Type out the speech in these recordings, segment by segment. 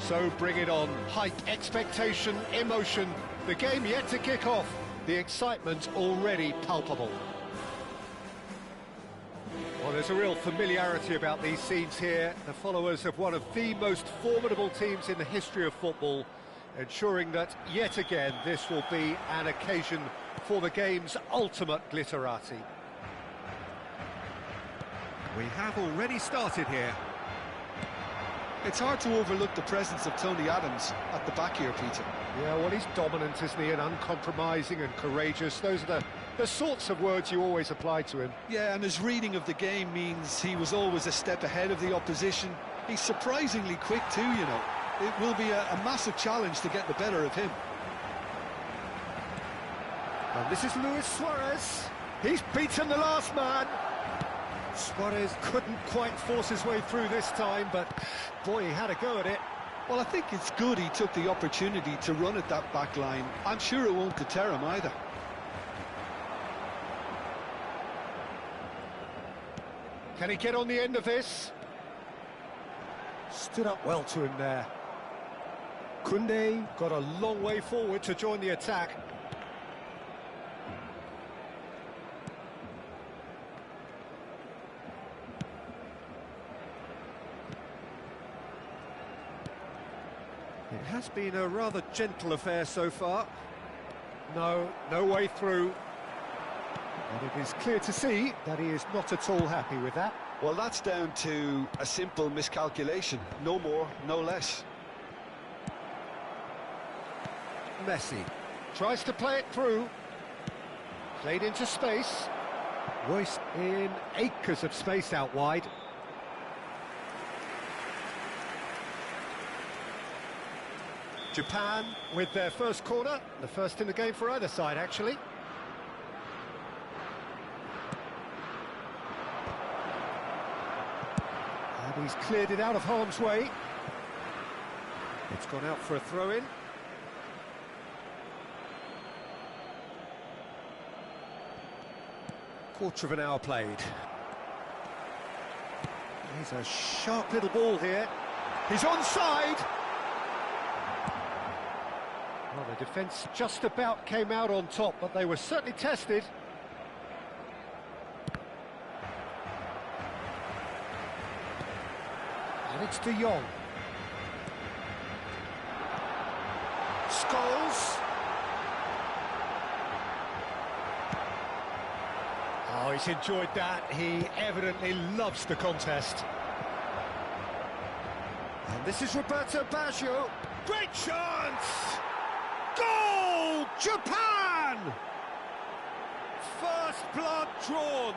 So bring it on. Hype, expectation, emotion. The game yet to kick off. The excitement already palpable. Well, there's a real familiarity about these scenes here. The followers of one of the most formidable teams in the history of football, ensuring that, yet again, this will be an occasion for the game's ultimate glitterati. We have already started here. It's hard to overlook the presence of Tony Adams at the back here, Peter. Yeah, well, he's dominant, isn't he, and uncompromising and courageous. Those are the sorts of words you always apply to him. Yeah, and his reading of the game means he was always a step ahead of the opposition. He's surprisingly quick too, you know. It will be a massive challenge to get the better of him. And this is Luis Suarez. He's beaten the last man. Suarez couldn't quite force his way through this time, but boy, he had a go at it. Well, I think it's good he took the opportunity to run at that back line. I'm sure it won't deter him either. Can he get on the end of this? Stood up well to him there. Koundé got a long way forward to join the attack. It has been a rather gentle affair so far. No way through. And it is clear to see that he is not at all happy with that. Well, that's down to a simple miscalculation. No more, no less. Messi tries to play it through. Played into space. Royce in acres of space out wide. Japan with their first corner, the first in the game for either side, actually. And he's cleared it out of harm's way. It's gone out for a throw-in. Quarter of an hour played. He's a sharp little ball here. He's onside! Well, the defence just about came out on top, but they were certainly tested. And it's De Jong. Scholes. Oh, he's enjoyed that. He evidently loves the contest. And this is Roberto Baggio. Great chance! Goal! Japan! First blood drawn.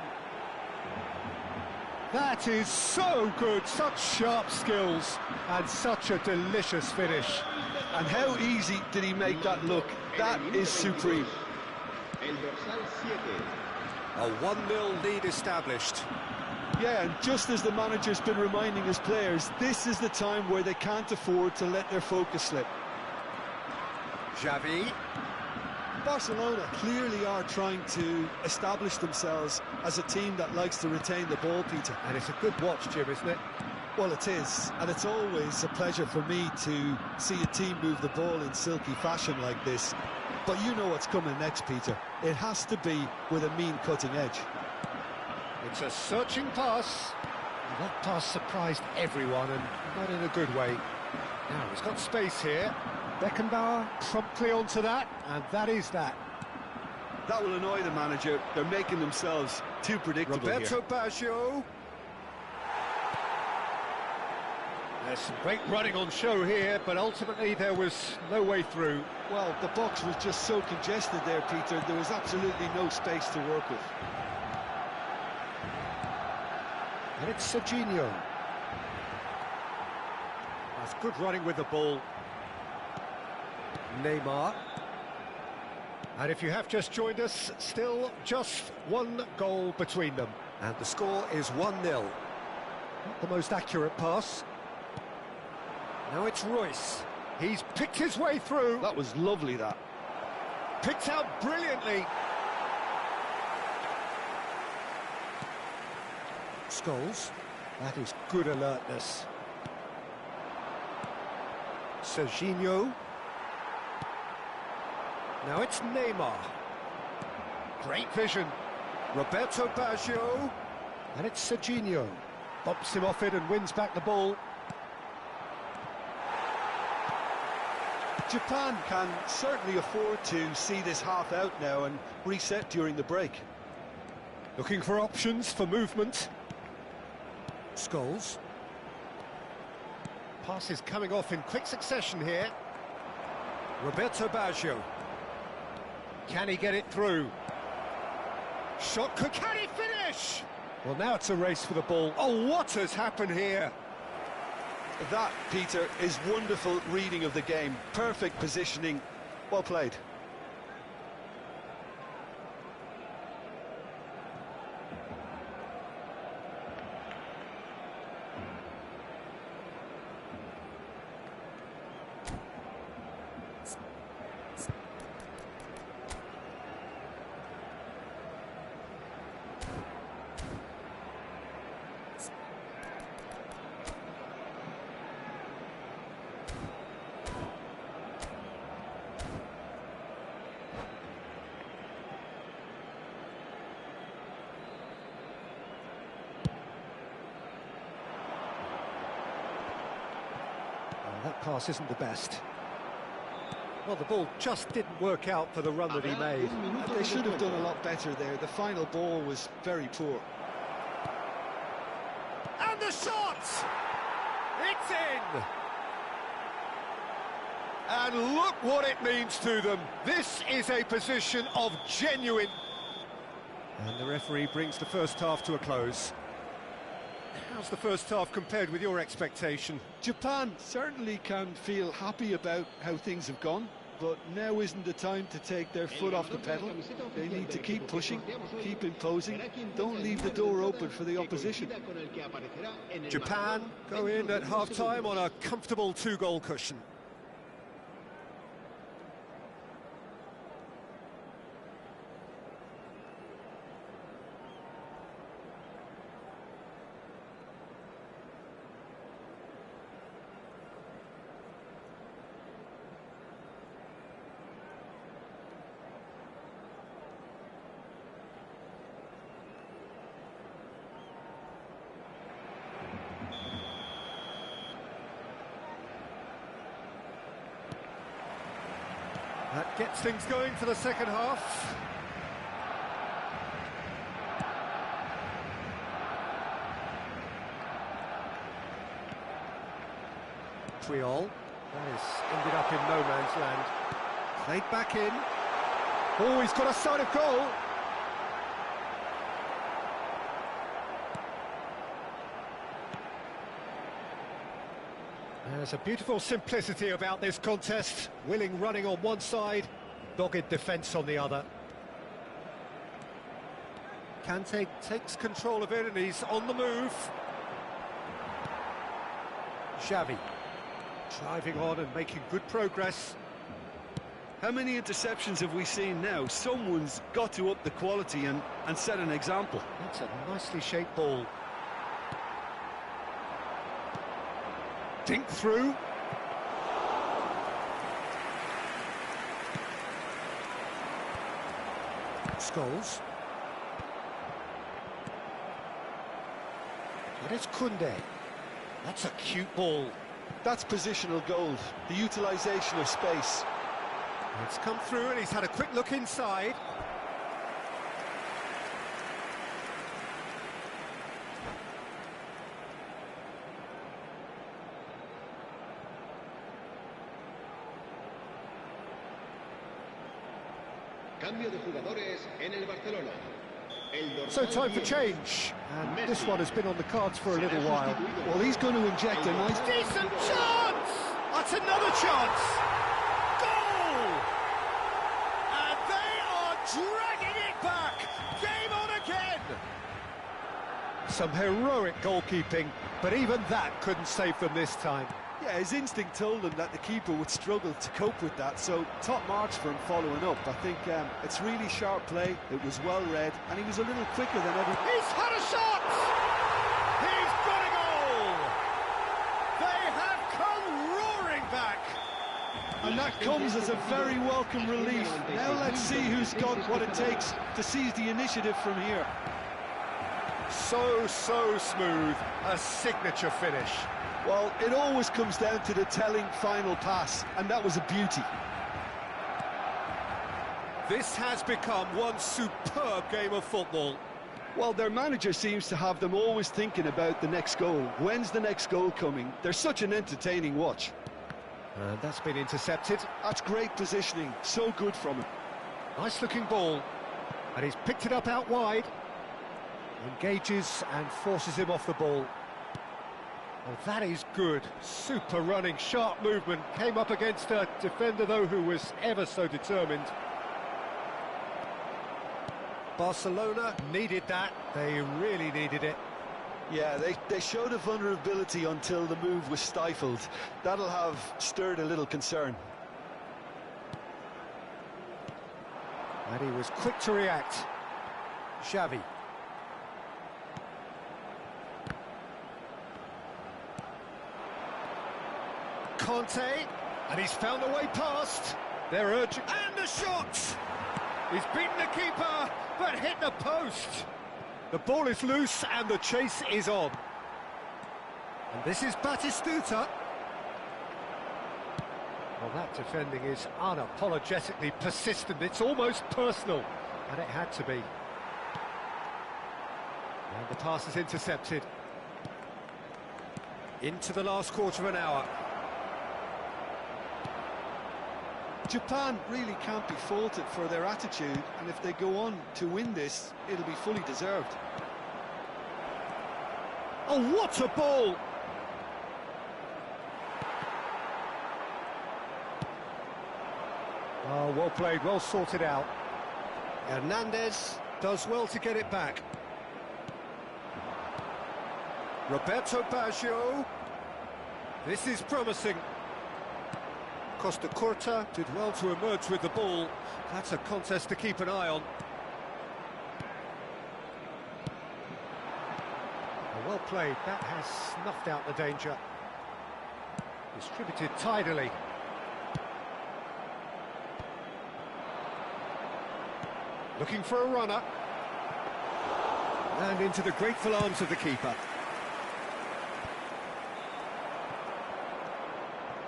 That is so good, such sharp skills, and such a delicious finish. And how easy did he make that look? That is supreme. A 1-0 lead established. Yeah, and just as the manager's been reminding his players, this is the time where they can't afford to let their focus slip. Xavi. Barcelona clearly are trying to establish themselves as a team that likes to retain the ball, Peter. And it's a good watch, Jim, isn't it? Well, it is, and it's always a pleasure for me to see a team move the ball in silky fashion like this. But you know what's coming next, Peter. It has to be with a mean cutting edge. It's a searching pass. And that pass surprised everyone, and not in a good way. Now, he's got space here. Beckenbauer promptly onto that, and that is that. That will annoy the manager. They're making themselves too predictable Roberto here. Baggio. There's some great running on show here, but ultimately there was no way through. Well, the box was just so congested there, Peter. There was absolutely no space to work with. And it's Serginho. That's good running with the ball. Neymar. And if you have just joined us, still just one goal between them. And the score is 1-0. Not the most accurate pass. Now it's Royce. He's picked his way through. That was lovely, that. Picked out brilliantly. Scholes. That is good alertness. Serginho. Now it's Neymar. Great vision. Roberto Baggio. And it's Serginho. Bumps him off it and wins back the ball. Japan can certainly afford to see this half out now and reset during the break. Looking for options for movement. Scholes. Passes coming off in quick succession here. Roberto Baggio. Can he get it through? Shot, can he finish? Well, now it's a race for the ball. Oh, what has happened here? That, Peter, is wonderful reading of the game. Perfect positioning. Well played. That pass isn't the best. Well, the ball just didn't work out for the run that he made. They should have done a lot better there. The final ball was very poor. And the shot! It's in! And look what it means to them. This is a position of genuine... And the referee brings the first half to a close. How's the first half compared with your expectation? Japan certainly can feel happy about how things have gone, but now isn't the time to take their foot off the pedal. They need to keep pushing, keep imposing, don't leave the door open for the opposition. Japan go in at half-time on a comfortable two-goal cushion. That gets things going for the second half. Triol. That is ended up in no man's land. Played back in. Oh, he's got a sight of goal. There's a beautiful simplicity about this contest. Willing running on one side, dogged defence on the other. Kante takes control of it and he's on the move. Xavi driving on and making good progress. How many interceptions have we seen now? Someone's got to up the quality and set an example. That's a nicely shaped ball. Dink through. Scholes. And it's Kunde. That's a cute ball. That's positional gold, the utilisation of space. It's come through and he's had a quick look inside. Cambio de jugadores en el Barcelona. So time for change, and this one has been on the cards for a little while. Well, he's going to inject a nice... Decent chance! That's another chance! Goal! And they are dragging it back! Game on again! Some heroic goalkeeping, but even that couldn't save them this time. Yeah, his instinct told him that the keeper would struggle to cope with that, so top marks for him following up. I think it's really sharp play, it was well read, and he was a little quicker than everyone. He's had a shot! He's got a goal! They have come roaring back! comes as a very welcome relief. Now let's see who's got what it takes to seize the initiative from here. So smooth, a signature finish. Well, it always comes down to the telling final pass, and that was a beauty. This has become one superb game of football. Well, their manager seems to have them always thinking about the next goal. When's the next goal coming? They're such an entertaining watch. And that's been intercepted. That's great positioning, so good from him. Nice looking ball. And he's picked it up out wide. Engages and forces him off the ball. Well, that is good. Super running, sharp movement. Came up against a defender, though, who was ever so determined. Barcelona needed that. They really needed it. Yeah, they showed a vulnerability until the move was stifled. That'll have stirred a little concern. And he was quick to react. Xavi. Conte, and he's found a way past. They're urging, and the shot! He's beaten the keeper, but hit the post. The ball is loose, and the chase is on. And this is Batistuta. Well, that defending is unapologetically persistent. It's almost personal, and it had to be. And the pass is intercepted. Into the last quarter of an hour. Japan really can't be faulted for their attitude, and if they go on to win this, it'll be fully deserved. Oh, what a ball! Oh, well played, well sorted out. Hernandez does well to get it back. Roberto Baggio. This is promising. Costa Curta did well to emerge with the ball. That's a contest to keep an eye on. Well played, that has snuffed out the danger. Distributed tidily. Looking for a runner. And into the grateful arms of the keeper.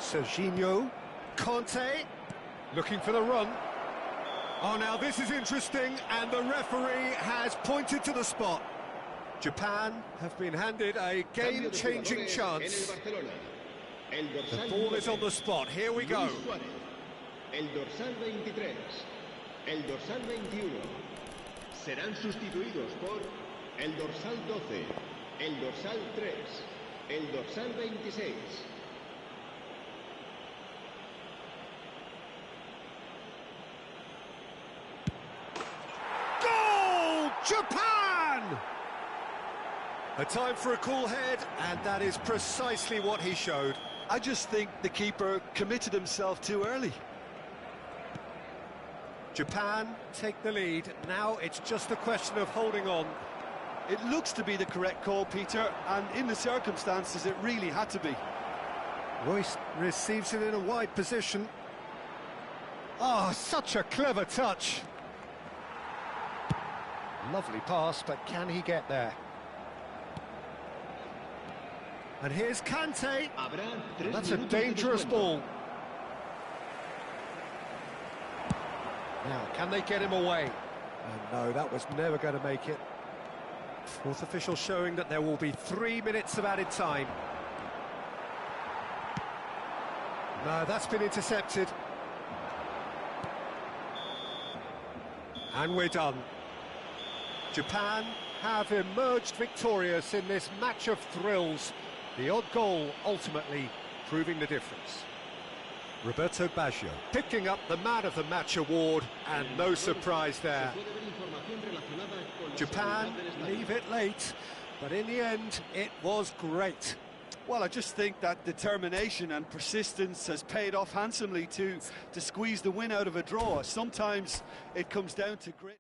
Serginho. Conte, looking for the run. Oh, now this is interesting, and the referee has pointed to the spot. Japan have been handed a game-changing chance. The ball is on the spot, here we go. El dorsal 23, el dorsal 21 serán sustituidos por el dorsal 12, el dorsal 3, el dorsal 26. Japan! A time for a cool head, and that is precisely what he showed. I just think the keeper committed himself too early. Japan take the lead. Now it's just a question of holding on. It looks to be the correct call, Peter, and in the circumstances it really had to be. Royce receives it in a wide position. Oh, such a clever touch. Lovely pass, but can he get there? And here's Kante. That's a dangerous ball. Now, can they get him away? And no, that was never going to make it. Fourth official showing that there will be 3 minutes of added time. No, that's been intercepted. And we're done. Japan have emerged victorious in this match of thrills. The odd goal ultimately proving the difference. Roberto Baggio picking up the Man of the Match award, and no surprise there. Japan leave it late, but in the end it was great. Well, I just think that determination and persistence has paid off handsomely to squeeze the win out of a draw. Sometimes it comes down to grit.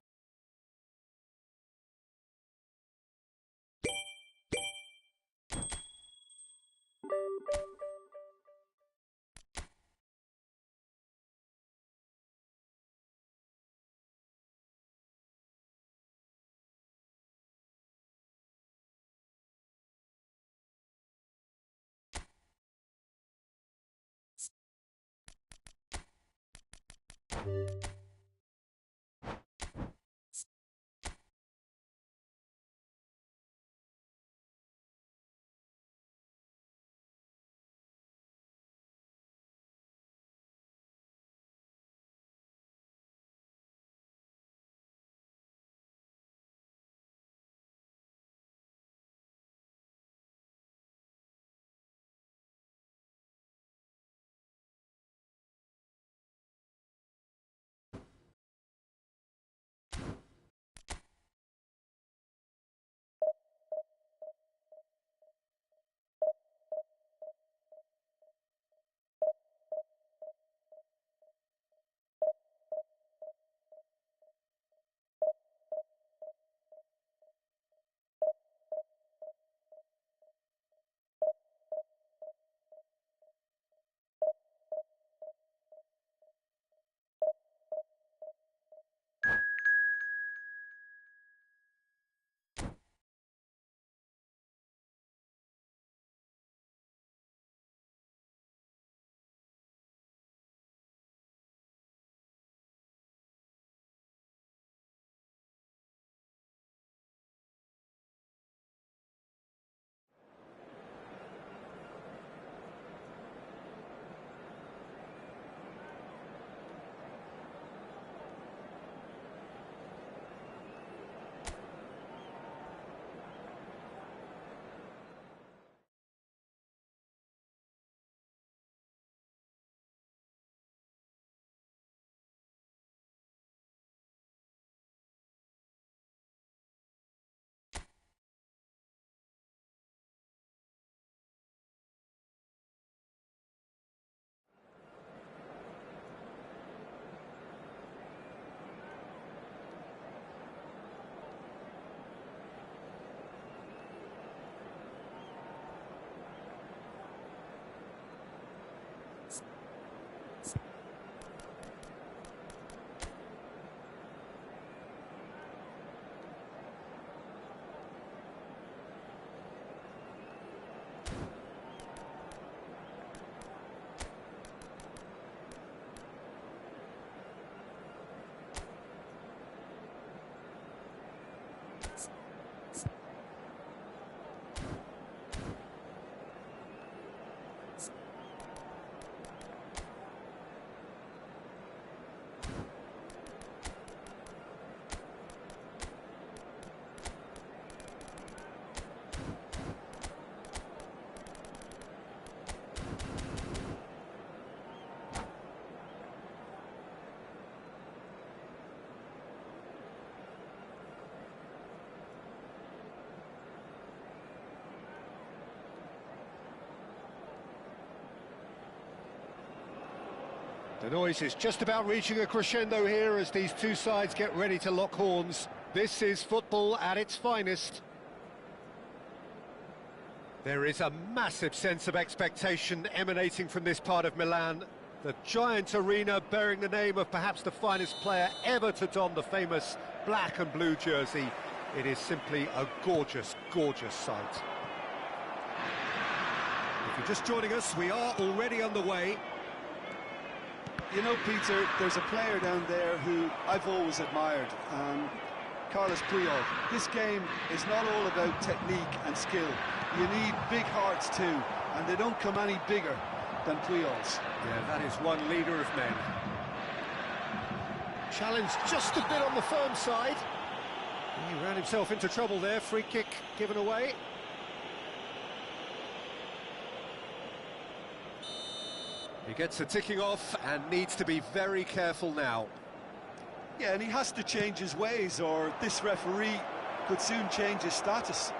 The noise is just about reaching a crescendo here as these two sides get ready to lock horns. This is football at its finest. There is a massive sense of expectation emanating from this part of Milan. The giant arena bearing the name of perhaps the finest player ever to don the famous black and blue jersey. It is simply a gorgeous, gorgeous sight. If you're just joining us, we are already underway. You know, Peter, there's a player down there who I've always admired, Carlos Puyol. This game is not all about technique and skill. You need big hearts too, and they don't come any bigger than Puyol's. Yeah, that is one leader of men. Challenge just a bit on the firm side. He ran himself into trouble there, free kick given away. He gets the ticking off and needs to be very careful now. Yeah, and he has to change his ways, or this referee could soon change his status.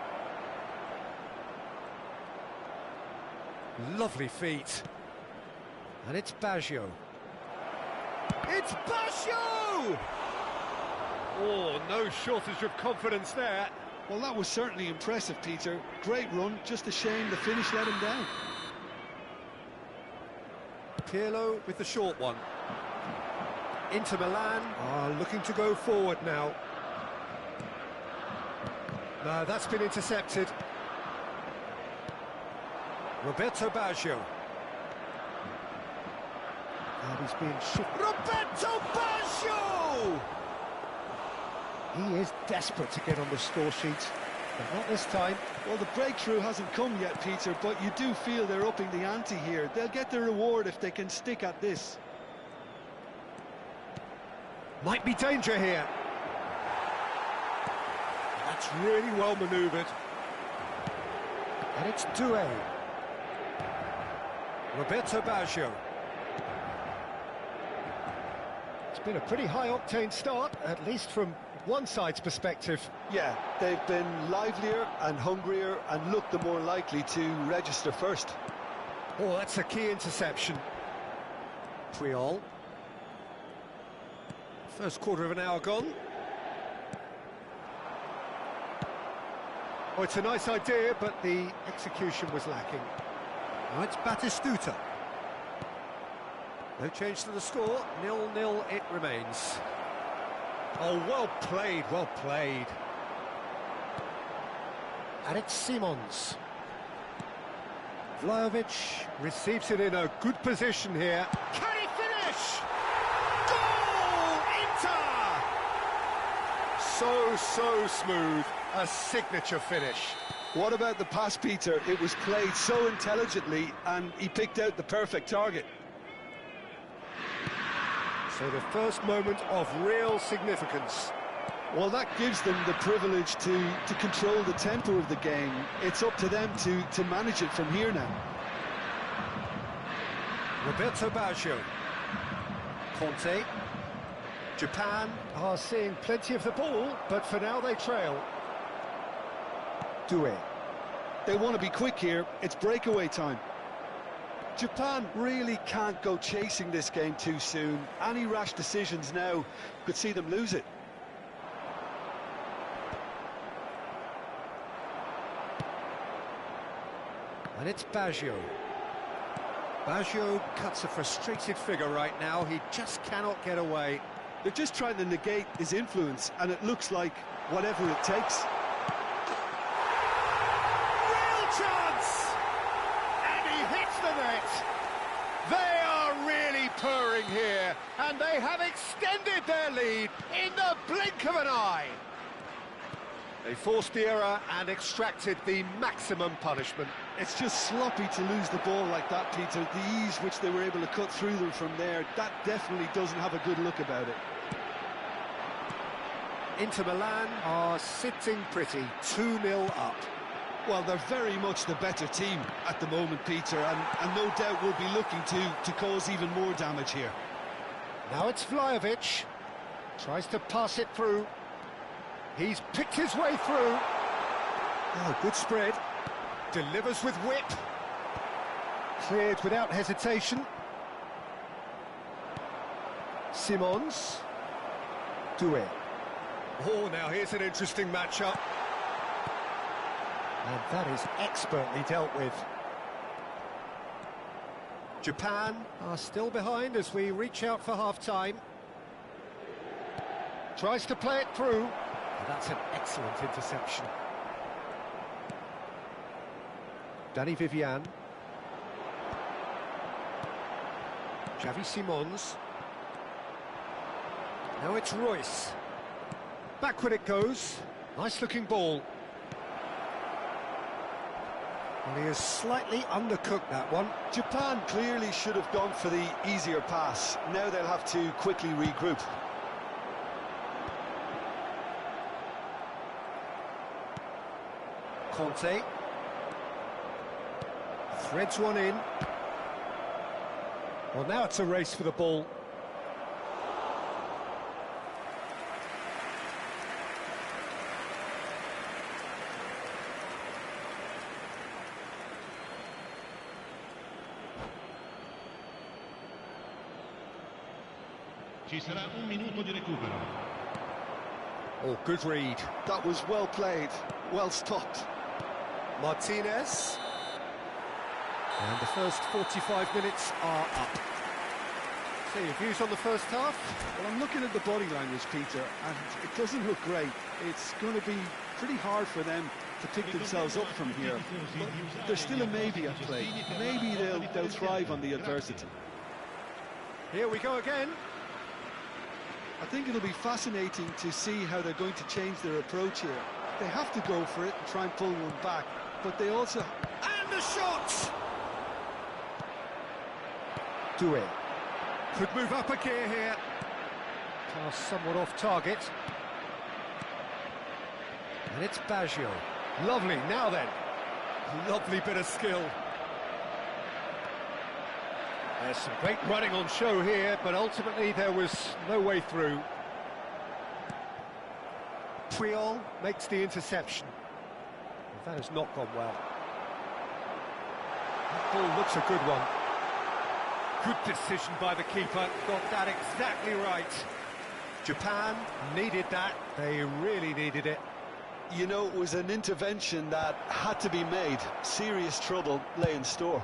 Lovely feet. And it's Baggio. It's Baggio! Oh, no shortage of confidence there. Well, that was certainly impressive, Peter. Great run, just a shame the finish let him down. Pirlo with the short one. Inter Milan are looking to go forward now. No, that's been intercepted. Roberto Baggio. Now he's being shifted. Roberto Baggio! He is desperate to get on the score sheet, but not this time. Well, the breakthrough hasn't come yet, Peter, but you do feel they're upping the ante here. They'll get their reward if they can stick at this. Might be danger here. That's really well manoeuvred. And it's Doué. Roberto Baggio. It's been a pretty high-octane start, at least from one side's perspective. Yeah, they've been livelier and hungrier and looked the more likely to register first. Oh, that's a key interception. Puyol. First quarter of an hour gone. Oh, it's a nice idea, but the execution was lacking. Now it's Batistuta. No change to the score, 0-0 it remains. Oh, well played, well played. And it's Simons. Vlahovic receives it in a good position here. Can he finish? Goal! Inter! So smooth. A signature finish. What about the pass, Peter? It was played so intelligently and he picked out the perfect target. So the first moment of real significance. Well, that gives them the privilege to control the tempo of the game. It's up to them to manage it from here now. Roberto Baggio. Conte. Japan are seeing plenty of the ball, but for now they trail. Doué. They want to be quick here. It's breakaway time. Japan really can't go chasing this game too soon. Any rash decisions now could see them lose it. And it's Baggio. Baggio cuts a frustrated figure right now. He just cannot get away. They're just trying to negate his influence, and it looks like whatever it takes. Real chance! And he hits the net. They are really purring here, and they have extended their lead in the blink of an eye. They forced the error and extracted the maximum punishment. It's just sloppy to lose the ball like that, Peter. The ease which they were able to cut through them from there, that definitely doesn't have a good look about it. Inter Milan are sitting pretty, 2-0 up. Well, they're very much the better team at the moment, Peter, and no doubt will be looking to cause even more damage here. Now it's Vlahovic. Tries to pass it through. He's picked his way through. Oh, good spread. Delivers with whip. Cleared without hesitation. Simons. Doué. Oh, now here's an interesting matchup. And that is expertly dealt with. Japan are still behind as we reach out for half-time. Tries to play it through. And that's an excellent interception. Danny Vivian. Xavi Simons. Now it's Royce. Backward it goes. Nice-looking ball. Well, he has slightly undercooked that one. Japan clearly should have gone for the easier pass. Now they'll have to quickly regroup. Conte. Threads one in. Well, now it's a race for the ball. Ci sarà un minuto di recupero. Oh, good read. That was well played, well stopped. Martinez. And the first 45 minutes are up. So your views on the first half? Well, I'm looking at the body language, Peter, and it doesn't look great. It's going to be pretty hard for them to pick themselves up from here. But there's still a maybe at play. Maybe they'll thrive on the adversity. Here we go again. I think it'll be fascinating to see how they're going to change their approach here. They have to go for it and try and pull one back, but they also... And the shot! Doué. Could move up a gear here. Pass somewhat off target. And it's Baggio. Lovely, now then. Lovely bit of skill. There's some great running on show here, but ultimately there was no way through. Puyol makes the interception. That has not gone well. That ball looks a good one. Good decision by the keeper, got that exactly right. Japan needed that, they really needed it. You know, it was an intervention that had to be made. Serious trouble lay in store.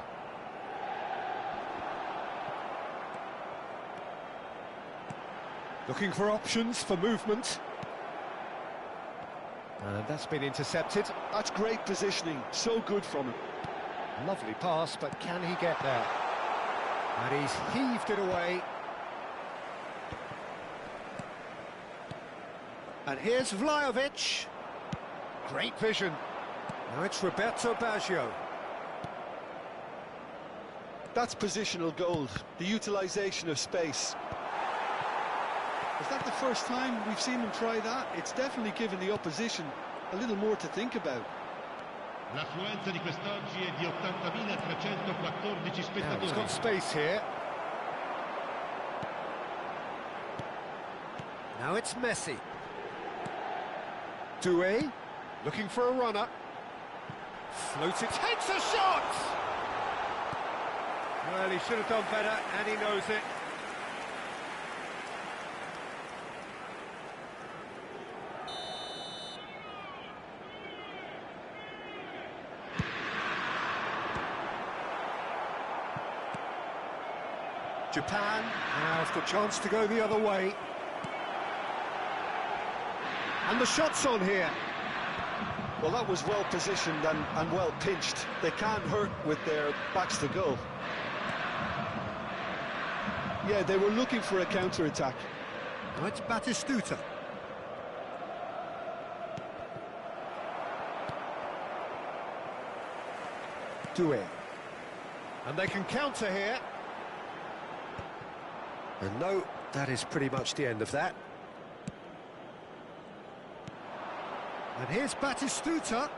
Looking for options for movement. And that's been intercepted. That's great positioning, so good from him. Lovely pass, but can he get there? And he's heaved it away. And here's Vlahovic. Great vision. Now it's Roberto Baggio. That's positional gold, the utilisation of space. Is that the first time we've seen him try that? It's definitely given the opposition a little more to think about. L'affluenza di quest'oggi è di 80.314 Now he's spettatori. got space here. Now it's Messi. Doué, looking for a runner. Floated, takes a shot! Well, he should have done better, and he knows it. Japan have the chance to go the other way. And the shot's on here. Well, that was well positioned and well pinched. They can't hurt with their backs to goal. Yeah, they were looking for a counter-attack. Now it's Batistuta. Doué. And they can counter here. And no, that is pretty much the end of that. And here's Batistuta.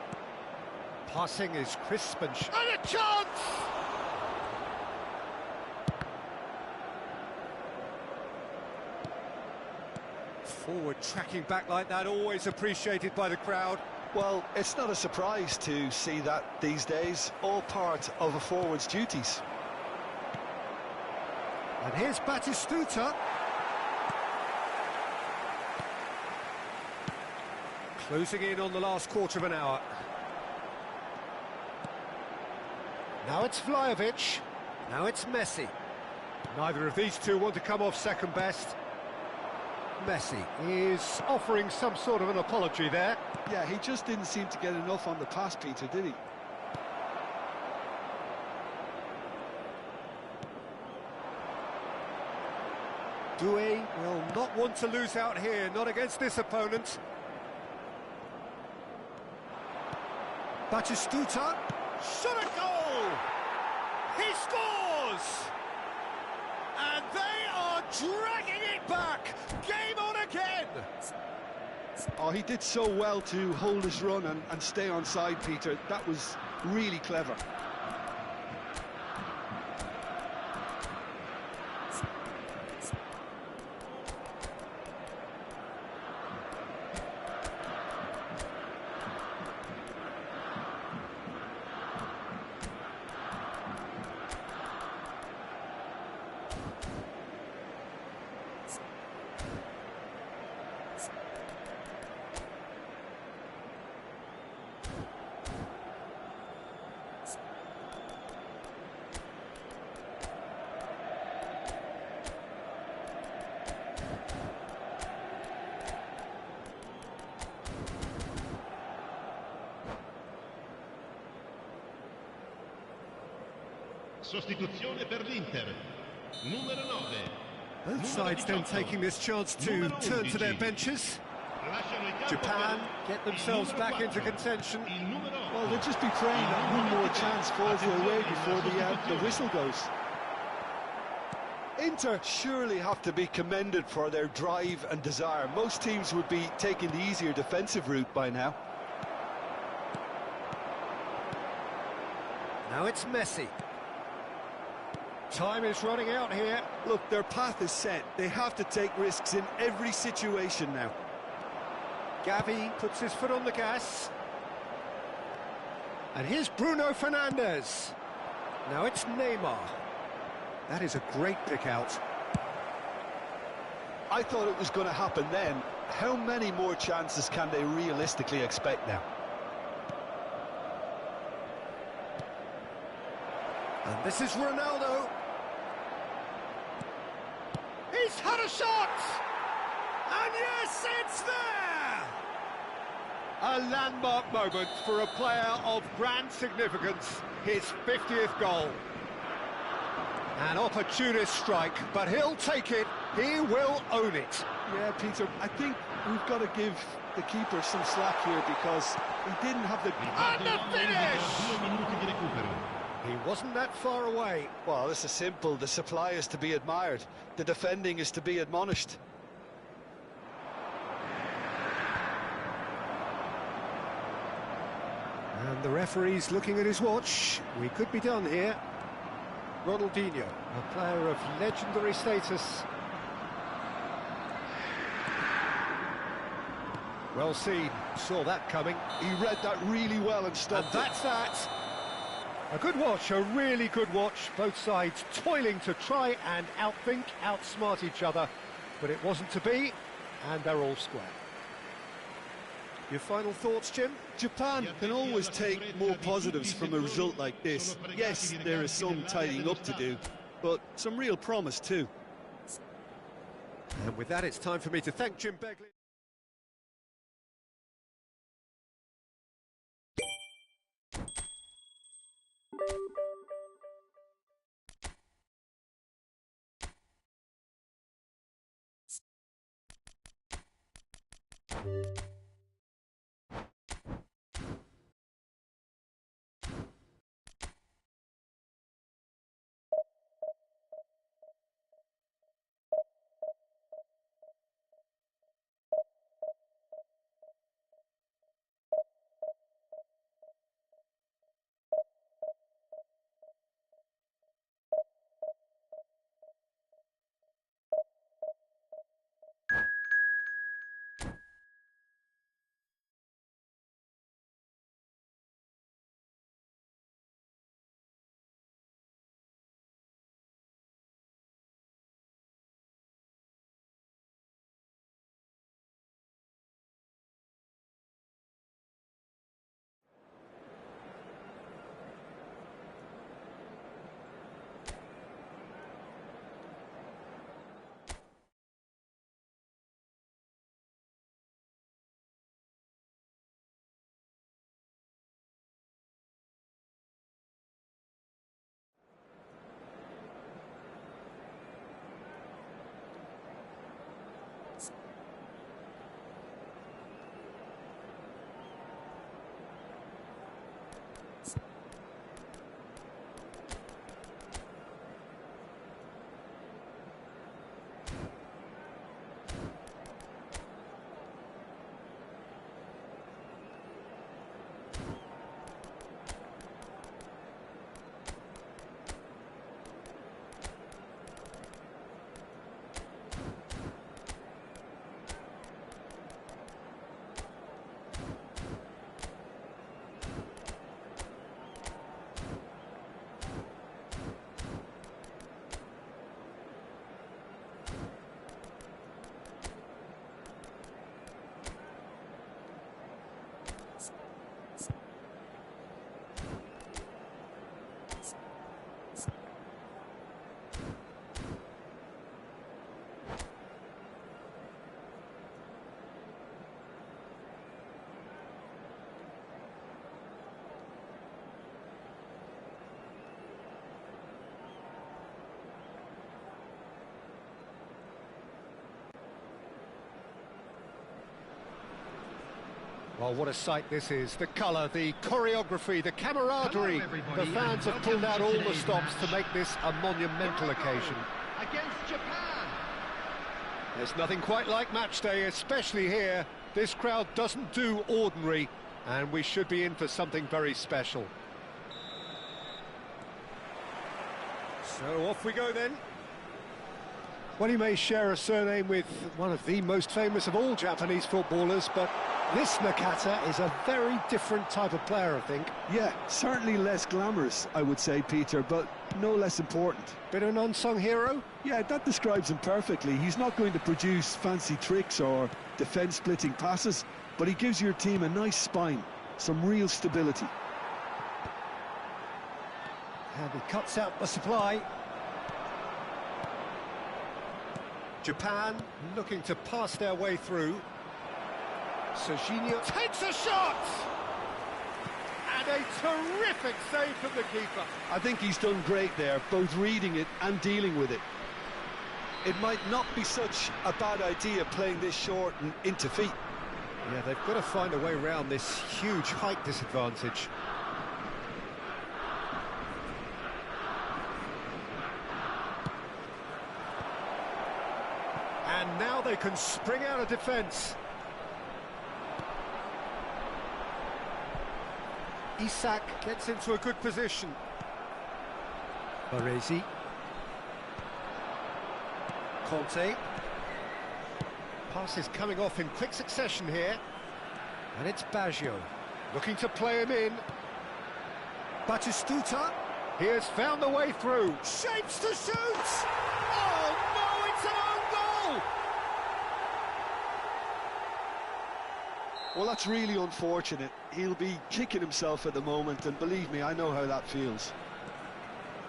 Passing is crisp and a chance! Forward tracking back like that, always appreciated by the crowd. Well, it's not a surprise to see that these days, all part of a forward's duties. And here's Batistuta. Closing in on the last quarter of an hour. Now it's Vlahovic. Now it's Messi. Neither of these two want to come off second best. Messi is offering some sort of an apology there. Yeah, he just didn't seem to get enough on the pass, Peter, did he? Doué will not want to lose out here, not against this opponent. Batistuta, shot a goal! He scores! And they are dragging it back! Game on again! Oh, he did so well to hold his run and stay on side, Peter. That was really clever. Sostituzione per l'Inter. Numero 9. Both sides then taking this chance to turn to their benches. Japan get themselves back into contention. Well, they'll just be praying that one more chance falls their way before the whistle goes. Inter surely have to be commended for their drive and desire. Most teams would be taking the easier defensive route by now. Now it's Messi. Time is running out here. Look, their path is set. They have to take risks in every situation now. Gavi puts his foot on the gas. And here's Bruno Fernandes. Now it's Neymar. That is a great pick out. I thought it was going to happen then. How many more chances can they realistically expect now? And this is Ronaldo. He's had a shot! And yes, it's there! A landmark moment for a player of grand significance, his 50th goal. An opportunist strike, but he'll take it, he will own it. Yeah, Peter, I think we've got to give the keeper some slack here because he didn't have the... And the finish! He wasn't that far away. Well, this is simple. The supply is to be admired. The defending is to be admonished. And the referee's looking at his watch. We could be done here. Ronaldinho, a player of legendary status. Well seen, saw that coming. He read that really well and stopped And that's that. A good watch, a really good watch. Both sides toiling to try and outthink, outsmart each other. But it wasn't to be, and they're all square. Your final thoughts, Jim? Japan can always take more positives from a result like this. Yes, there is some tidying up to do, but some real promise too. And with that, it's time for me to thank Jim Begley. Well, what a sight this is. The colour, the choreography, the camaraderie. The fans have pulled out all the stops to make this a monumental occasion. Against Japan. There's nothing quite like match day, especially here. This crowd doesn't do ordinary, and we should be in for something very special. So off we go then. Well, he may share a surname with one of the most famous of all Japanese footballers, but this Nakata is a very different type of player, I think. Yeah, certainly less glamorous, I would say, Peter, but no less important. Bit of an unsung hero? Yeah, that describes him perfectly. He's not going to produce fancy tricks or defence-splitting passes, but he gives your team a nice spine, some real stability. And he cuts out the supply. Japan looking to pass their way through. Serginho takes a shot! And a terrific save from the keeper. I think he's done great there, both reading it and dealing with it. It might not be such a bad idea playing this short and into feet. Yeah, they've got to find a way around this huge height disadvantage. And now they can spring out of defence. Isak gets into a good position. Baresi. Conte. Pass is coming off in quick succession here. And it's Baggio looking to play him in. Batistuta. He has found the way through. Shapes to shoot! Oh no, it's an own goal! Well, that's really unfortunate. He'll be kicking himself at the moment, and believe me, I know how that feels.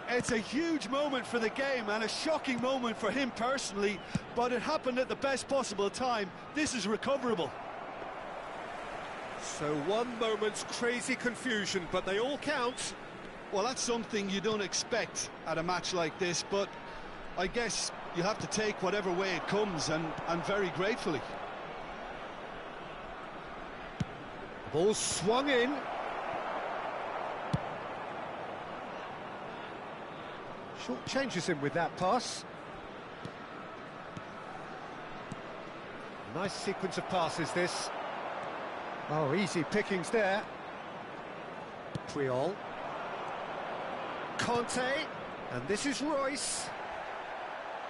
It's a huge moment for the game and a shocking moment for him personally, but it happened at the best possible time. This is recoverable. So one moment's crazy confusion, but they all count. Well, that's something you don't expect at a match like this, but I guess you have to take whatever way it comes, and very gratefully. Ball swung in. Short changes him with that pass. Nice sequence of passes, this. Oh, easy pickings there. Puyol. Conte. And this is Royce.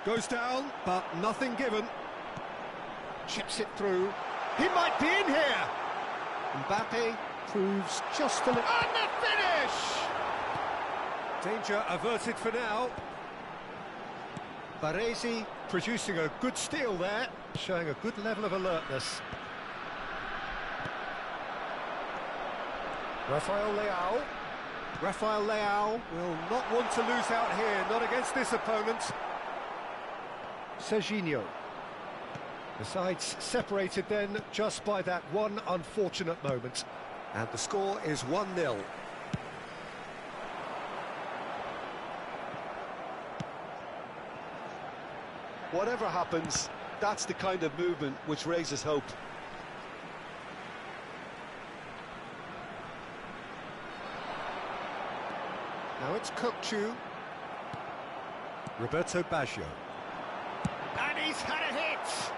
Goes down, but nothing given. Chips it through. He might be in here. Mbappe proves just a little... And the finish! Danger averted for now. Baresi producing a good steal there, showing a good level of alertness. Rafael Leao will not want to lose out here, not against this opponent. Serginho. The sides separated then just by that one unfortunate moment. And the score is 1-0. Whatever happens, that's the kind of movement which raises hope. Now it's Kokchu. Roberto Baggio. And he's had a hit!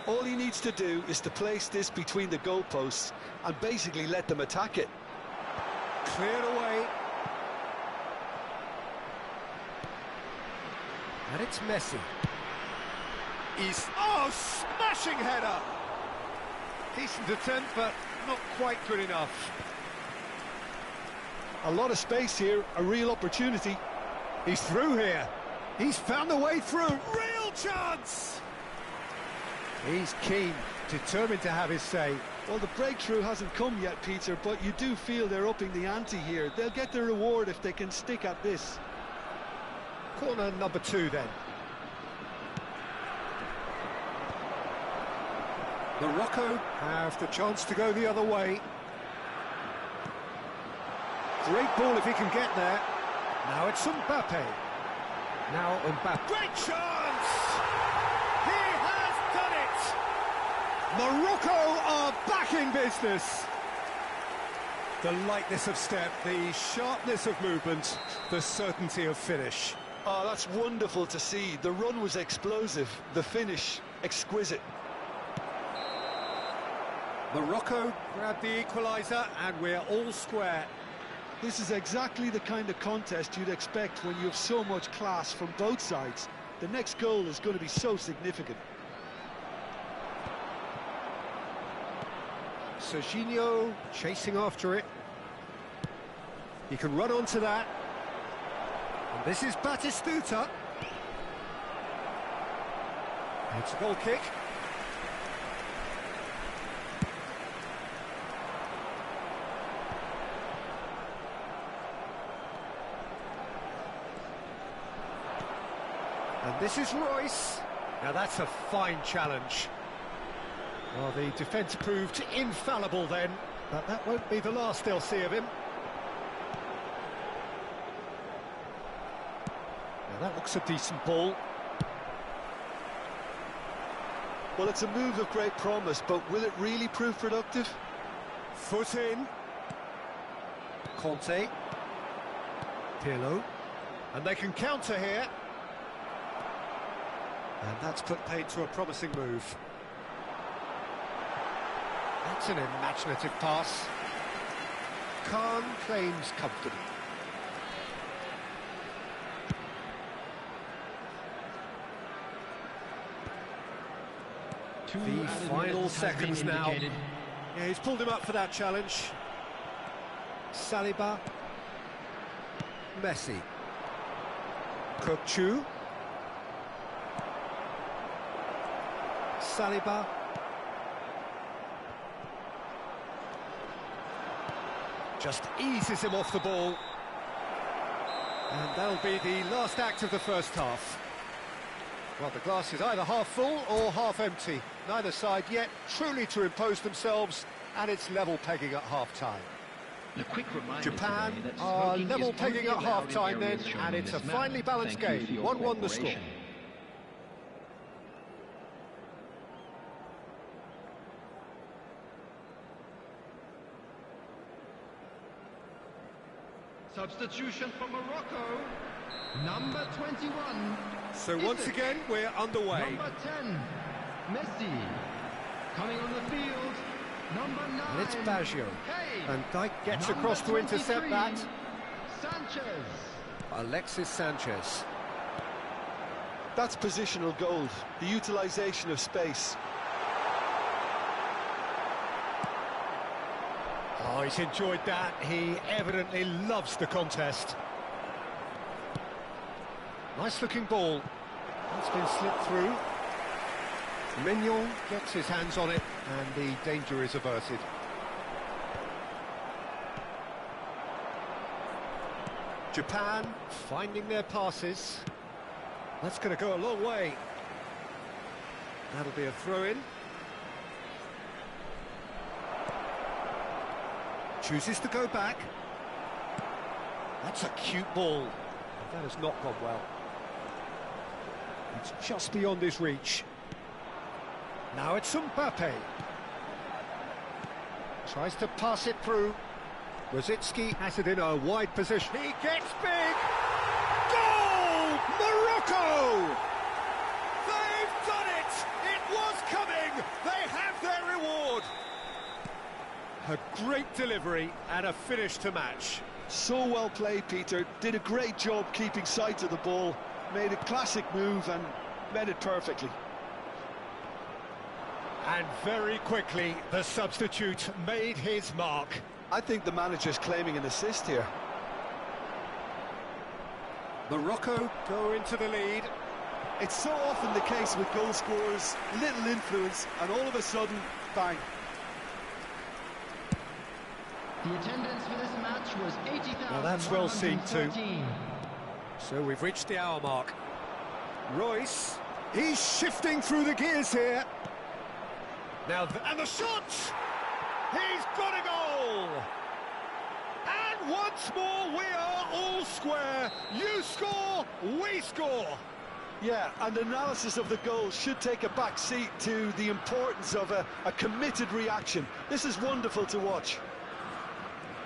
All he needs to do is to place this between the goalposts and basically let them attack it. Cleared away. And it's Messi. Smashing header! Decent attempt, but not quite good enough. A lot of space here, a real opportunity. He's through here. He's found the way through. Real chance! He's keen, determined to have his say. Well, the breakthrough hasn't come yet, Peter, but you do feel they're upping the ante here. They'll get their reward if they can stick at this. Corner number 2 then. Morocco have the chance to go the other way. Great ball if he can get there. Now it's Mbappe. Now Mbappe. Great chance! He has done it! Morocco are back in business. The lightness of step, the sharpness of movement, the certainty of finish. Oh, that's wonderful to see. The run was explosive, the finish exquisite. Morocco grabbed the equaliser and we're all square. This is exactly the kind of contest you'd expect when you have so much class from both sides. The next goal is going to be so significant. Serginho chasing after it. He can run onto that. And this is Batistuta. It's a goal kick. And this is Royce. Now that's a fine challenge. Well, the defence proved infallible then, but that won't be the last they'll see of him. Now that looks a decent ball. Well, it's a move of great promise, but will it really prove productive? Foot in. Conte. Pirlo. And they can counter here. And that's put paid to a promising move. That's an imaginative pass. Khan claims comfortably. The final seconds now. Yeah, he's pulled him up for that challenge. Saliba. Messi. Kokchu. Saliba. Just eases him off the ball. And that'll be the last act of the first half. Well, the glass is either half full or half empty. Neither side yet truly to impose themselves, and it's level pegging at half-time. Japan are level pegging at half-time then, and it's a finely balanced game. 1-1 the score. Substitution for Morocco, number 21. So once again, we're underway. Number 10, Messi. Coming on the field, number 9. And it's Baggio. Hey. And Dijk gets Number across to intercept 23, that. Sanchez. Alexis Sanchez. That's positional gold, the utilisation of space. Oh, he's enjoyed that. He evidently loves the contest. Nice-looking ball. It's been slipped through. Mignon gets his hands on it, and the danger is averted. Japan finding their passes. That's going to go a long way. That'll be a throw-in. Chooses to go back. That's a cute ball. That has not gone well. It's just beyond his reach. Now it's Mbappe. Tries to pass it through. Rosicki has it in a wide position. He gets big! Goal! Morocco! They've done it! It was coming! They have their reward! A great delivery and a finish to match. So well played, Peter. Did a great job keeping sight of the ball. Made a classic move and met it perfectly. And very quickly, the substitute made his mark. I think the manager's claiming an assist here. Morocco go into the lead. It's so often the case with goal scorers, little influence, and all of a sudden, bang. The attendance for this match was 80,000. Well, that's well seen too. So we've reached the hour mark. Royce, he's shifting through the gears here. Now, and the shot! He's got a goal! And And once more, we are all square. You score, we score. Yeah, and analysis of the goal should take a back seat to the importance of a committed reaction. This is wonderful to watch.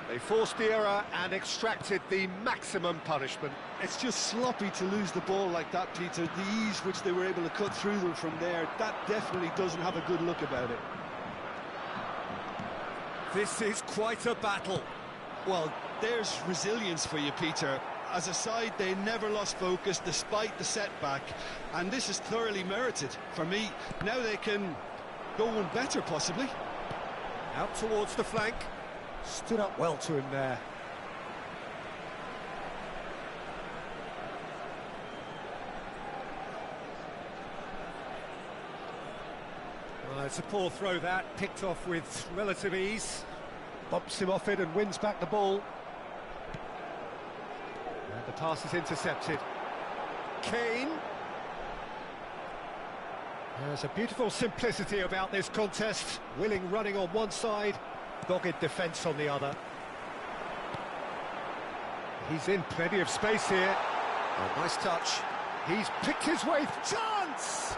They forced the error and extracted the maximum punishment. It's just sloppy to lose the ball like that, Peter. The ease which they were able to cut through them from there, that definitely doesn't have a good look about it. This is quite a battle. Well, there's resilience for you, Peter. As a side, they never lost focus despite the setback, and this is thoroughly merited. For me, now they can go one better, possibly. Out towards the flank. Stood up well to him there. Well, it's a poor throw that, picked off with relative ease. Bumps him off it and wins back the ball. And the pass is intercepted. Kane. There's a beautiful simplicity about this contest. Willing running on one side, dogged defence on the other. He's in plenty of space here. Oh, nice touch. He's picked his way. Chance!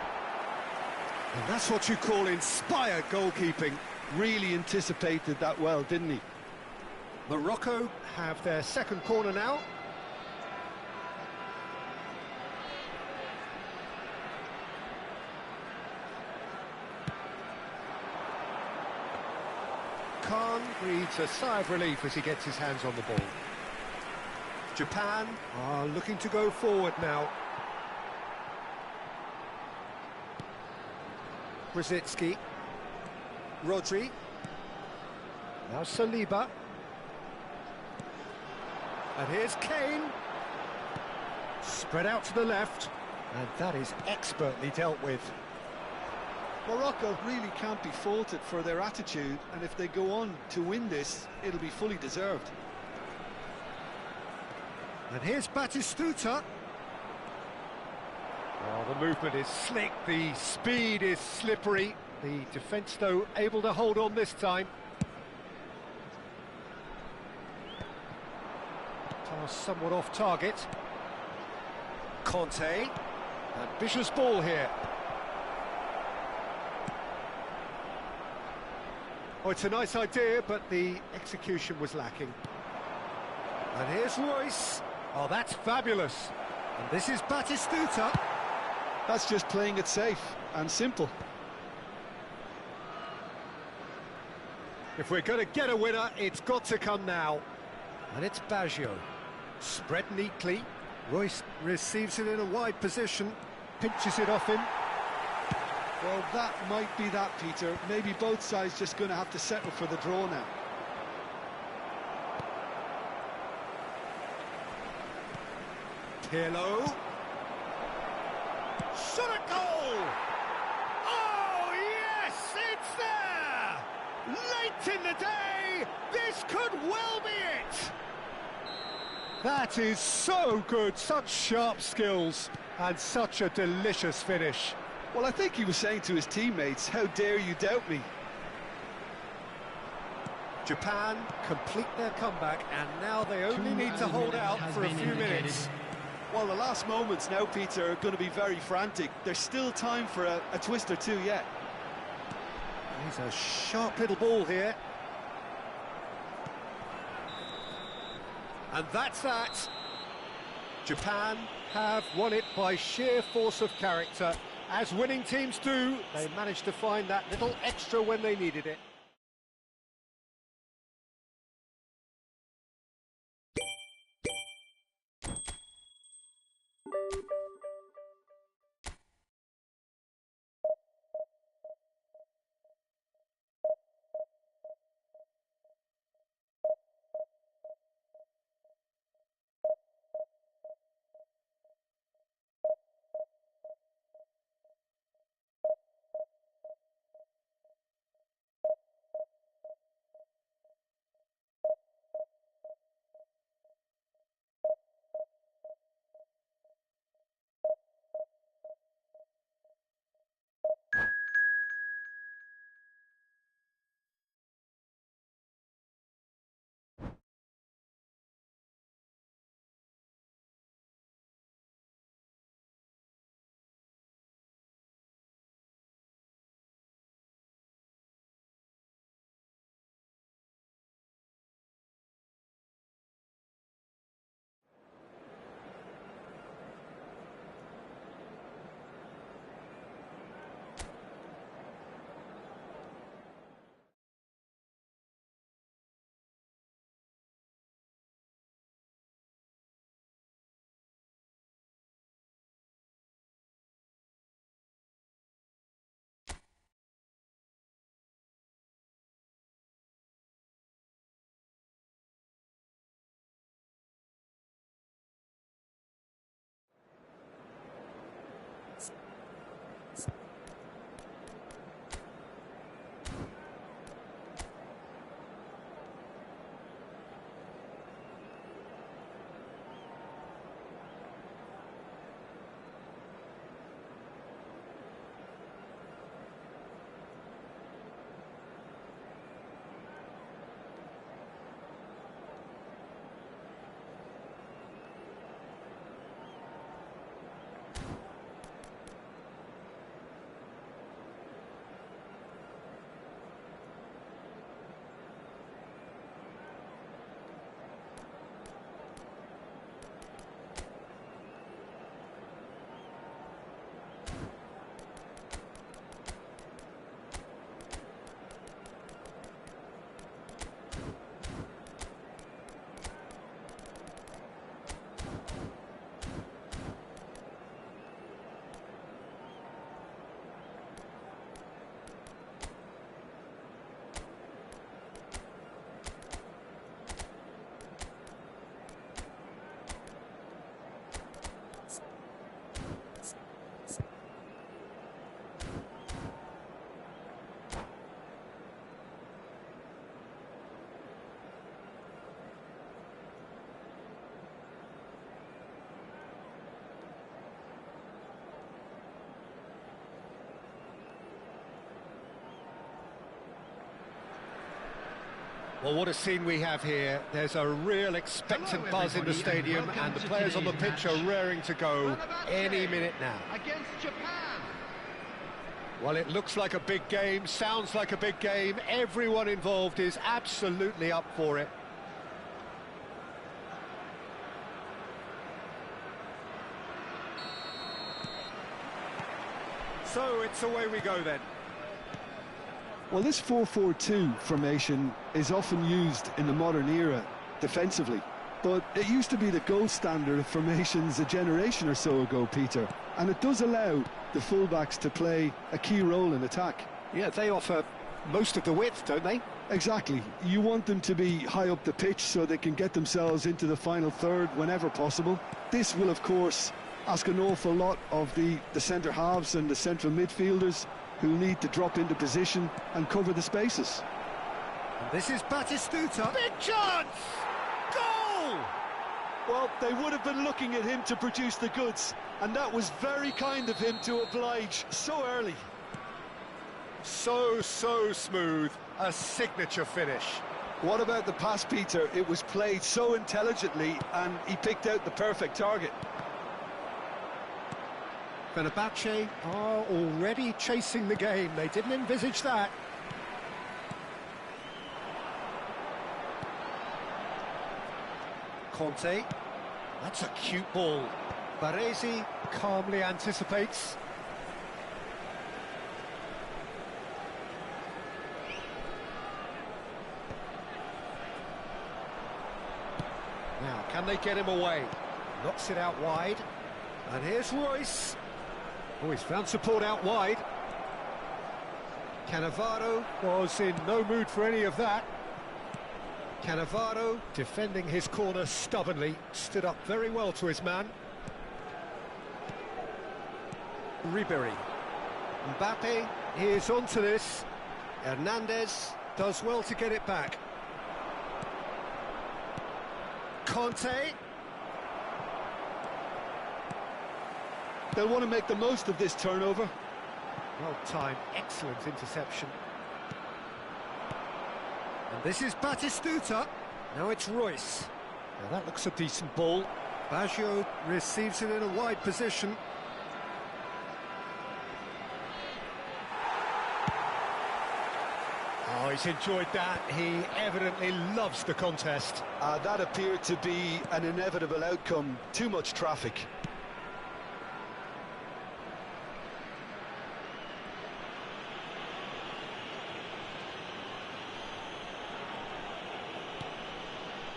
And that's what you call inspired goalkeeping. Really anticipated that well, didn't he? Morocco have their second corner now. Khan breathes a sigh of relief as he gets his hands on the ball. Japan are looking to go forward now. Brzezinski. Rodri. Now Saliba. And here's Kane. Spread out to the left. And that is expertly dealt with. Morocco really can't be faulted for their attitude, and if they go on to win this, it'll be fully deserved. And here's Batistuta. Oh, the movement is slick, the speed is slippery. The defence, though, able to hold on this time. Pass somewhat off target. Conte. Ambitious ball here. Oh, it's a nice idea, but the execution was lacking. And here's Royce. Oh, that's fabulous. And this is Batistuta. That's just playing it safe and simple. If we're going to get a winner, it's got to come now. And it's Baggio. Spread neatly. Royce receives it in a wide position. Pinches it off him. Well, that might be that, Peter. Maybe both sides just going to have to settle for the draw now. Pirlo. Shot a goal! Oh, yes, it's there! Late in the day, this could well be it! That is so good, such sharp skills, and such a delicious finish. Well, I think he was saying to his teammates, how dare you doubt me? Japan complete their comeback, and now they only need to hold out for a few minutes. Well, the last moments now, Peter, are going to be very frantic. There's still time for a twist or two yet. He's a sharp little ball here. And that's that. Japan have won it by sheer force of character. As winning teams do, they managed to find that little extra when they needed it. Well, what a scene we have here. There's a real expectant buzz in the stadium, and the players on the pitch are raring to go any minute now. Against Japan. Well, it looks like a big game, sounds like a big game. Everyone involved is absolutely up for it. So it's away we go then. Well, this 4-4-2 formation is often used in the modern era defensively, but it used to be the gold standard of formations a generation or so ago, Peter, and it does allow the fullbacks to play a key role in attack. Yeah, they offer most of the width, don't they? Exactly. You want them to be high up the pitch so they can get themselves into the final third whenever possible. This will, of course, ask an awful lot of the centre halves and the central midfielders, who need to drop into position and cover the spaces. And this is Batistuta. Big chance! Goal! Well, they would have been looking at him to produce the goods, and that was very kind of him to oblige so early. So smooth. A signature finish. What about the pass, Peter? It was played so intelligently, and he picked out the perfect target. Fenerbahce are already chasing the game. They didn't envisage that. Conte. That's a cute ball. Baresi calmly anticipates. Now, can they get him away? Knocks it out wide. And here's Royce. Oh, he's found support out wide. Cannavaro was in no mood for any of that. Cannavaro, defending his corner stubbornly, stood up very well to his man. Ribéry. Mbappe is onto this. Hernandez does well to get it back. Conte. They'll want to make the most of this turnover. Well timed, excellent interception. And this is Batistuta. Now it's Royce. Now that looks a decent ball. Baggio receives it in a wide position. Oh, he's enjoyed that. He evidently loves the contest. That appeared to be an inevitable outcome. Too much traffic.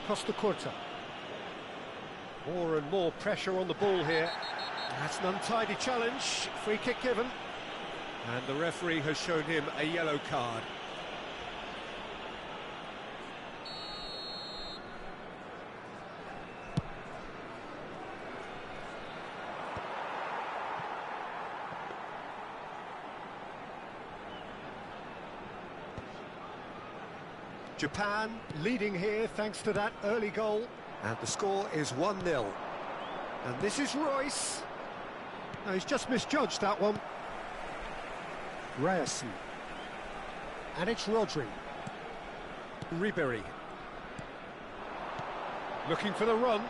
Costa Curta. More and more pressure on the ball here. That's an untidy challenge. Free kick given. And the referee has shown him a yellow card. Japan leading here thanks to that early goal. And the score is 1-0. And this is Royce. No, he's just misjudged that one. Ryerson. And it's Rodri. Ribéry. Looking for the run.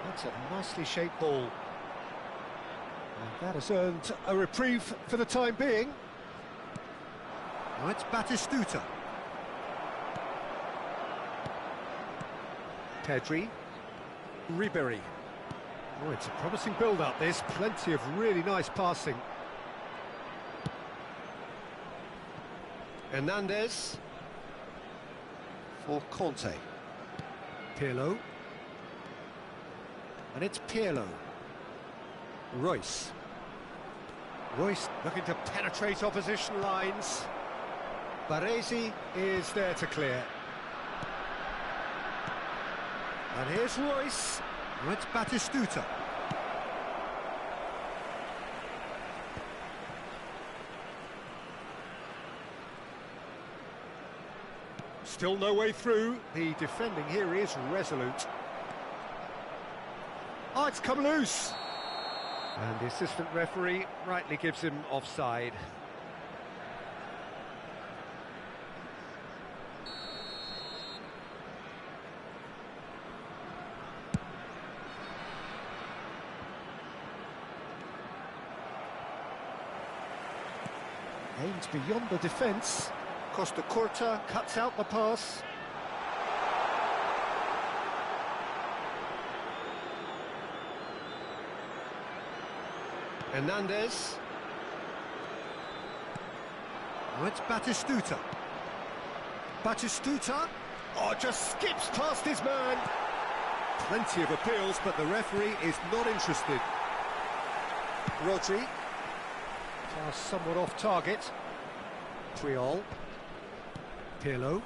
That's a nicely shaped ball. And that has earned a reprieve for the time being. Now it's Batistuta. Pedri. Ribéry. Oh, it's a promising build-up, this. Plenty of really nice passing. Hernandez. For Conte. Pirlo. And it's Pirlo. Royce. Royce looking to penetrate opposition lines. Baresi is there to clear. And here's Royce. And it's Batistuta. Still no way through. The defending here is resolute. Oh, it's come loose. And the assistant referee rightly gives him offside. seemed beyond the defence. Costa Curta cuts out the pass. Hernandez. Oh, it's Batistuta. Batistuta. Oh, just skips past his man. Plenty of appeals, but the referee is not interested. Rodri. Pass somewhat off target. Triol. Pirlo.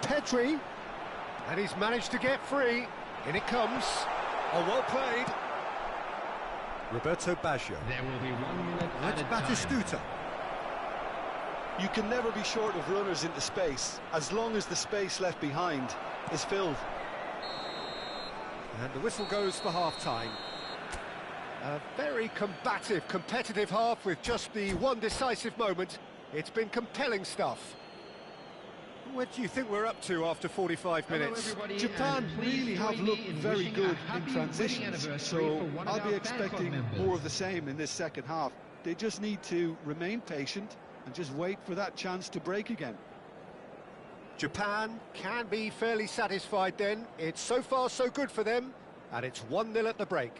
Pedri. And he's managed to get free. In it comes. Oh, well played. Roberto Baggio. There will be 1 minute That's Batistuta. You can never be short of runners into space, as long as the space left behind is filled. And the whistle goes for half-time. A very combative, competitive half with just the one decisive moment. It's been compelling stuff. What do you think we're up to after 45 minutes? Japan really have looked very good in transitions, so I'll be expecting more of the same in this second half. They just need to remain patient and just wait for that chance to break again. Japan can be fairly satisfied then. It's so far so good for them, and it's 1-0 at the break.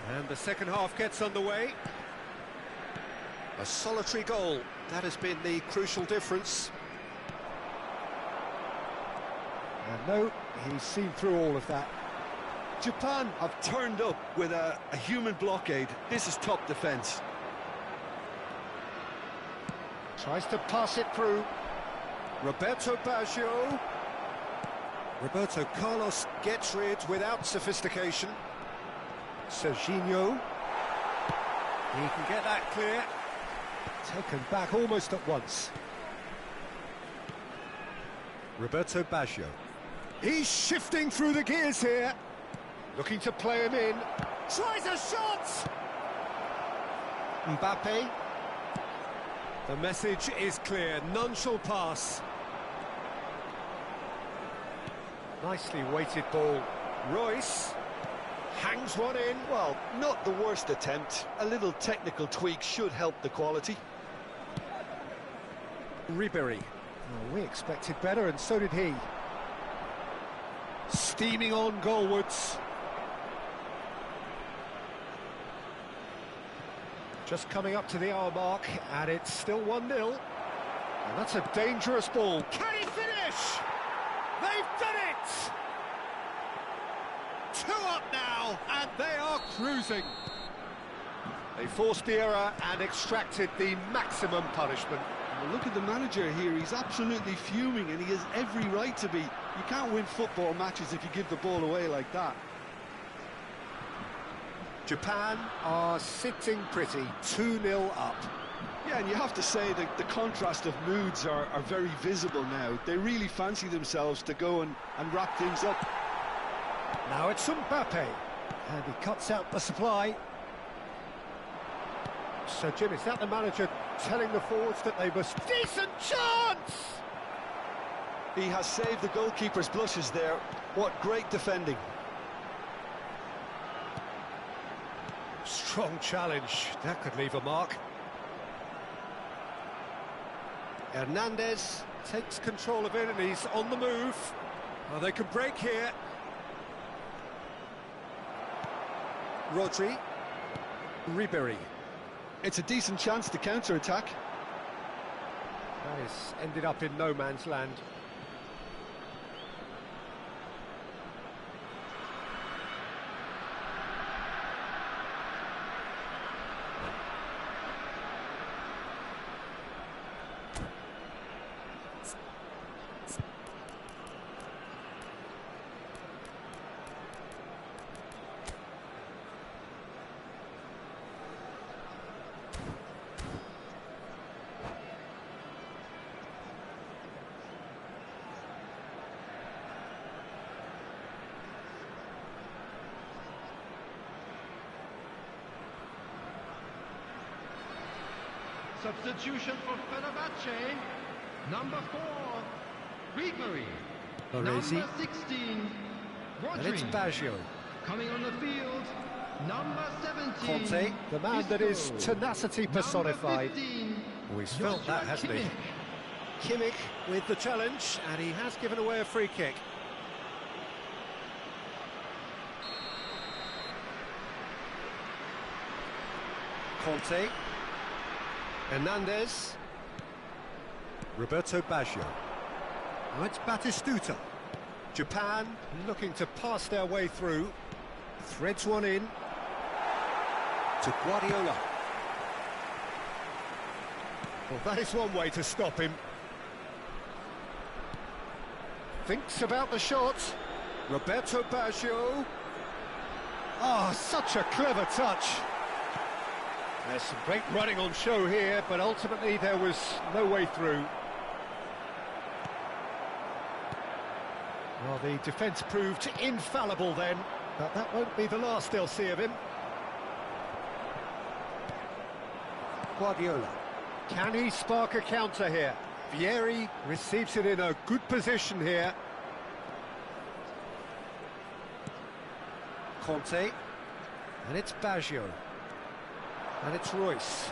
And the second half gets underway. A solitary goal, that has been the crucial difference. And no, he's seen through all of that. Japan have turned up with a human blockade. This is top defence. Tries to pass it through. Roberto Baggio. Roberto Carlos gets rid without sophistication. Serginho. He can get that clear. Taken back almost at once. Roberto Baggio. He's shifting through the gears here. Looking to play him in. Tries a shot! Mbappe. The message is clear. None shall pass. Nicely weighted ball. Royce. Hangs one in. Well, not the worst attempt. A little technical tweak should help the quality. Ribery. Well, we expected better, and so did he. Steaming on goalwards. Just coming up to the hour mark, and it's still 1-0. And that's a dangerous ball. Can he finish? They've done it! 2 up now, and they are cruising. They forced the error and extracted the maximum punishment. Well, look at the manager here. He's absolutely fuming, and he has every right to be. You can't win football matches if you give the ball away like that. Japan are sitting pretty, 2-0 up. Yeah, and you have to say that the contrast of moods are very visible now. They really fancy themselves to go and wrap things up. Now it's Mbappe, and he cuts out the supply. So, Jim, is that the manager telling the forwards that they must... Decent chance! He has saved the goalkeeper's blushes there. What great defending. Strong challenge. That could leave a mark. Hernandez takes control of it, and he's on the move. Oh, they can break here. Rodri. Ribery. It's a decent chance to counter-attack. That has ended up in no man's land. Substitution for Fenerbahce. Number 4, Ribery. Baresi. Number 16, And it's Rodri. Baggio. Coming on the field, number 17. Conte, the man that is Isco. tenacity Number personified. 15, Oh, he's felt that, Joshua hasn't he? Kimmich. Kimmich with the challenge, and he has given away a free kick. Conte. Hernandez. Roberto Baggio. Now it's Batistuta. Japan looking to pass their way through. Threads one in. To Guardiola. Well, that is one way to stop him. Thinks about the shot. Roberto Baggio. Oh, such a clever touch. There's some great running on show here, but ultimately there was no way through. Well, the defence proved infallible then, but that won't be the last they'll see of him. Guardiola. Can he spark a counter here? Vieri receives it in a good position here. Conte. And it's Baggio. And it's Royce.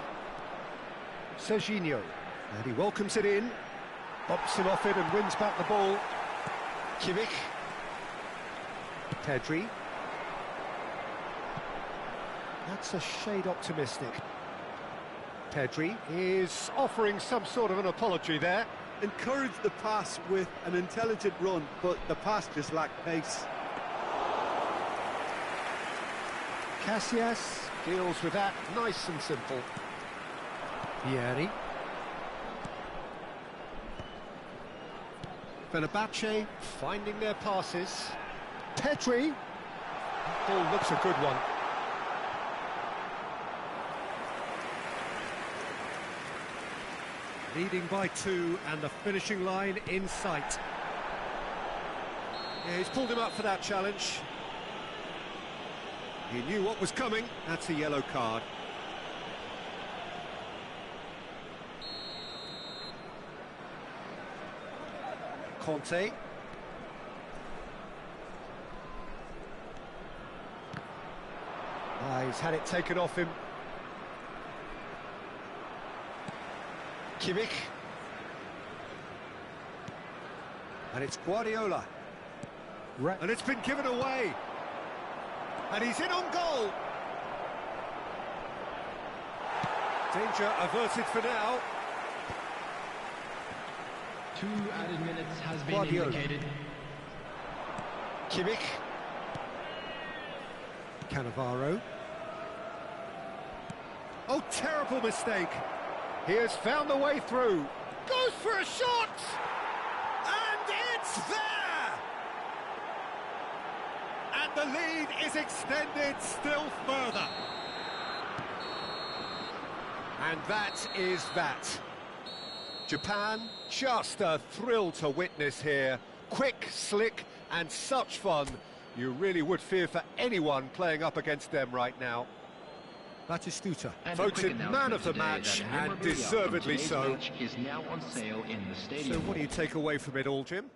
Serginho. And he welcomes it in. Bumps him off it and wins back the ball. Kimmich. Pedri. That's a shade optimistic. Pedri is offering some sort of an apology there. Encouraged the pass with an intelligent run, but the pass just lacked pace. Casillas deals with that nice and simple. Vieri. Fenerbahce finding their passes. Pedri. That ball looks a good one. Leading by 2 and the finishing line in sight. Yeah, he's pulled him up for that challenge. He knew what was coming. That's a yellow card. Conte. He's had it taken off him. Kimmich. And it's Guardiola. And it's been given away. And he's in on goal. Danger averted for now. 2 added minutes has been Guardiola. indicated. Kimmich. Cannavaro. Oh, terrible mistake. He has found the way through. Goes for a shot! And it's there! And the lead is extended still further. And that is that. Japan, just a thrill to witness here. Quick, slick, and such fun. You really would fear for anyone playing up against them right now. Batistuta, And voted man of the match, and deservedly so. Is now on sale in the stadium. So what do you take away from it all, Jim?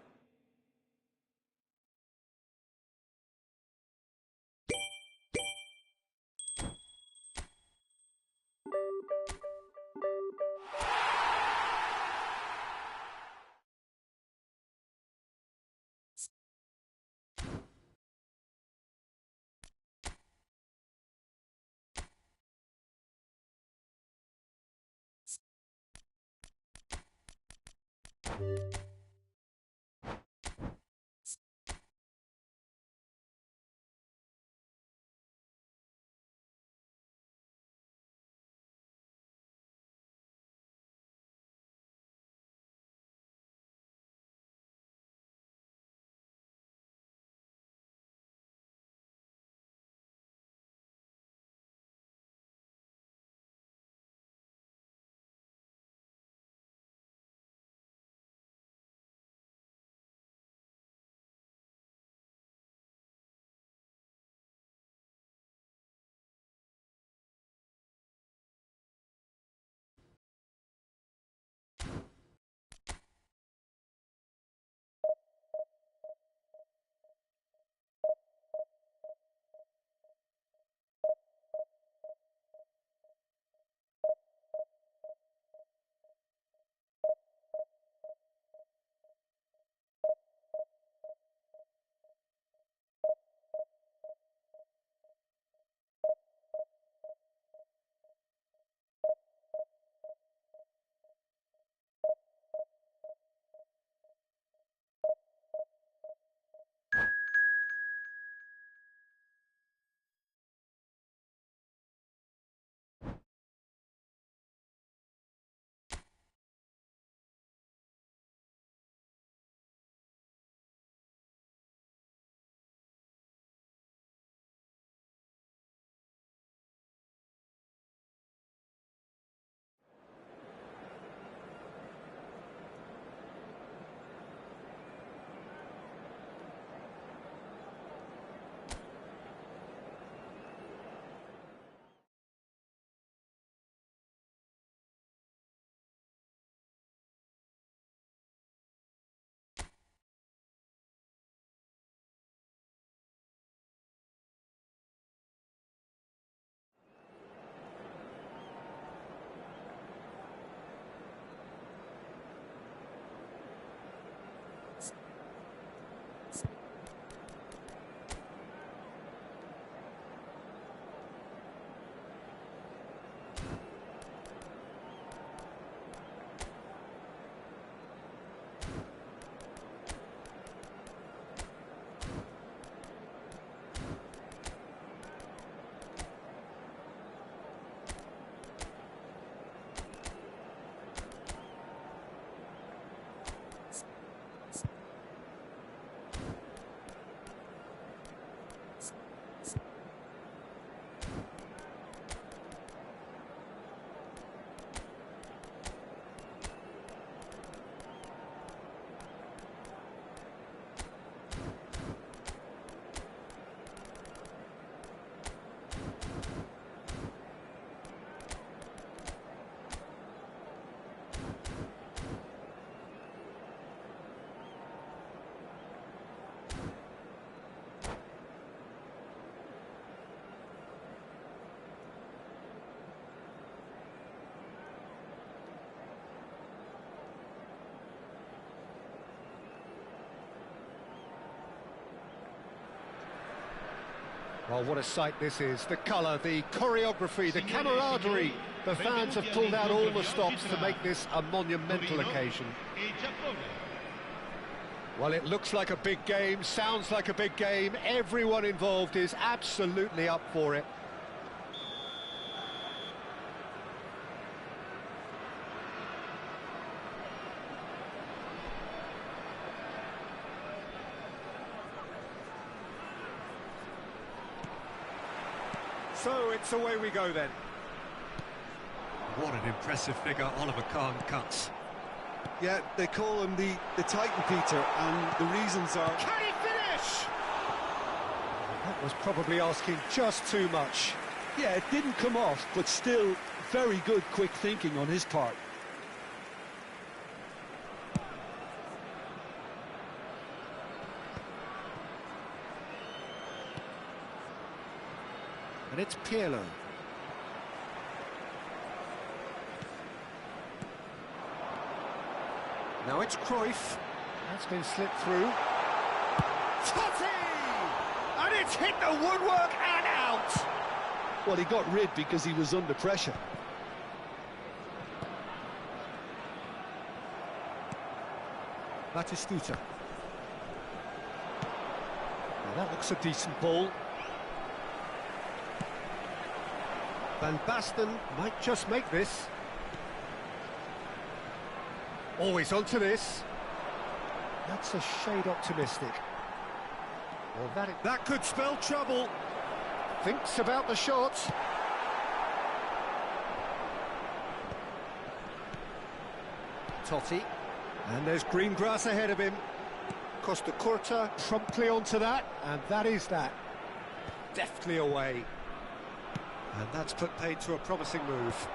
Oh, what a sight this is. The colour, the choreography, the camaraderie. The fans have pulled out all the stops to make this a monumental occasion. Well, it looks like a big game, sounds like a big game. Everyone involved is absolutely up for it. So it's away we go then. What an impressive figure Oliver Kahn cuts. Yeah, they call him the Titan, Peter, and the reasons are... Can he finish? That was probably asking just too much. Yeah, it didn't come off, but still very good quick thinking on his part. And it's Pirlo. Now it's Cruyff. That's been slipped through. Totti! And it's hit the woodwork and out! Well, he got rid because he was under pressure. Batistuta. Now that looks a decent ball. Van Basten might just make this. Always onto this. That's a shade optimistic. Well, that could spell trouble. Thinks about the shot. Totti. And there's green grass ahead of him. Costa Curta promptly onto that. And that is that. Deftly away. And that's put paid to a promising move.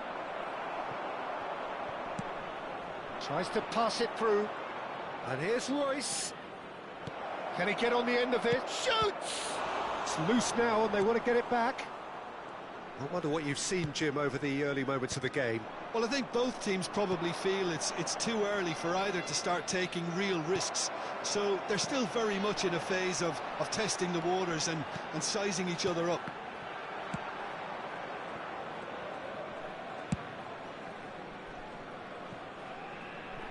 Tries to pass it through. And here's Royce. Can he get on the end of it? Shoots! It's loose now and they want to get it back. I wonder what you've seen, Jim, over the early moments of the game. Well, I think both teams probably feel it's too early for either to start taking real risks. So they're still very much in a phase of testing the waters and sizing each other up.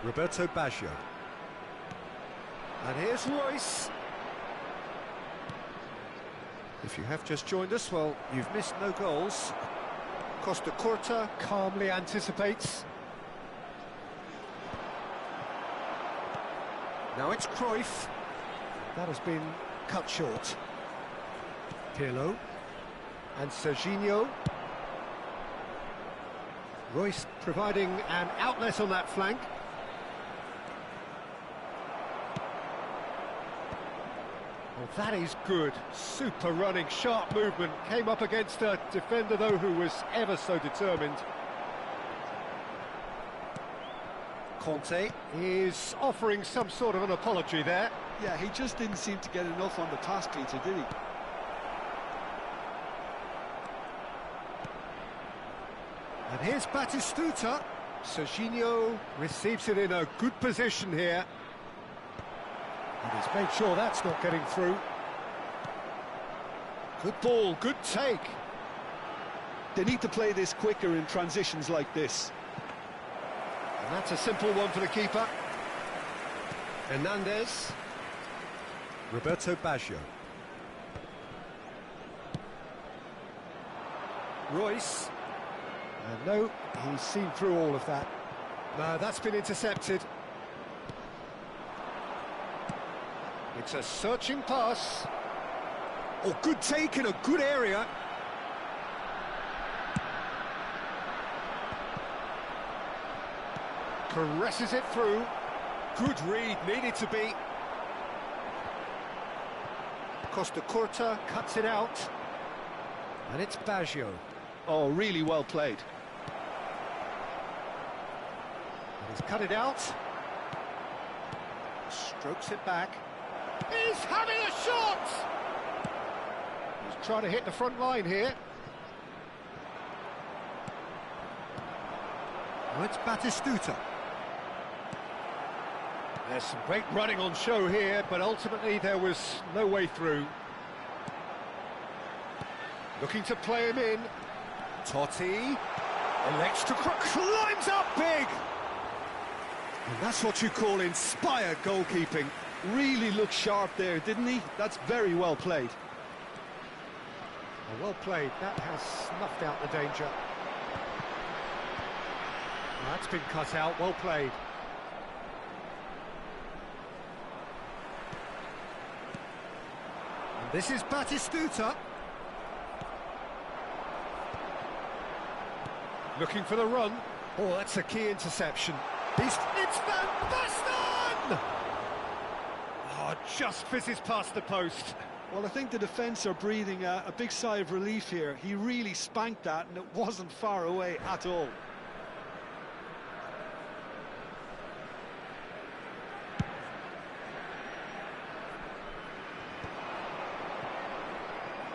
Roberto Baggio. And here's Royce. If you have just joined us, well, you've missed no goals. Costa Curta calmly anticipates. Now it's Cruyff. That has been cut short. Pirlo. And Serginho. Royce providing an outlet on that flank. Well, that is good. Super running, sharp movement. Came up against a defender, though, who was ever so determined. Conte is offering some sort of an apology there. Yeah, he just didn't seem to get enough on the pass, Peter, did he? And here's Batistuta. Serginho receives it in a good position here. And he's made sure that's not getting through. Good ball, good take. They need to play this quicker in transitions like this. And that's a simple one for the keeper. Hernandez. Roberto Baggio. Royce. And no, he's seen through all of that. No, that's been intercepted. It's a searching pass. Oh, good take in a good area. Caresses it through. Good read, needed to be. Costa Curta cuts it out. And it's Baggio. Oh, really well played. And he's cut it out. Strokes it back. He's having a shot! He's trying to hit the front line here. Oh, it's Batistuta. There's some great running on show here, but ultimately there was no way through. Looking to play him in. Totti elects to climbs up big. And that's what you call inspired goalkeeping. Really looked sharp there, didn't he? That's very well played. Well played. That has snuffed out the danger. That's been cut out. Well played. And this is Batistuta. Looking for the run. Oh, that's a key interception. It's Van Basten! Oh, just fizzes past the post. Well, I think the defence are breathing a big sigh of relief here. He really spanked that, and it wasn't far away at all.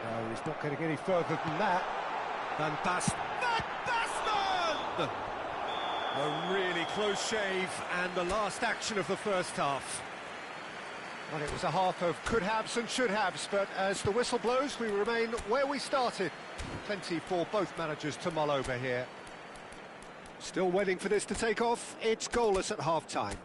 No, he's not getting any further than that. Van Basten! A really close shave, and the last action of the first half. Well, it was a half of could-haves and should-haves, but as the whistle blows, we remain where we started. Plenty for both managers to mull over here. Still waiting for this to take off. It's goalless at half-time.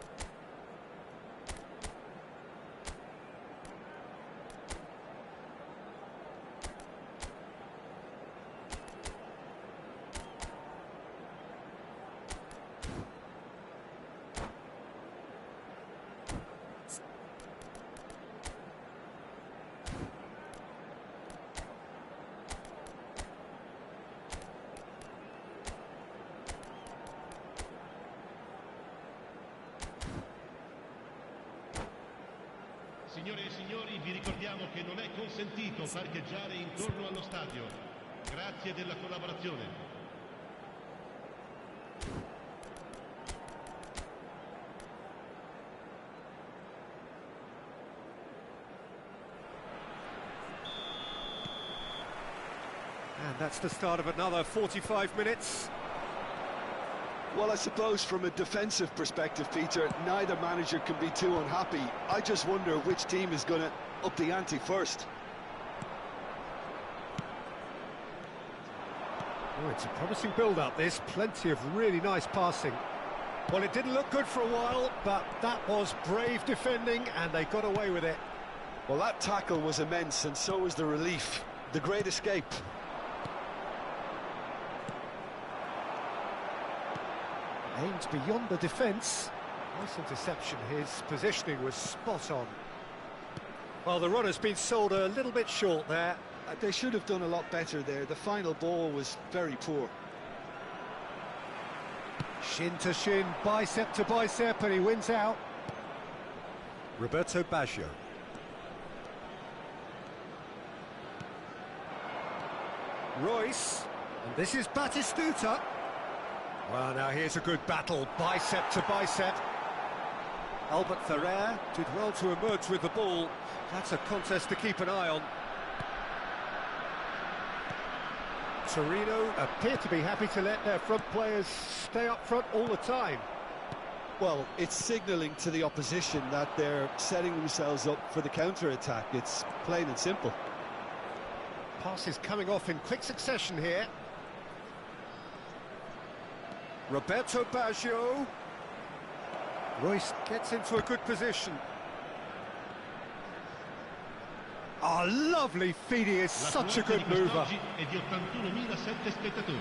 Signore e signori, vi ricordiamo che non è consentito parcheggiare intorno allo stadio. Grazie della collaborazione. And that's the start of another 45 minutes. Well, I suppose from a defensive perspective, Peter, neither manager can be too unhappy. I just wonder which team is going to up the ante first. Oh, it's a promising build-up, this. Plenty of really nice passing. Well, it didn't look good for a while, but that was brave defending, and they got away with it. Well, that tackle was immense, and so was the relief. The great escape. Aimed beyond the defence. Nice interception. His positioning was spot on. Well, the runner's been sold a little bit short there. They should have done a lot better there. The final ball was very poor. Shin to shin, bicep to bicep, and he wins out. Roberto Baggio. Royce. And this is Batistuta. Well, now here's a good battle, bicep to bicep. Albert Ferrer did well to emerge with the ball. That's a contest to keep an eye on. Torino appear to be happy to let their front players stay up front all the time. Well, it's signalling to the opposition that they're setting themselves up for the counter-attack. It's plain and simple. Passes coming off in quick succession here. Roberto Baggio. Royce gets into a good position. Oh, lovely feed, he is such a good mover. È di 81.007 spettatori.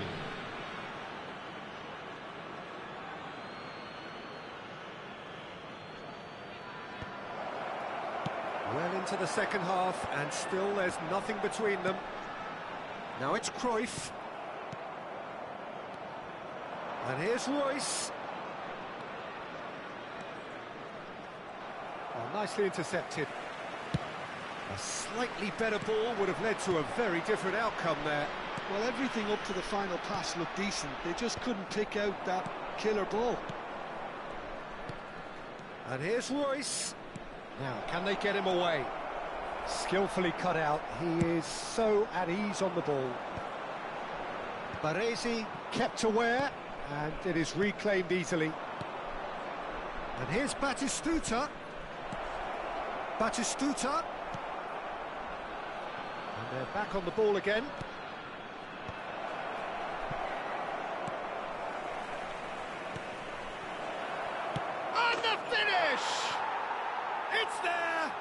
Well into the second half, and still there's nothing between them. Now it's Cruyff. And here's Royce. Oh, nicely intercepted. A slightly better ball would have led to a very different outcome there. Well, everything up to the final pass looked decent. They just couldn't pick out that killer ball. And here's Royce. Now, can they get him away? Skillfully cut out. He is so at ease on the ball. Baresi kept aware, and it is reclaimed easily. And here's Batistuta. Batistuta. And they're back on the ball again. It's there!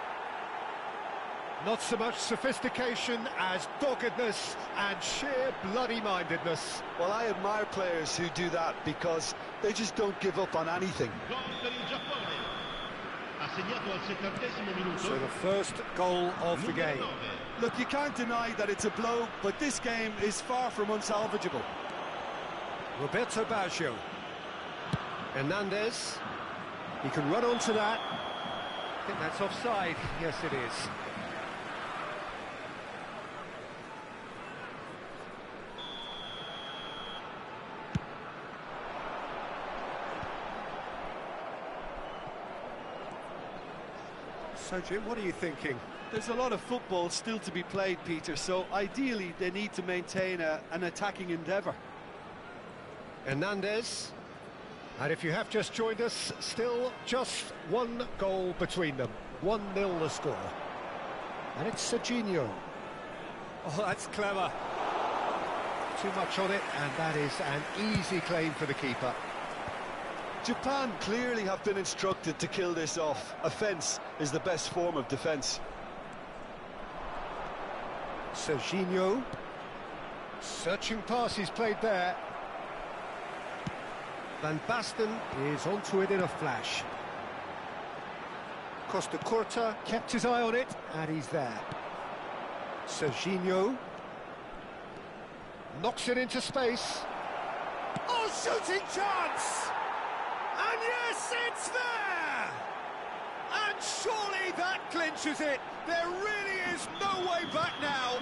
Not so much sophistication as doggedness and sheer bloody-mindedness. Well, I admire players who do that because they just don't give up on anything. Gol per il Giappone. Ha segnato al 70° minuto. So the first goal of the game. Numero 9. Look, you can't deny that it's a blow, but this game is far from unsalvageable. Roberto Baggio. Hernandez. He can run onto that. I think that's offside. Yes, it is. So, Jim, what are you thinking? There's a lot of football still to be played, Peter, so ideally they need to maintain an attacking endeavour. Hernandez. And if you have just joined us, still just one goal between them. 1-0 the score. And it's Serginho. Oh, that's clever. Too much on it, and that is an easy claim for the keeper. Japan clearly have been instructed to kill this off. Offence is the best form of defence. Serginho. Searching pass he's played there. Van Basten is onto it in a flash. Costa Curta kept his eye on it, and he's there. Serginho. Knocks it into space. Oh, shooting chance! And yes, it's there! And surely that clinches it. There really is no way back now.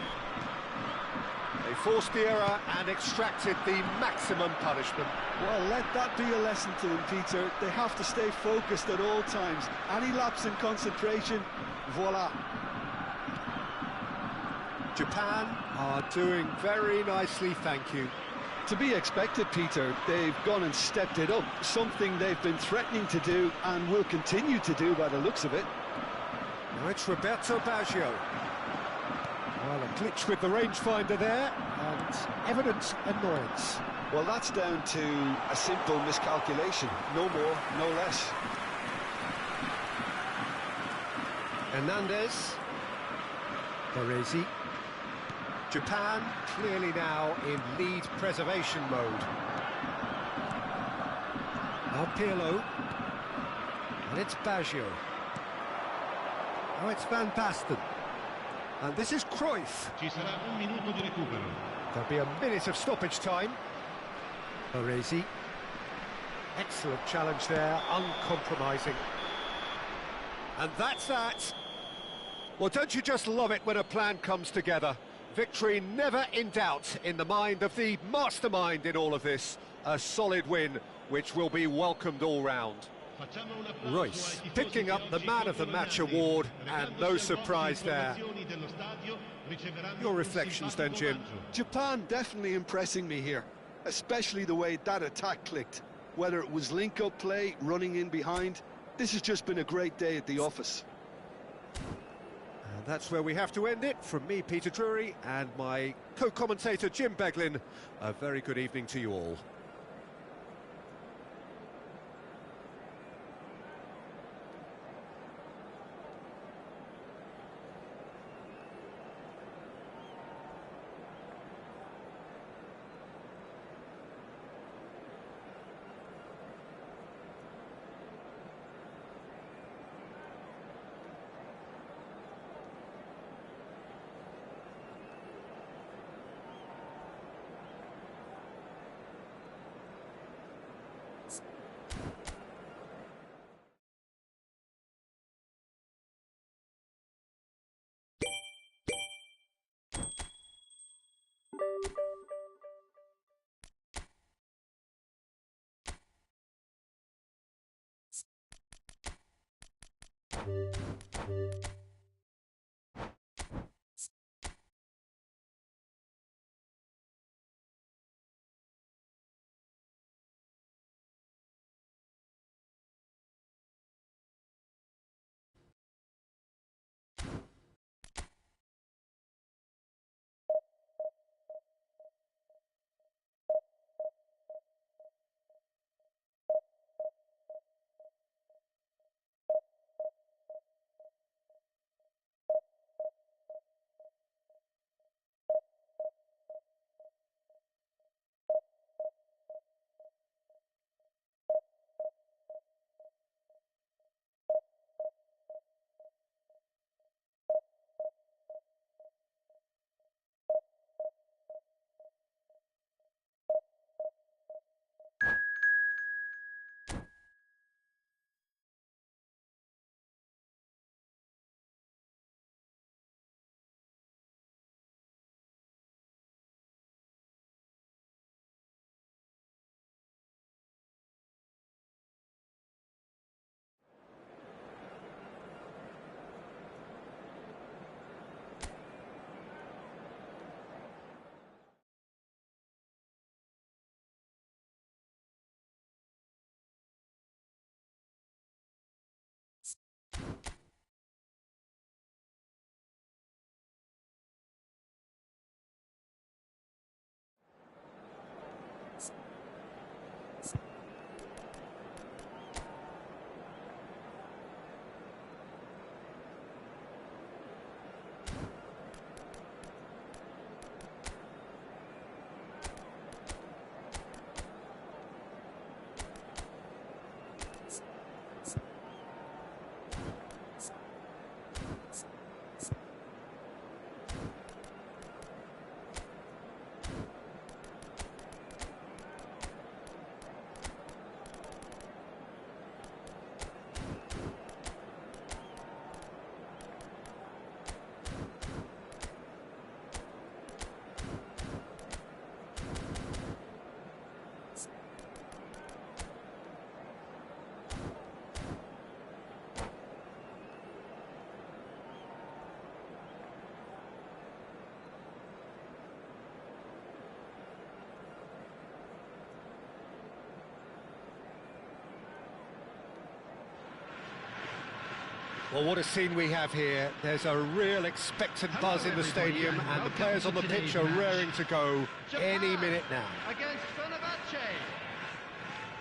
They forced the error and extracted the maximum punishment. Well, let that be a lesson to them, Peter. They have to stay focused at all times. Any lapse in concentration, voila. Japan are doing very nicely, thank you. To be expected, Peter. They've gone and stepped it up, something they've been threatening to do and will continue to do by the looks of it. Now it's Roberto Baggio. Well, a glitch with the rangefinder there, and evident annoyance. Well, that's down to a simple miscalculation. No more, no less. Hernandez. Baresi. Japan clearly now in lead preservation mode. Now Pirlo. And it's Baggio. Now it's Van Basten. And this is Cruyff. Ci sarà un minuto di recupero. There'll be a minute of stoppage time. Baresi. Excellent challenge there, uncompromising. And that's that. Well, don't you just love it when a plan comes together? Victory never in doubt in the mind of the mastermind in all of this. A solid win, which will be welcomed all round. Royce picking up the Man of the Match award, and no surprise there. Your reflections then, Jim? Japan definitely impressing me here, especially the way that attack clicked. Whether it was link-up play, running in behind, this has just been a great day at the office. And that's where we have to end it. From me, Peter Drury, and my co-commentator, Jim Beglin, a very good evening to you all. Well, what a scene we have here. There's a real expectant buzz in the stadium, and the players on the pitch are raring to go any minute now. Against Fenerbahce.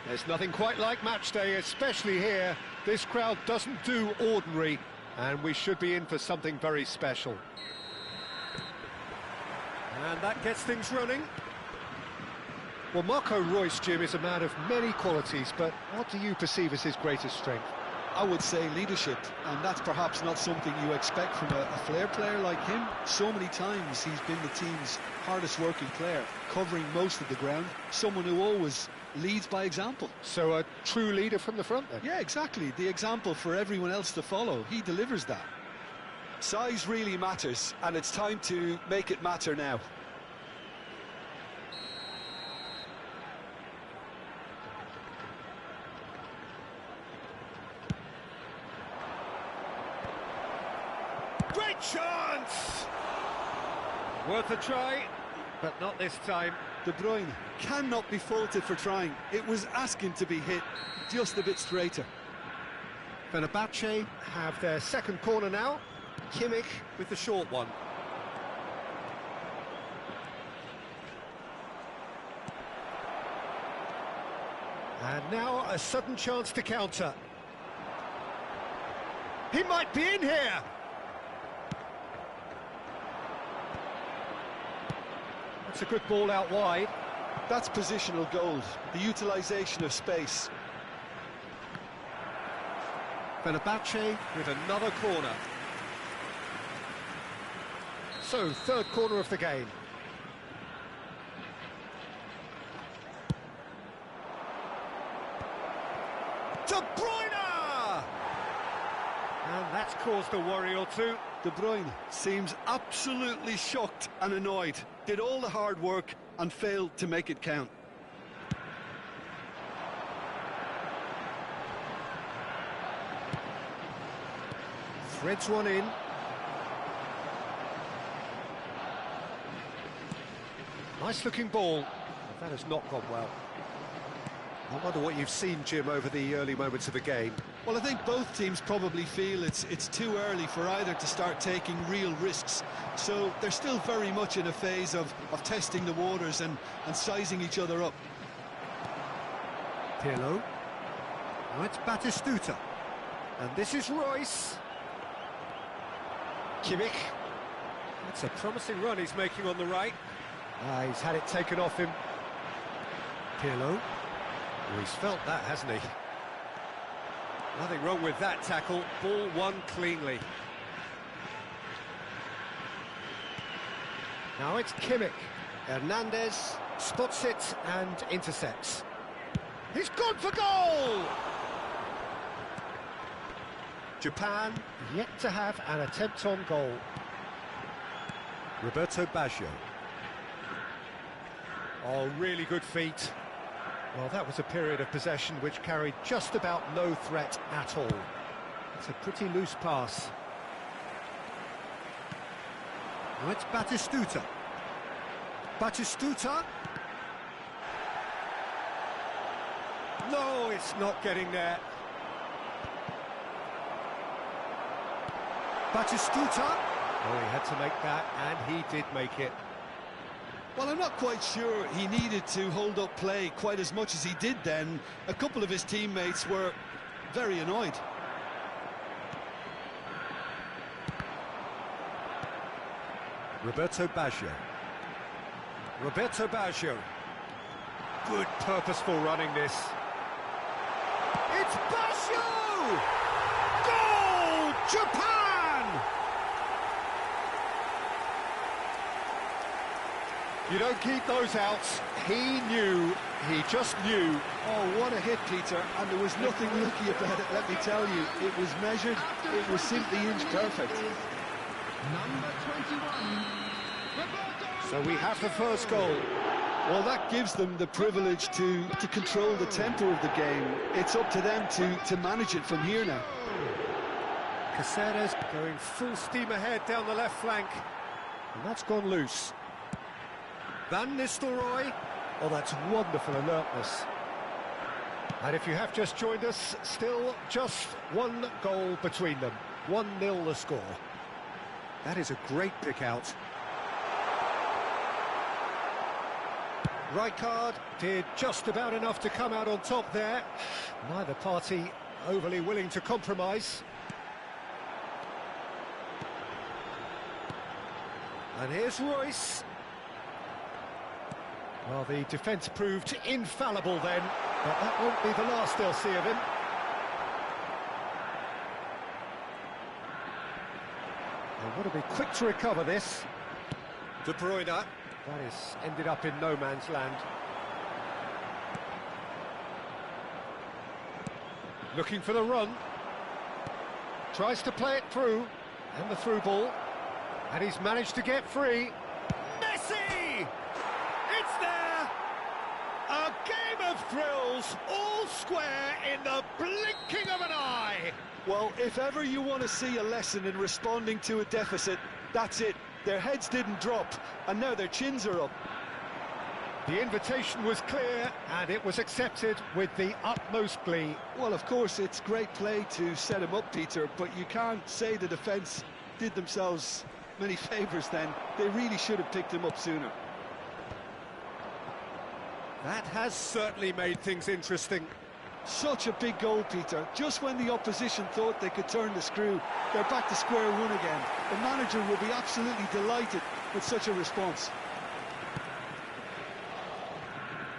There's nothing quite like match day, especially here. This crowd doesn't do ordinary, and we should be in for something very special. And that gets things running. Well, Marco Reus, Jim, is a man of many qualities, but what do you perceive as his greatest strength? I would say leadership, and that's perhaps not something you expect from a flair player like him. So many times he's been the team's hardest working player, covering most of the ground, someone who always leads by example. So a true leader from the front then? Yeah, exactly. The example for everyone else to follow. He delivers that. Size really matters, and it's time to make it matter now. Great chance! Worth a try, but not this time. De Bruyne cannot be faulted for trying. It was asking to be hit just a bit straighter. Fenerbahce have their second corner now. Kimmich with the short one. And now a sudden chance to counter. He might be in here! It's a good ball out wide. That's positional gold, the utilisation of space. Fenerbahce with another corner. So, third corner of the game. De Bruyne! And that's caused a worry or two. De Bruyne seems absolutely shocked and annoyed. Did all the hard work and failed to make it count. Threads one in. Nice looking ball. That has not gone well. I wonder what you've seen, Jim, over the early moments of the game. Well, I think both teams probably feel it's too early for either to start taking real risks. So they're still very much in a phase of testing the waters and sizing each other up. Pirlo. Now it's Batistuta. And this is Reus. Kimmich. That's a promising run he's making on the right. He's had it taken off him. Pirlo. Well, he's felt that, hasn't he? Nothing wrong with that tackle. Ball won cleanly. Now it's Kimmich. Hernandez spots it and intercepts. He's gone for goal! Japan yet to have an attempt on goal. Roberto Baggio. Oh, really good feet. Well, that was a period of possession which carried just about no threat at all. It's a pretty loose pass. Now it's Batistuta. Batistuta. No, it's not getting there. Batistuta. Oh, he had to make that, and he did make it. Well, I'm not quite sure he needed to hold up play quite as much as he did then. A couple of his teammates were very annoyed. Roberto Baggio. Roberto Baggio. Good purposeful running this. It's Baggio! Goal! Japan! You don't keep those outs. He knew, he just knew. Oh, what a hit, Peter, and there was nothing lucky about it, let me tell you. It was measured, it was simply inch perfect. Number 21. So we have the first goal. Well, that gives them the privilege to control the tempo of the game. It's up to them to manage it from here now. Caceres going full steam ahead down the left flank. And that's gone loose. Van Nistelrooy. Oh, that's wonderful alertness. And if you have just joined us, still just one goal between them. 1-0 the score. That is a great pick out. Rijkaard did just about enough to come out on top there. Neither party overly willing to compromise. And here's Royce. Well, the defence proved infallible then, but that won't be the last they'll see of him. They've got to be quick to recover this. De Bruyne. That is ended up in no man's land. Looking for the run. Tries to play it through. And the through ball. And he's managed to get free. Messi! It's there! A game of thrills, all square in the blinking of an eye! Well, if ever you want to see a lesson in responding to a deficit, that's it. Their heads didn't drop, and now their chins are up. The invitation was clear, and it was accepted with the utmost glee. Well, of course, it's great play to set him up, Peter, but you can't say the defence did themselves many favours then. They really should have picked him up sooner. That has certainly made things interesting. Such a big goal, Peter. Just when the opposition thought they could turn the screw, they're back to square one again. The manager will be absolutely delighted with such a response.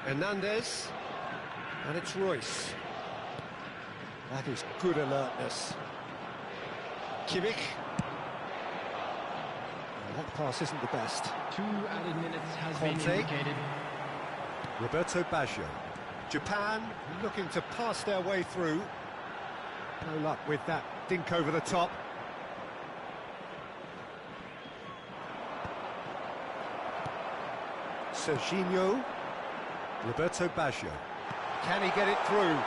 Hernandez, and it's Royce. That is good alertness. Kimmich. Well, that pass isn't the best. 2 added minutes has been Conte. indicated. Roberto Baggio. Japan looking to pass their way through. No luck with that dink over the top. Serginho. Roberto Baggio. Can he get it through?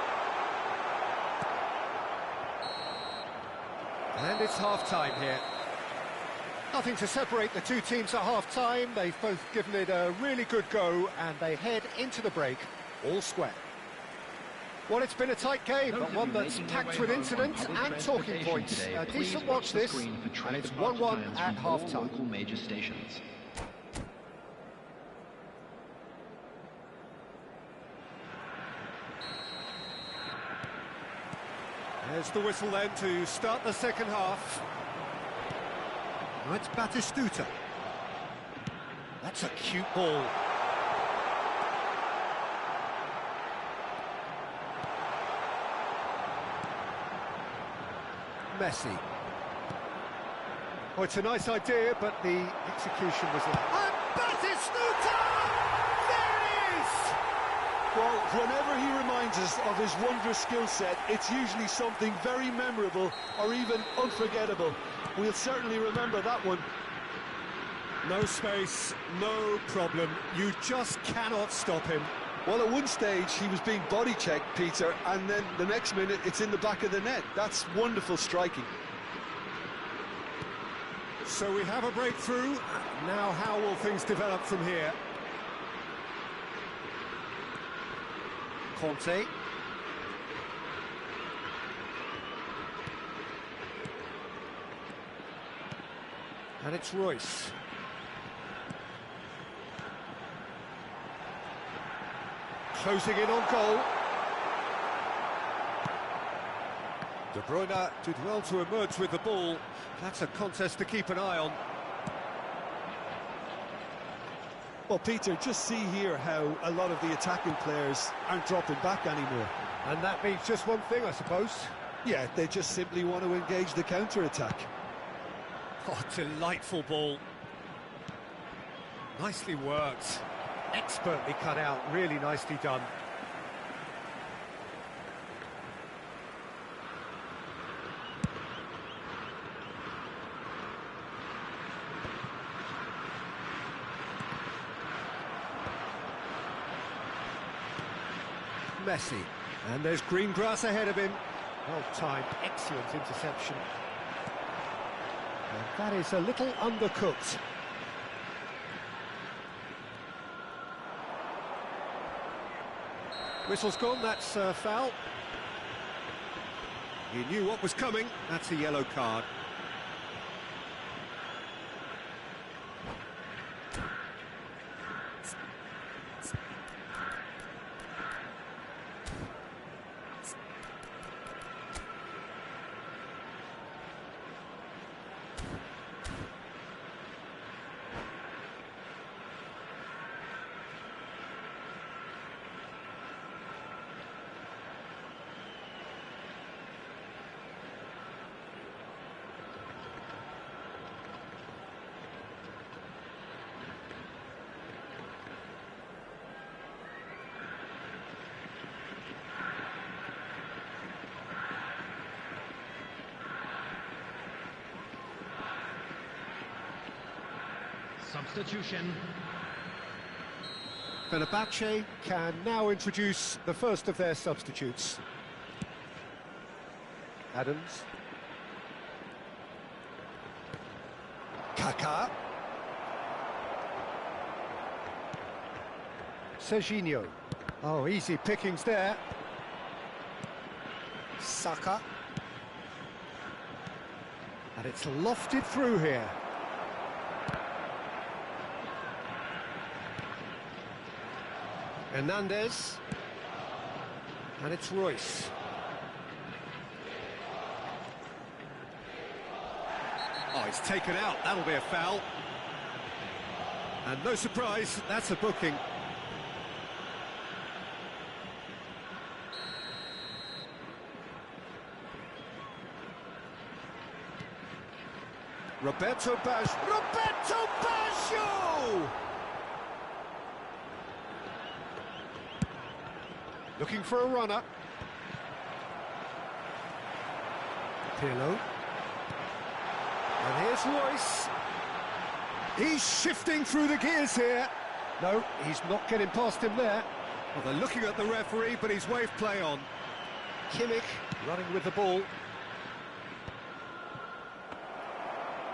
And it's half-time here. Nothing to separate the two teams at half-time. They've both given it a really good go, and they head into the break all square. Well, it's been a tight game, but one that's packed with incidents and talking points. A decent watch this, and it's 1-1 at half-time. Local major stations. There's the whistle then to start the second half. Now it's Batistuta. That's a cute ball. Messi. Oh, it's a nice idea, but the execution was late. And Batistuta! There it is! Well, whenever he reminds us of his wondrous skill set, it's usually something very memorable or even unforgettable. We'll certainly remember that one. No space, no problem. You just cannot stop him. Well, at one stage, he was being body-checked, Peter, and then the next minute, it's in the back of the net. That's wonderful striking. So we have a breakthrough. Now how will things develop from here? Conte. And it's Royce. Closing in on goal. De Bruyne did well to emerge with the ball. That's a contest to keep an eye on. Well, Peter, just see here how a lot of the attacking players aren't dropping back anymore. And that means just one thing, I suppose. Yeah, they just simply want to engage the counter-attack. Oh, delightful ball. Nicely worked. Expertly cut out, really nicely done. Messi, and there's green grass ahead of him. Well timed, excellent interception. And that is a little undercooked. Whistle's gone, that's foul. He knew what was coming. That's a yellow card. Substitution. Fenerbahce can now introduce the first of their substitutes. Adams. Kaká. Serginho. Oh, easy pickings there. Saka. And it's lofted through here. Hernandez, and it's Royce. Oh, he's taken out, that'll be a foul. And no surprise, that's a booking. Roberto Baggio! Looking for a runner. Pirlo. And here's Royce. He's shifting through the gears here. No, he's not getting past him there. Well, they're looking at the referee, but he's waved play on. Kimmich running with the ball.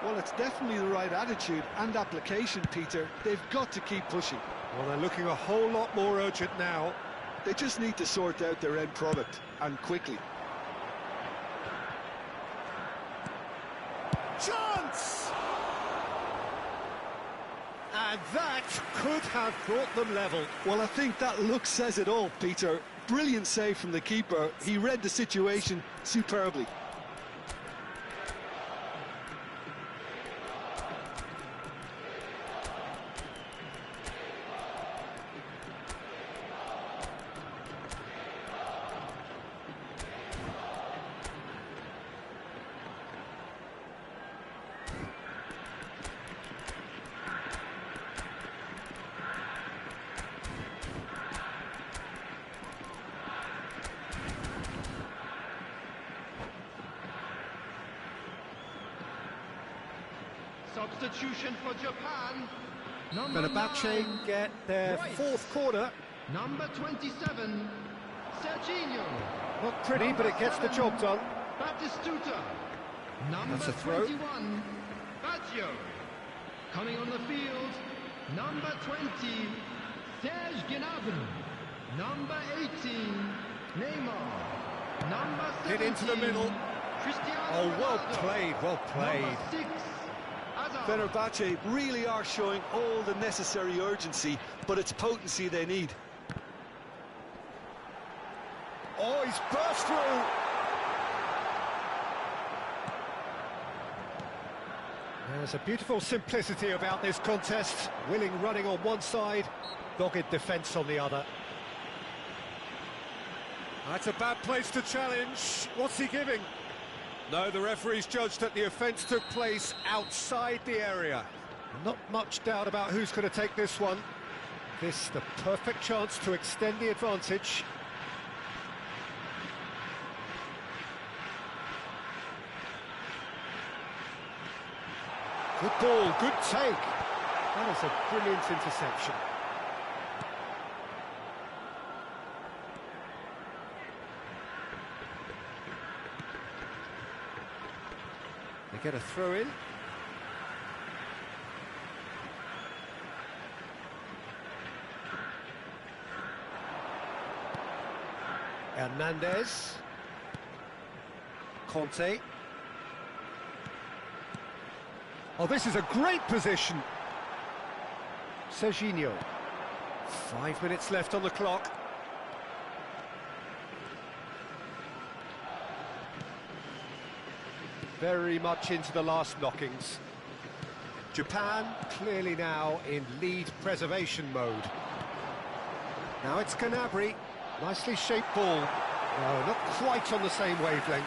Well, it's definitely the right attitude and application, Peter. They've got to keep pushing. Well, they're looking a whole lot more urgent now. They just need to sort out their end product, and quickly. Chance! And that could have brought them level. Well, I think that look says it all, Peter. Brilliant save from the keeper. He read the situation superbly. Substitution for Japan. Fenerbahce get their fourth corner. Number 27, Serginho. Not pretty, but it gets the job done. Batistuta. Number That's a throw. 21, Baggio. Coming on the field, number 20, Serge Gnabry. Number 18, Neymar. Number 17, Hit into the middle. Cristiano Oh, well Ronaldo. played, well played. Number 6, Hazard. Fenerbahce really are showing all the necessary urgency, but it's potency they need. Oh, he's burst through. There's a beautiful simplicity about this contest. Willing running on one side, dogged defence on the other. That's a bad place to challenge. What's he giving? No, the referee's judged that the offence took place outside the area. Not much doubt about who's going to take this one. This the perfect chance to extend the advantage. Good ball, good take. That is a brilliant interception. They get a throw in. Hernandez. Conte. Oh, this is a great position. Serginho. 5 minutes left on the clock. Very much into the last knockings. Japan clearly now in lead preservation mode. Now it's Gnabry. Nicely shaped ball. No, not quite on the same wavelength.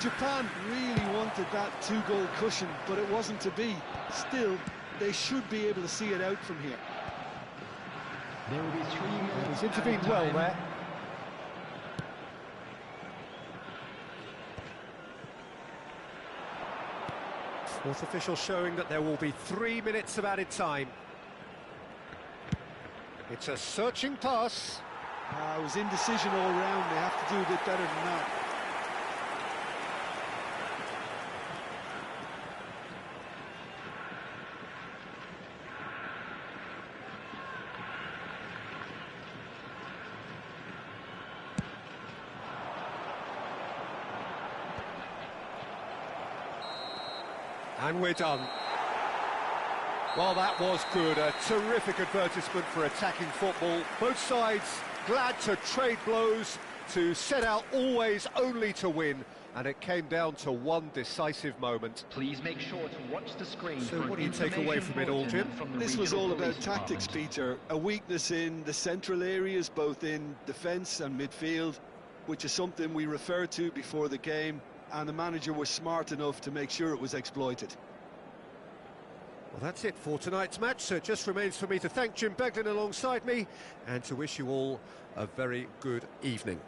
Japan really wanted that two-goal cushion, but it wasn't to be. Still, they should be able to see it out from here. There will be 3 minutes. He's intervened well there. Fourth official showing that there will be 3 minutes of added time. It's a searching pass. It was indecision all round. They have to do a bit better than that. And we're done. Well, that was good. A terrific advertisement for attacking football. Both sides glad to trade blows, to set out always only to win. And it came down to one decisive moment. Please make sure to watch the screen. So what do you take away from it all, Jim? This was all about tactics, Peter. A weakness in the central areas, both in defence and midfield, which is something we referred to before the game. And the manager was smart enough to make sure it was exploited. Well, that's it for tonight's match, so it just remains for me to thank Jim Beglin alongside me and to wish you all a very good evening.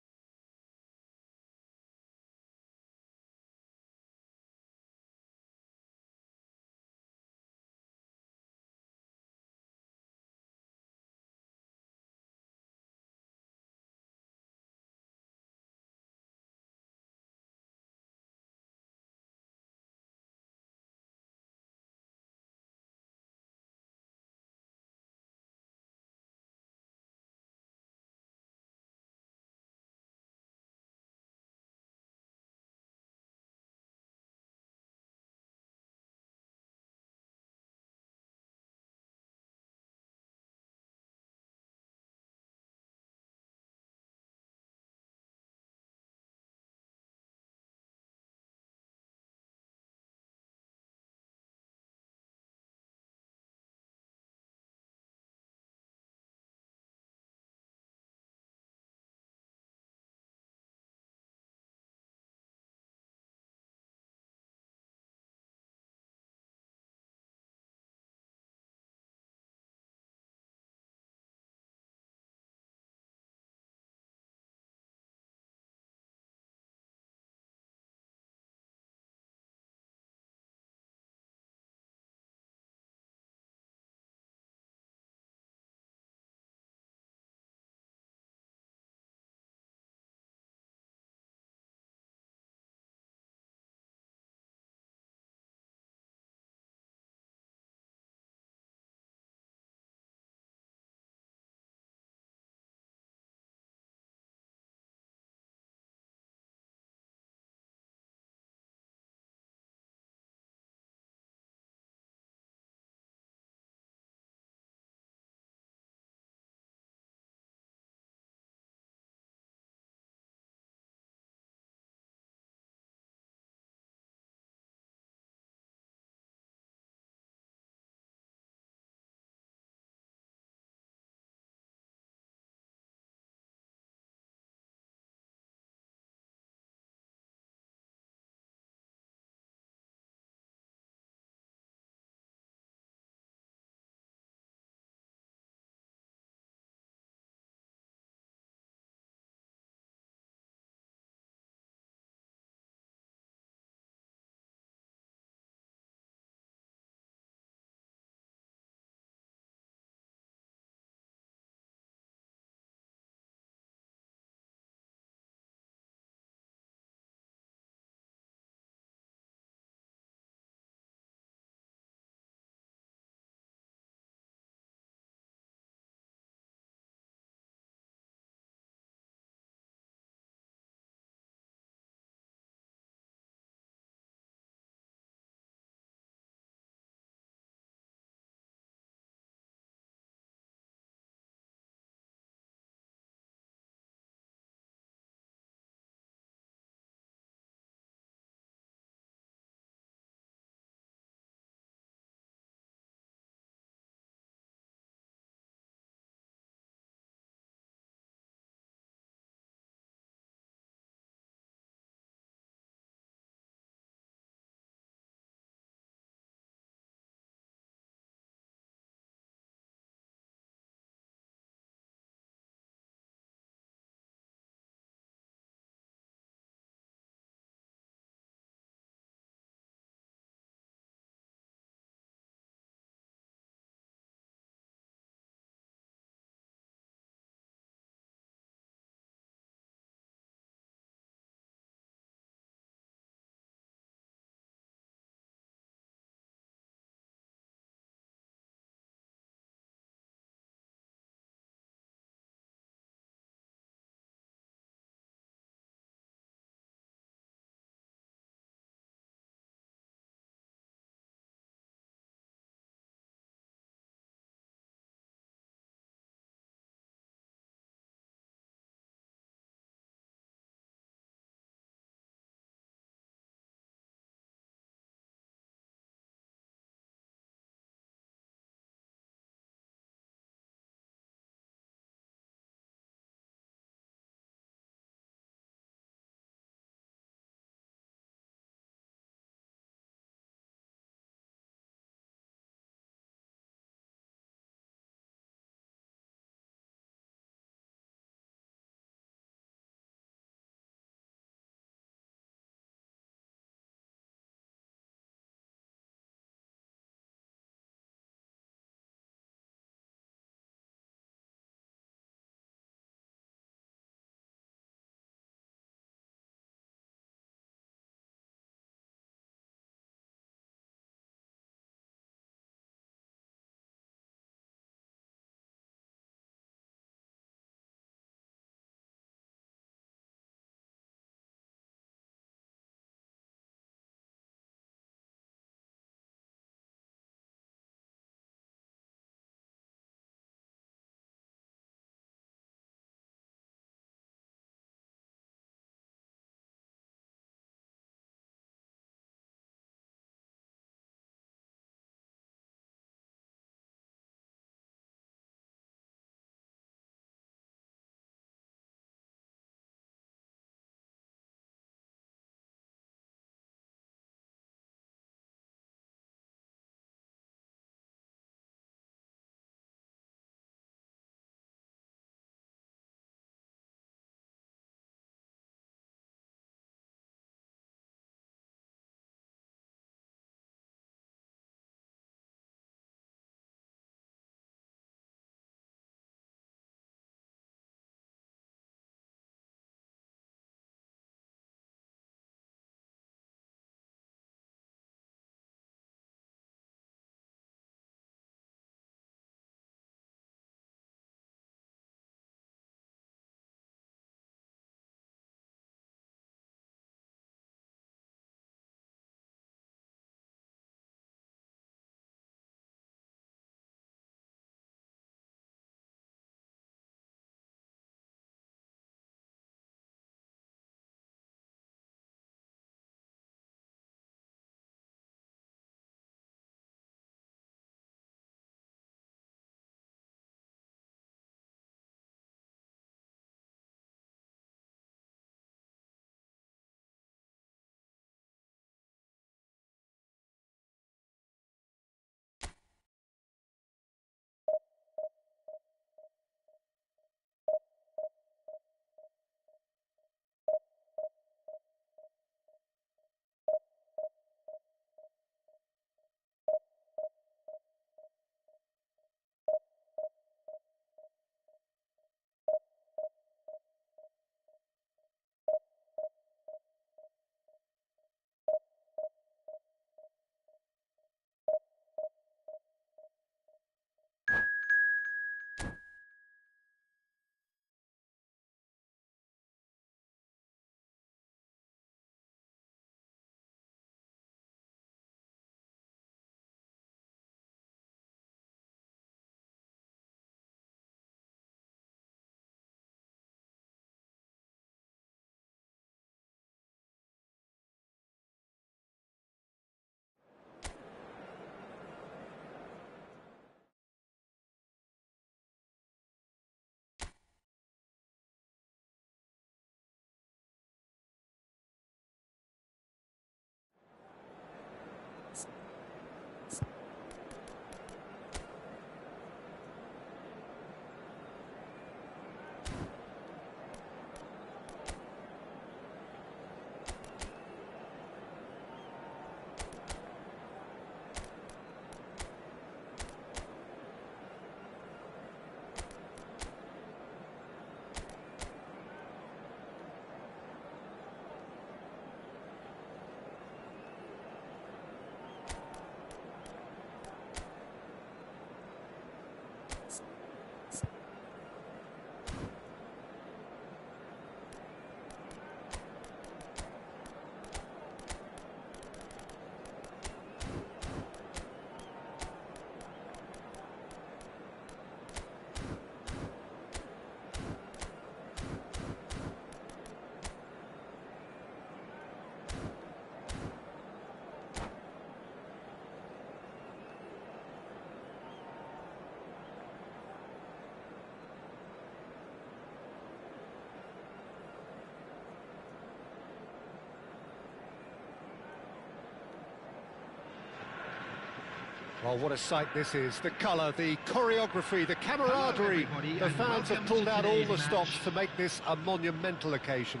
Well, what a sight this is. The colour, the choreography, the camaraderie. The fans have pulled out all the stops to make this a monumental occasion.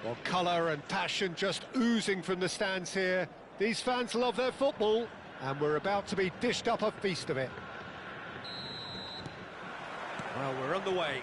Well, colour and passion just oozing from the stands here. These fans love their football, and we're about to be dished up a feast of it. Well, we're underway.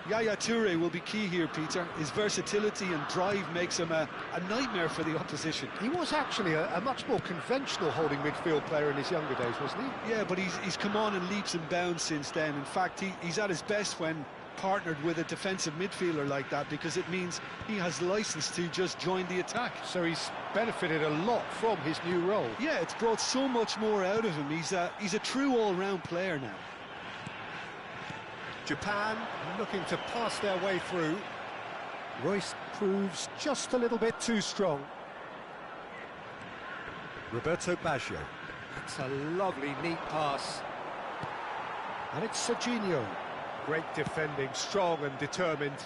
Yaya Toure will be key here, Peter. His versatility and drive makes him a nightmare for the opposition. He was actually a much more conventional holding midfield player in his younger days, wasn't he? Yeah, but he's come on in leaps and bounds since then. In fact, he's at his best when partnered with a defensive midfielder like that, because it means he has license to just join the attack. So he's benefited a lot from his new role. Yeah, it's brought so much more out of him. He's a true all-round player now. Japan looking to pass their way through. Royce proves just a little bit too strong. Roberto Baggio. That's a lovely, neat pass. And it's Serginho. Great defending, strong and determined.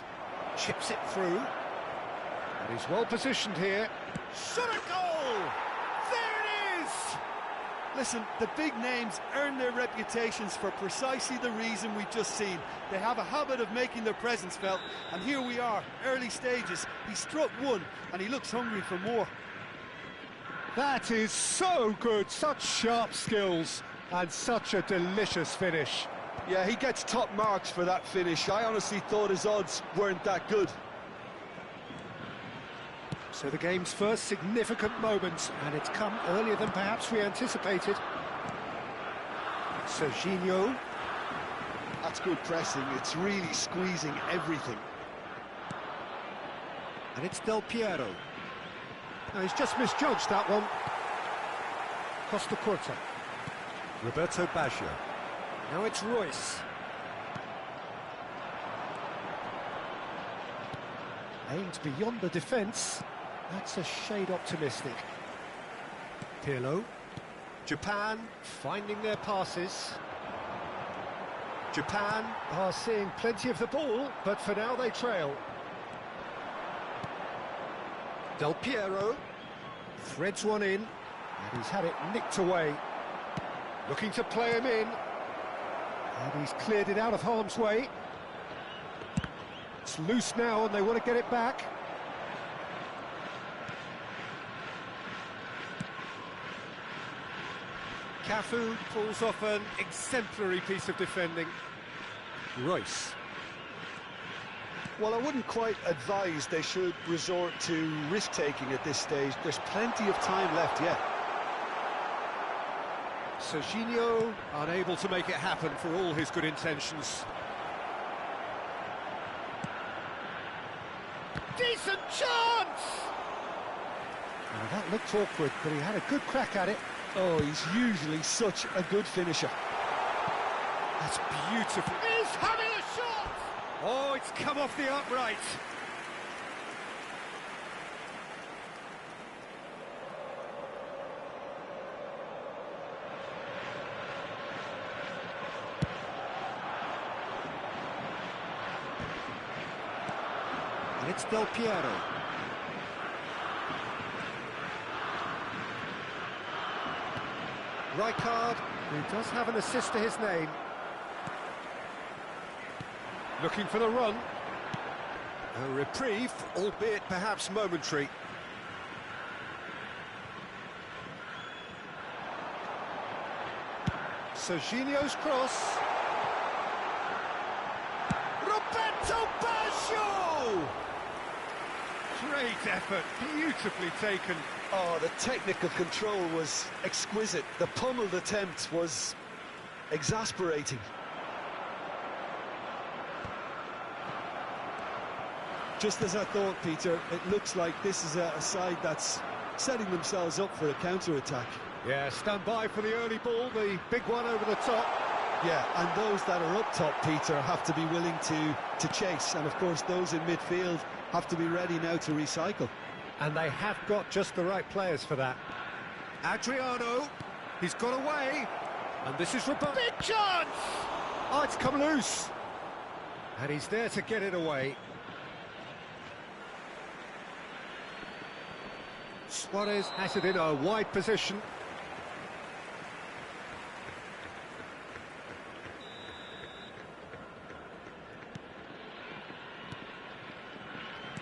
Chips it through. And he's well positioned here. Shot a goal! There it is! Listen, the big names earn their reputations for precisely the reason we've just seen. They have a habit of making their presence felt, and here we are, early stages. He struck one, and he looks hungry for more. That is so good, such sharp skills, and such a delicious finish. Yeah, he gets top marks for that finish. I honestly thought his odds weren't that good. So the game's first significant moment, and it's come earlier than perhaps we anticipated. Serginho. That's good pressing. It's really squeezing everything. And it's Del Piero. No, he's just misjudged that one. Costa Curta. Roberto Baggio. Now it's Royce. Aimed beyond the defence. That's a shade optimistic. Pirlo. Japan finding their passes. Japan are seeing plenty of the ball, but for now they trail. Del Piero threads one in, and he's had it nicked away. Looking to play him in, and he's cleared it out of harm's way. It's loose now, and they want to get it back. Cafu pulls off an exemplary piece of defending. Royce. Well, I wouldn't quite advise they should resort to risk-taking at this stage. There's plenty of time left yet. Serginho unable to make it happen for all his good intentions. Decent chance! Now that looked awkward, but he had a good crack at it. Oh, he's usually such a good finisher. That's beautiful. He's having a shot! Oh, it's come off the upright. And it's Del Piero. Rijkaard, who does have an assist to his name. Looking for the run. A reprieve, albeit perhaps momentary. Serginho's cross. Roberto Baggio! Great effort, beautifully taken. Oh, the technical control was exquisite. The pummeled attempt was exasperating. Just as I thought, Peter, it looks like this is a side that's setting themselves up for a counter-attack. Yeah, stand by for the early ball, the big one over the top. Yeah, and those that are up top, Peter, have to be willing to chase. And, of course, those in midfield have to be ready now to recycle. And they have got just the right players for that. Adriano, he's got away. And this is Roberto. Big chance! Oh, it's come loose. And he's there to get it away. Suarez has it in a wide position.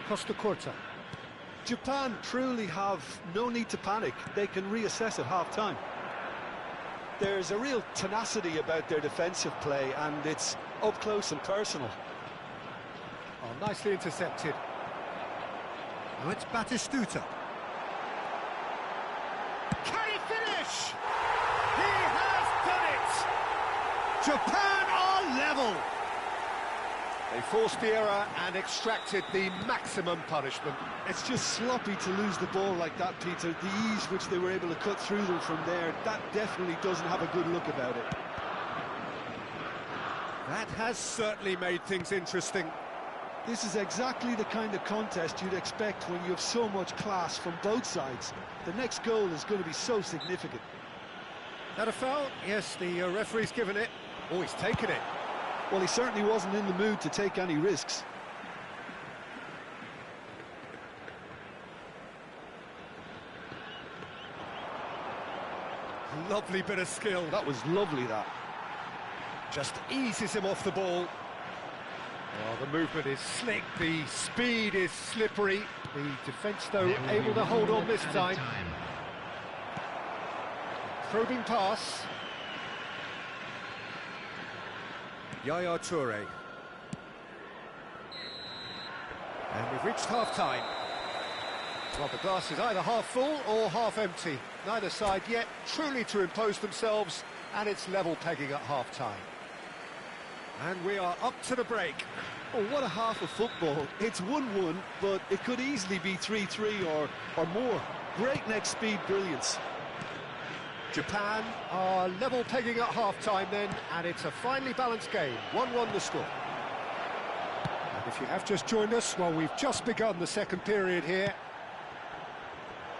Costa Curta. Japan truly have no need to panic. They can reassess at half-time. There's a real tenacity about their defensive play, and it's up close and personal. Oh, nicely intercepted. Now it's Batistuta. Can he finish? He has done it! Japan are level! They forced the error and extracted the maximum punishment. It's just sloppy to lose the ball like that, Peter. The ease which they were able to cut through them from there, that definitely doesn't have a good look about it. That has certainly made things interesting. This is exactly the kind of contest you'd expect when you have so much class from both sides. The next goal is going to be so significant. That a foul? Yes, the referee's given it. Oh, he's taken it. Well, he certainly wasn't in the mood to take any risks. Lovely bit of skill. That was lovely, that. Just eases him off the ball. Oh, the movement is slick, the speed is slippery. The defence, though, able to hold on this time. Probing pass. Yaya Toure. And we've reached half-time. Well, the glass is either half full or half empty. Neither side yet truly to impose themselves, and it's level pegging at half-time. And we are up to the break. Oh, what a half of football. It's 1-1, but it could easily be 3-3 or more. Breakneck speed brilliance. Japan are level pegging at half-time then, and it's a finely balanced game. 1-1 the score. And if you have just joined us, well, we've just begun the second period here.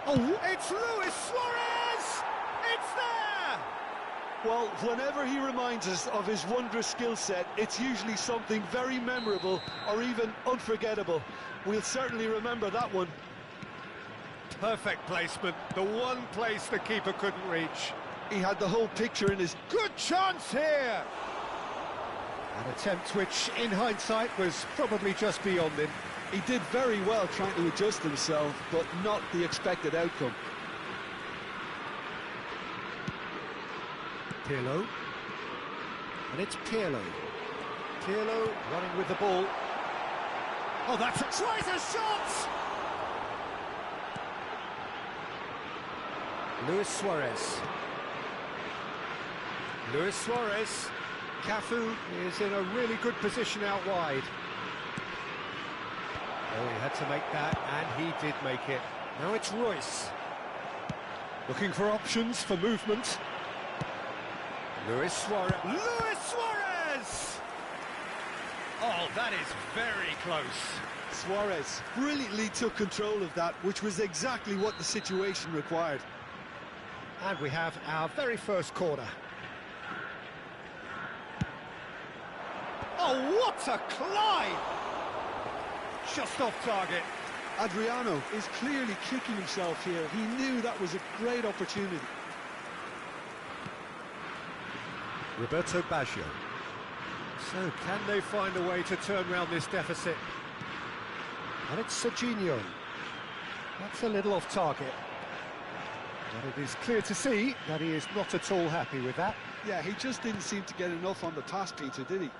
Oh, it's Luis Suarez! It's there! Well, whenever he reminds us of his wondrous skill set, it's usually something very memorable or even unforgettable. We'll certainly remember that one. Perfect placement, the one place the keeper couldn't reach. He had the whole picture in his... Good chance here! An attempt which, in hindsight, was probably just beyond him. He did very well trying to adjust himself, but not the expected outcome. Pirlo. And it's Pirlo. Pirlo running with the ball. Oh, that's a... Tries a shot! Luis Suarez. Luis Suarez. Cafu is in a really good position out wide. Oh, he had to make that, and he did make it. Now it's Royce. Looking for options for movement. Luis Suarez. Luis Suarez! Oh, that is very close. Suarez brilliantly took control of that, which was exactly what the situation required. And we have our very first corner. Oh, what a climb! Just off target. Adriano is clearly kicking himself here. He knew that was a great opportunity. Roberto Baggio. So, can they find a way to turn around this deficit? And it's Serginho. That's a little off target. But it is clear to see that he is not at all happy with that. Yeah, he just didn't seem to get enough on the pass, Peter, did he?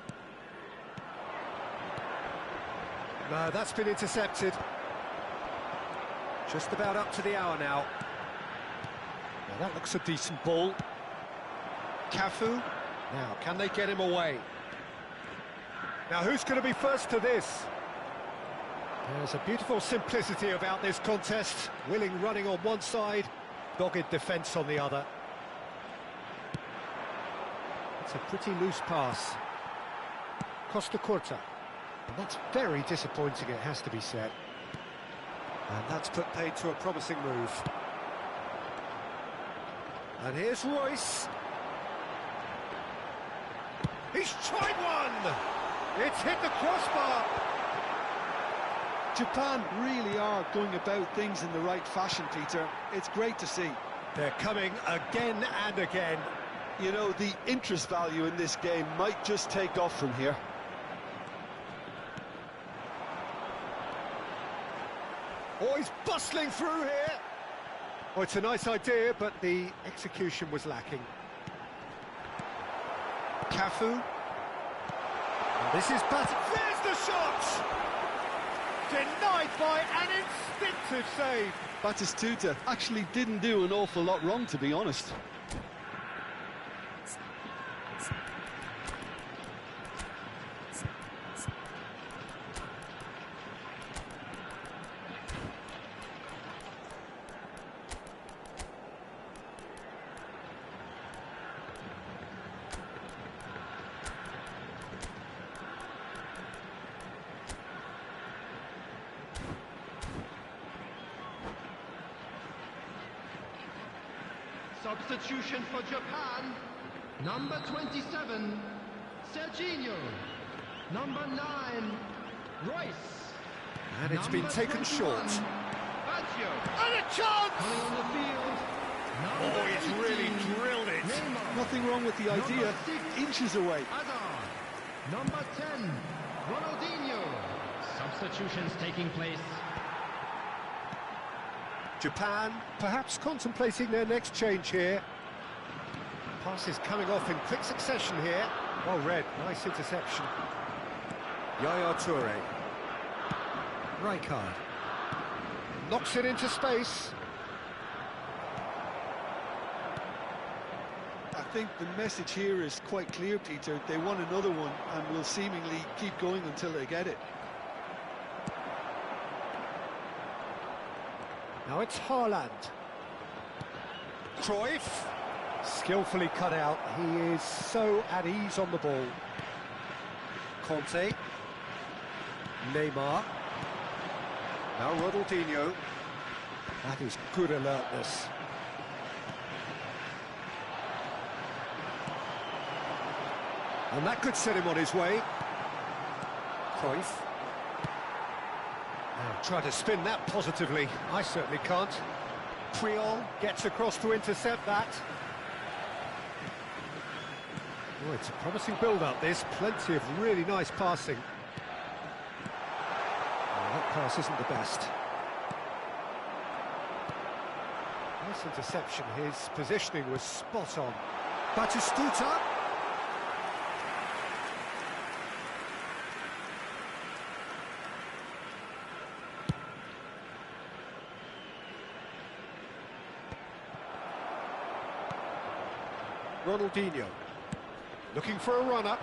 No, that's been intercepted. Just about up to the hour now. Now that looks a decent ball. Cafu. Now, can they get him away? Now, who's going to be first to this? There's a beautiful simplicity about this contest. Willing running on one side, dogged defence on the other. It's a pretty loose pass. Costa Curta. And that's very disappointing, it has to be said. And that's put paid to a promising move. And here's Royce. He's tried one! It's hit the crossbar! Japan really are going about things in the right fashion, Peter. It's great to see. They're coming again and again. You know, the interest value in this game might just take off from here. Oh, he's bustling through here. Oh, it's a nice idea, but the execution was lacking. Cafu. And this is There's the shot! Denied by an instinctive save. Batistuta actually didn't do an awful lot wrong, to be honest. Substitution for Japan. Number 27, Serginho. Number 9, Royce. And it's been taken short. Baggio. And a chance! Coming on the field. Oh, he's really drilled it. Neymar. Nothing wrong with the idea. Number 6, Inches away. Hazard. Number 10, Ronaldinho. Substitutions taking place. Japan perhaps contemplating their next change here. Passes coming off in quick succession here. Well read, nice interception. Yaya Toure. Rijkaard. Knocks it into space. I think the message here is quite clear, Peter. They want another one and will seemingly keep going until they get it. Now it's Haaland. Cruyff. Skillfully cut out. He is so at ease on the ball. Conte. Neymar. Now Ronaldinho. That is good alertness. And that could set him on his way. Cruyff. Now try to spin that positively. I certainly can't. Puyol gets across to intercept that. Oh, it's a promising build-up, this. Plenty of really nice passing. Oh, that pass isn't the best. Nice interception. His positioning was spot on. Batistuta. Ronaldinho. Looking for a run-up.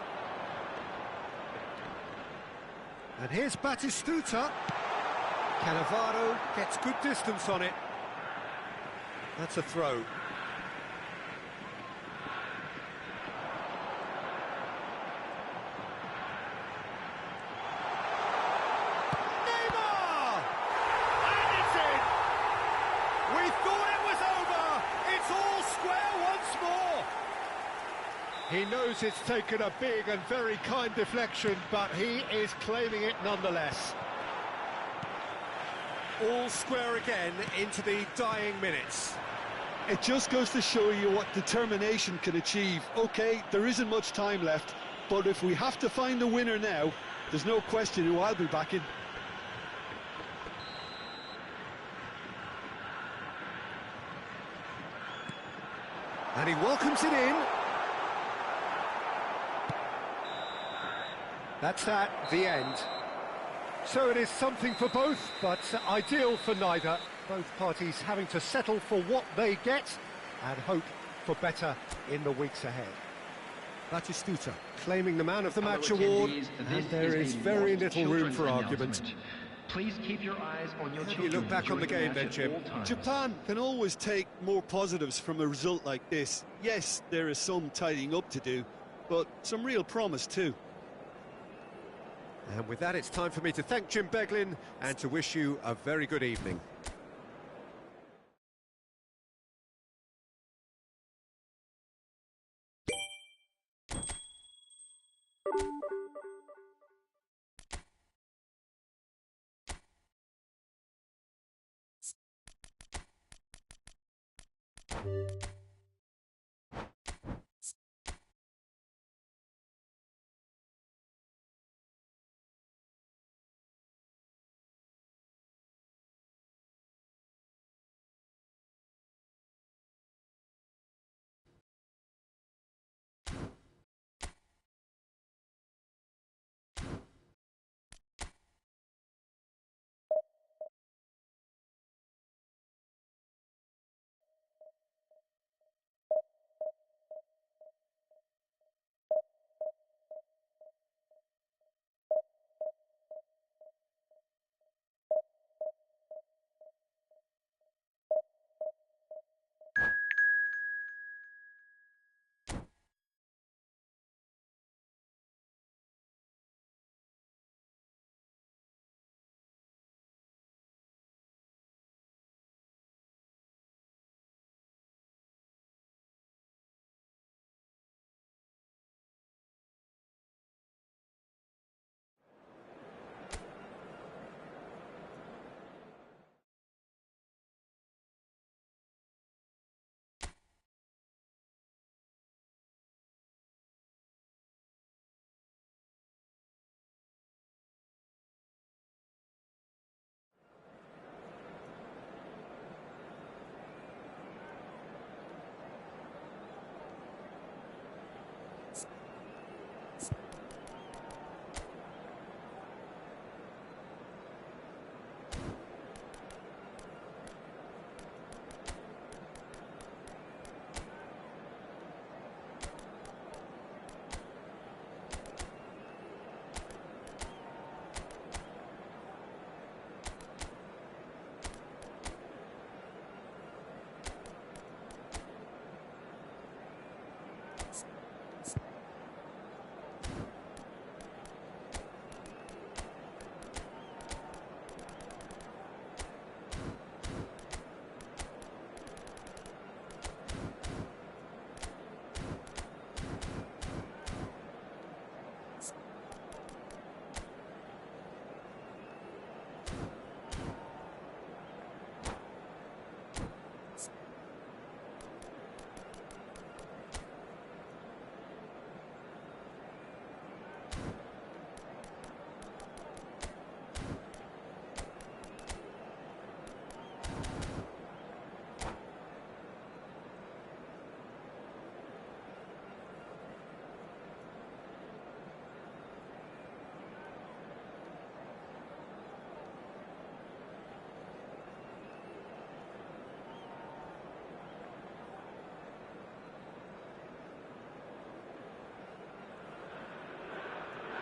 And here's Batistuta. Cannavaro gets good distance on it. That's a throw. Neymar! And it's in! We thought it was over! It's all square once more! He knows it's taken a big and very kind deflection, but he is claiming it nonetheless. All square again into the dying minutes. It just goes to show you what determination can achieve. OK, there isn't much time left, but if we have to find a winner now, there's no question who I'll be backing. And he welcomes it in. That's at the end. So it is something for both, but ideal for neither. Both parties having to settle for what they get and hope for better in the weeks ahead. Batistuta claiming the Man of the Match award, and there is very little room for argument. Please keep your eyes on your How do children. you look back on the during game then, match at Jim? all times. Japan can always take more positives from a result like this. Yes, there is some tidying up to do, but some real promise too. And with that, it's time for me to thank Jim Beglin and to wish you a very good evening.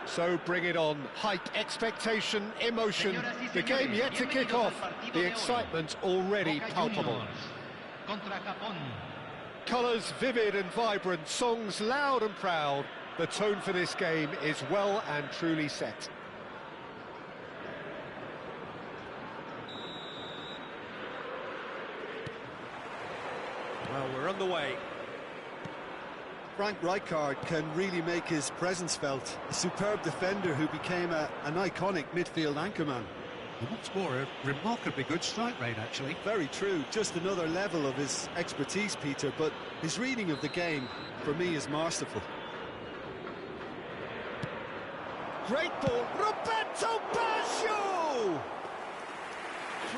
So bring it on. Hype, expectation, emotion. The game yet to kick off. The excitement already palpable. Colours vivid and vibrant, songs loud and proud. The tone for this game is well and truly set. Well, we're underway. Frank Rijkaard can really make his presence felt. A superb defender who became an iconic midfield anchorman. And what's more, a remarkably good strike rate, actually. Very true. Just another level of his expertise, Peter, but his reading of the game, for me, is masterful. Great ball, Roberto Baggio!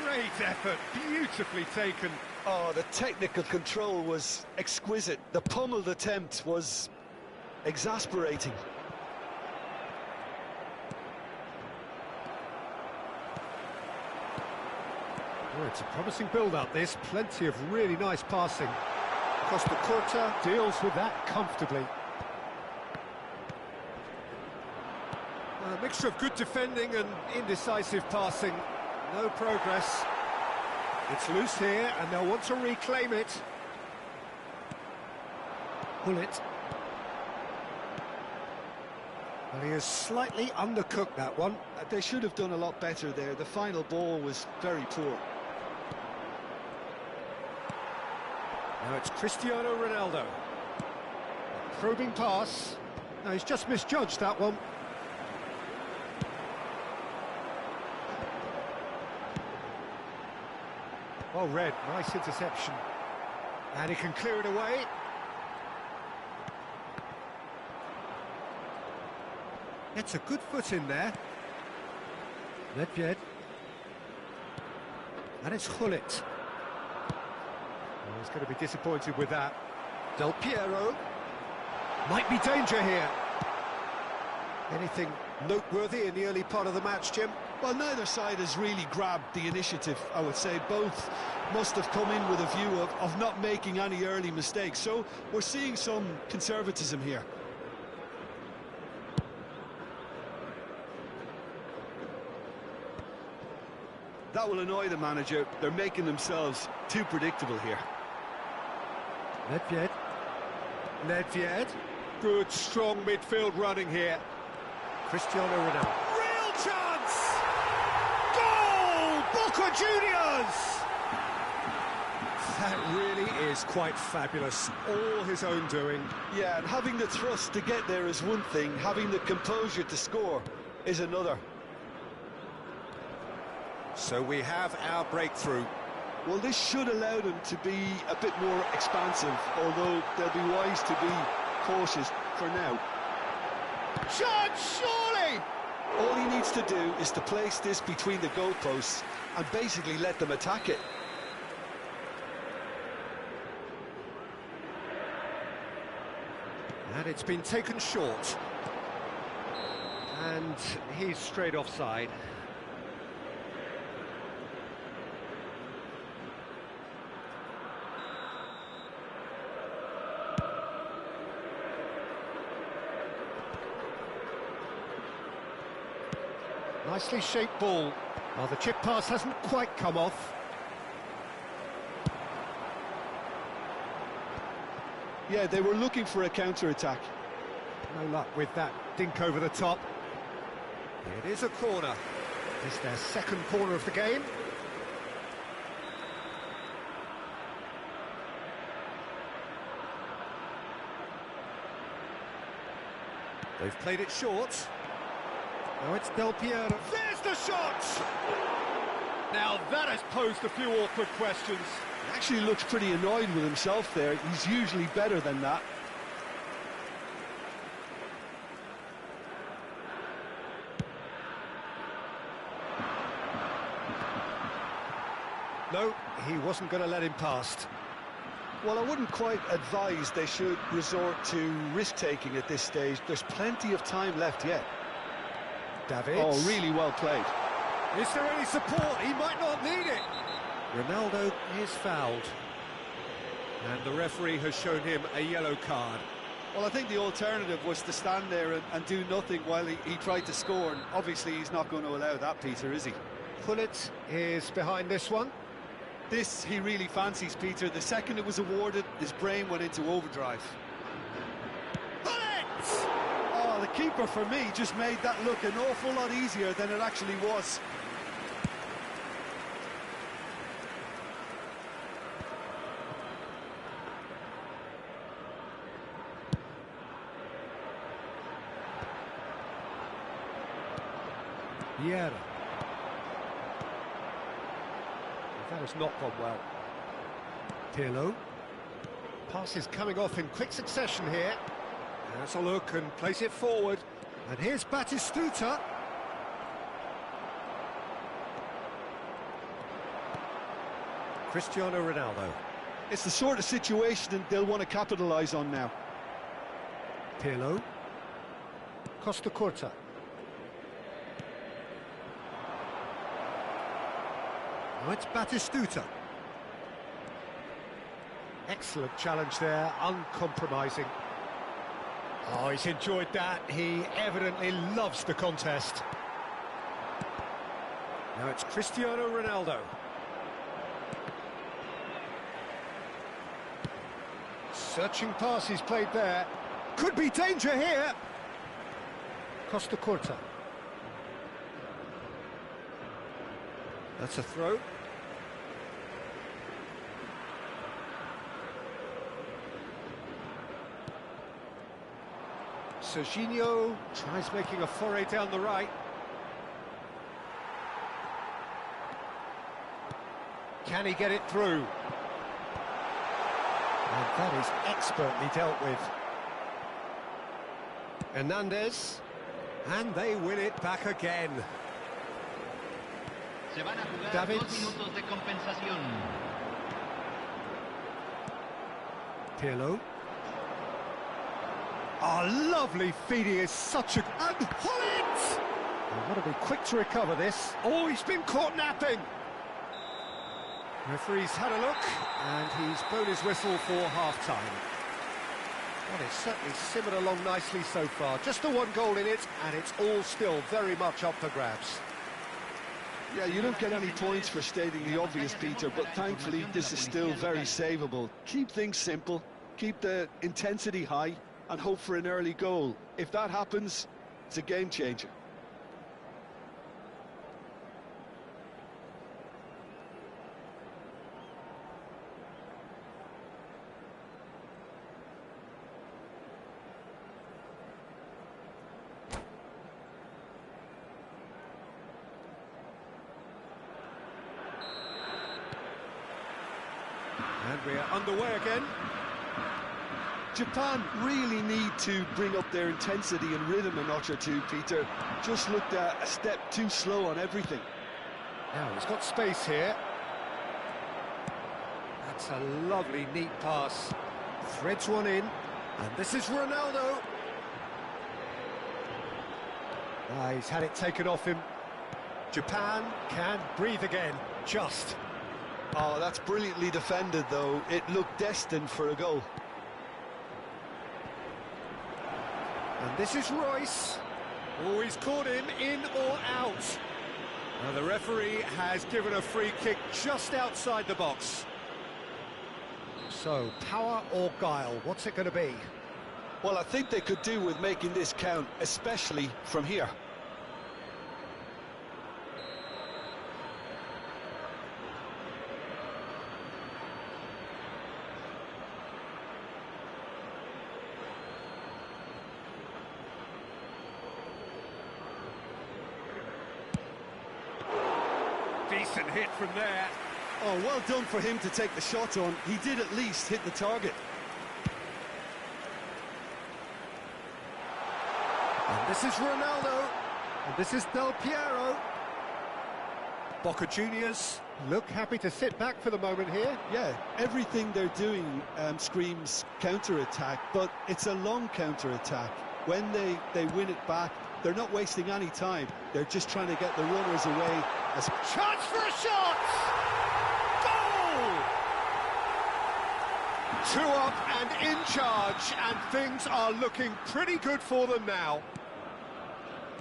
Great effort, beautifully taken. Oh, the technical control was exquisite. The pummeled attempt was exasperating. Oh, it's a promising build-up, this. Plenty of really nice passing. Costa Curta deals with that comfortably. A mixture of good defending and indecisive passing. No progress. It's loose here, and they'll want to reclaim it. Pull it. Well, he has slightly undercooked that one. They should have done a lot better there. The final ball was very poor. Now it's Cristiano Ronaldo. A probing pass. No, he's just misjudged that one. Well read, nice interception. And he can clear it away. Gets a good foot in there. Nedved. And it's Hullet. Oh, he's going to be disappointed with that. Del Piero. Might be danger here. Anything noteworthy in the early part of the match, Jim? Well, neither side has really grabbed the initiative, I would say. Both must have come in with a view of not making any early mistakes. So we're seeing some conservatism here. That will annoy the manager. They're making themselves too predictable here. Nedved. Nedved. Good, strong midfield running here. Cristiano Ronaldo. Real chance! Goal! Boca Juniors! That really is quite fabulous. All his own doing. Yeah, and having the thrust to get there is one thing. Having the composure to score is another. So we have our breakthrough. Well, this should allow them to be a bit more expansive, although they'll be wise to be cautious for now. Chance, surely! All he needs to do is to place this between the goalposts and basically let them attack it. And it's been taken short. And he's straight offside. Nicely shaped ball. Well, the chip pass hasn't quite come off. Yeah, they were looking for a counter-attack. No luck with that dink over the top. It is a corner. It's their second corner of the game. They've played it short. Now it's Del Piero. There's the shot! Now that has posed a few awkward questions. He actually looks pretty annoyed with himself there. He's usually better than that. No, he wasn't going to let him past. Well, I wouldn't quite advise they should resort to risk-taking at this stage. There's plenty of time left yet. David. Oh, really well played. Is there any support? He might not need it. Ronaldo is fouled. And the referee has shown him a yellow card. Well, I think the alternative was to stand there and do nothing while he tried to score. And obviously, he's not going to allow that, Peter, is he? Hullet is behind this one. This he really fancies, Peter. The second it was awarded, his brain went into overdrive. Hullet! Oh, the keeper, for me, just made that look an awful lot easier than it actually was. Vieira. That has not gone well. Pirlo. Pass is coming off in quick succession here. Has a look and plays it forward. And here's Batistuta. Cristiano Ronaldo. It's the sort of situation they'll want to capitalise on now. Pirlo. Costa Curta. Now it's Batistuta. Excellent challenge there, uncompromising. Oh, he's enjoyed that. He evidently loves the contest. Now it's Cristiano Ronaldo. Searching pass he's played there. Could be danger here. Costa Curta. That's a throw. Serginho tries making a foray down the right. Can he get it through? And that is expertly dealt with. Hernandez. And they win it back again. Se van a jugar Davids. 2 minutos de compensación. Pirlo. Oh, lovely feeding is such a... And Hullet! I've got to be quick to recover this. Oh, he's been caught napping. Referee's had a look, and he's blown his whistle for half-time. Well, it's certainly simmered along nicely so far. Just the 1 goal in it, and it's all still very much up for grabs. Yeah, you don't get any points for stating the obvious, Peter, but thankfully this is still very savable. Keep things simple, keep the intensity high, and hope for an early goal. If that happens, it's a game changer. And we are underway again. Japan really need to bring up their intensity and rhythm a notch or two, Peter. Just looked a step too slow on everything. Now, he's got space here. That's a lovely, neat pass. Threads one in, and this is Ronaldo. Ah, he's had it taken off him. Japan can breathe again, just. Oh, that's brilliantly defended, though. It looked destined for a goal. And this is Royce. Oh, he's caught him in or out. Now, the referee has given a free kick just outside the box. So, power or guile, what's it going to be? Well, I think they could do with making this count, especially from here. Decent hit from there. Oh, well done for him to take the shot on. He did at least hit the target. And this is Ronaldo. And this is Del Piero. Boca Juniors look happy to sit back for the moment here. Yeah, everything they're doing screams counter-attack, but it's a long counter-attack. When they win it back, they're not wasting any time. They're just trying to get the runners away. Chance for a shot! Goal! 2 up and in charge, and things are looking pretty good for them now.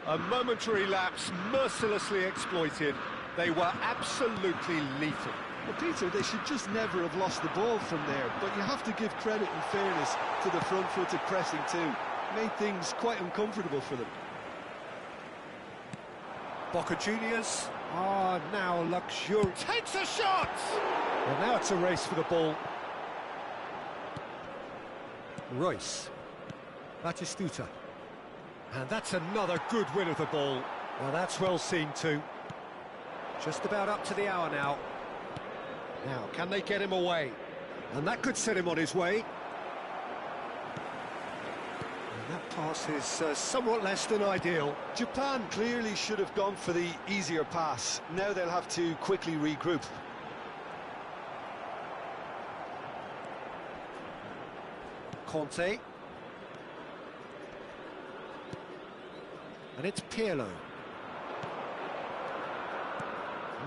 A momentary lapse mercilessly exploited. They were absolutely lethal. Well, Peter, they should just never have lost the ball from there, but you have to give credit and fairness to the front-footed pressing too. Made things quite uncomfortable for them. Boca Juniors are now luxurious. Takes a shot! Well, now it's a race for the ball. Royce. Batistuta. And that's another good win of the ball. Well, that's well seen too. Just about up to the hour now. Now, can they get him away? And that could set him on his way. And that pass is somewhat less than ideal. Japan clearly should have gone for the easier pass. Now they'll have to quickly regroup. Conte. And it's Pirlo.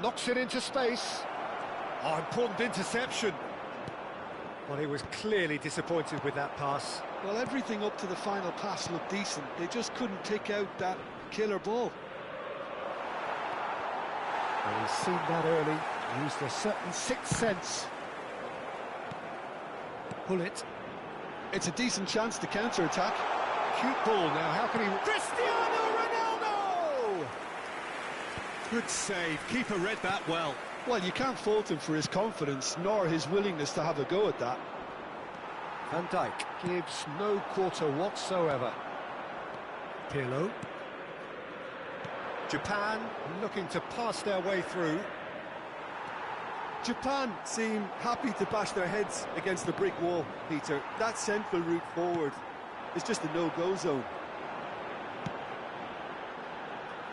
Knocks it into space. Oh, important interception. Well, he was clearly disappointed with that pass. Well, everything up to the final pass looked decent. They just couldn't pick out that killer ball. Well, he's seen that early. Used a certain sixth sense. Pull it. It's a decent chance to counter-attack. Cute ball now. How can he... Cristiano Ronaldo! Good save. Keeper read that well. Well, you can't fault him for his confidence, nor his willingness to have a go at that. Van Dijk gives no quarter whatsoever. Pirlo. Japan looking to pass their way through. Japan seem happy to bash their heads against the brick wall, Peter. That central route forward is just a no-go zone.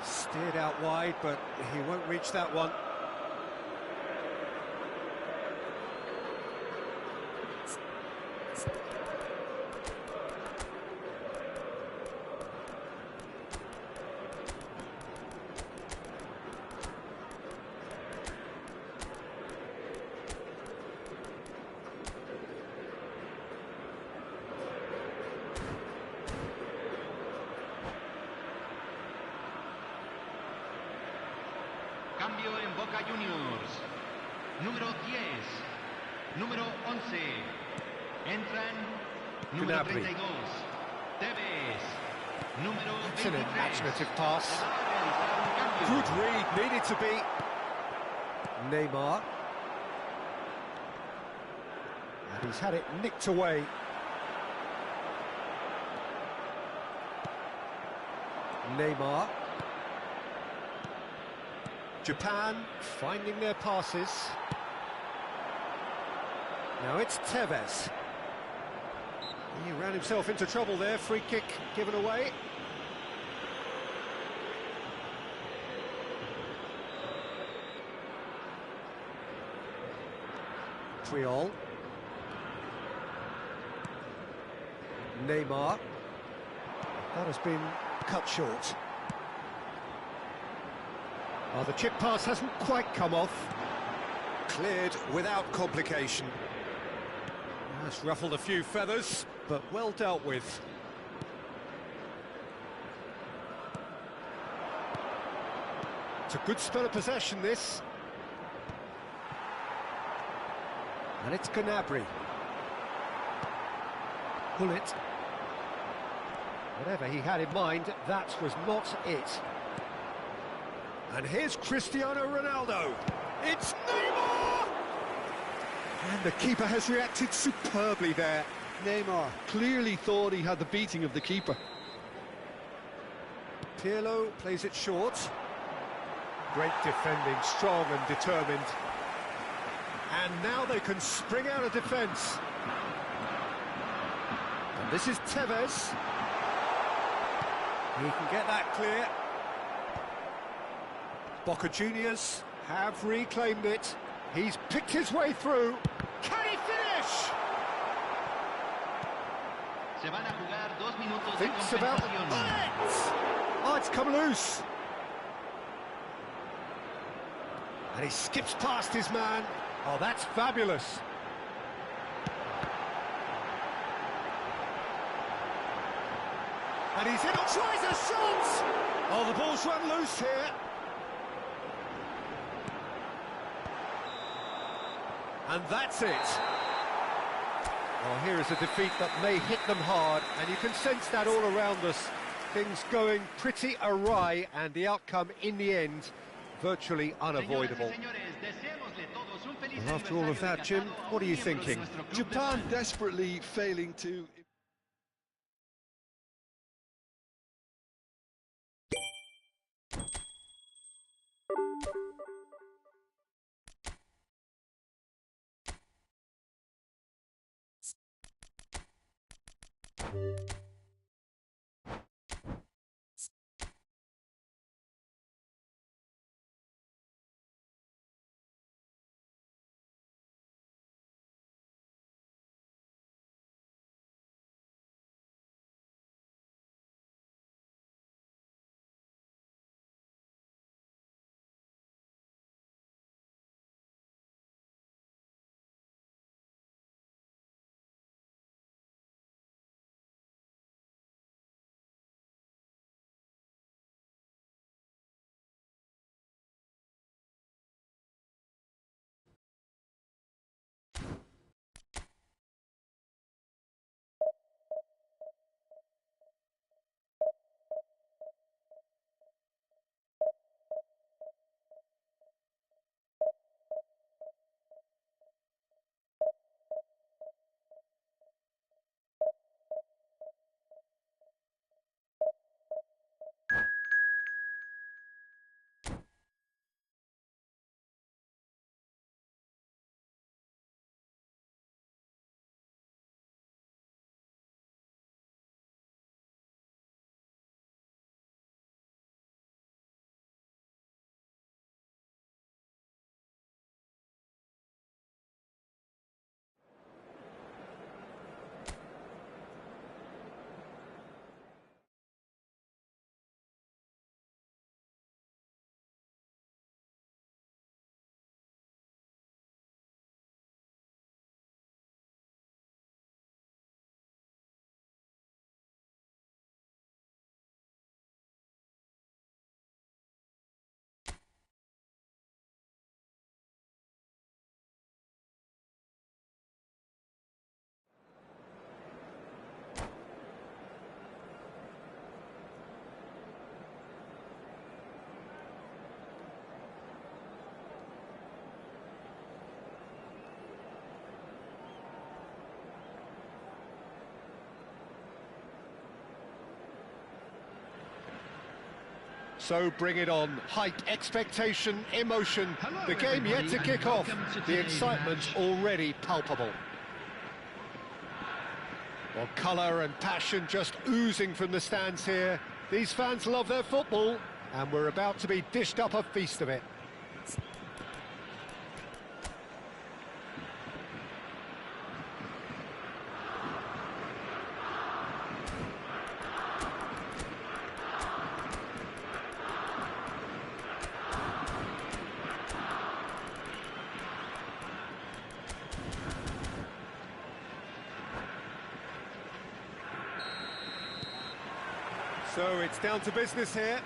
Steered out wide, but he won't reach that one. Cambio en Boca Juniors. Número 10. Número 11. Entran. Número Gnabry. 32. Tevez. Número It's an 23. imaginative pass. Realizar un cambio. Good read, needed to be. Neymar. And he's had it nicked away. Neymar. Japan finding their passes. Now it's Tevez. He ran himself into trouble there, free kick given away. Triol. Neymar. That has been cut short. Oh, the chip pass hasn't quite come off. Cleared without complication. That's ruffled a few feathers, but well dealt with. It's a good spell of possession, this. And it's Gnabry. Pull it. Whatever he had in mind, that was not it. And here's Cristiano Ronaldo. It's Neymar! And the keeper has reacted superbly there. Neymar clearly thought he had the beating of the keeper. Pirlo plays it short. Great defending, strong and determined. And now they can spring out of defence. And this is Tevez. He can get that clear. Boca Juniors have reclaimed it. He's picked his way through. Can he finish? Se van a jugar 2 minutos de Thinks about it. compensación. Oh, it's come loose. And he skips past his man. Oh, that's fabulous. And he's in, tries a shot! Oh, the ball's run loose here. And that's it. Well, here is a defeat that may hit them hard, and you can sense that all around us. Things going pretty awry, and the outcome in the end, virtually unavoidable. Well, after all of that, Jim, what are you thinking? Japan desperately failing to So bring it on. Hype, expectation, emotion. The game yet to kick off. The excitement already palpable. Well, colour and passion just oozing from the stands here. These fans love their football, and we're about to be dished up a feast of it. So it's down to business here.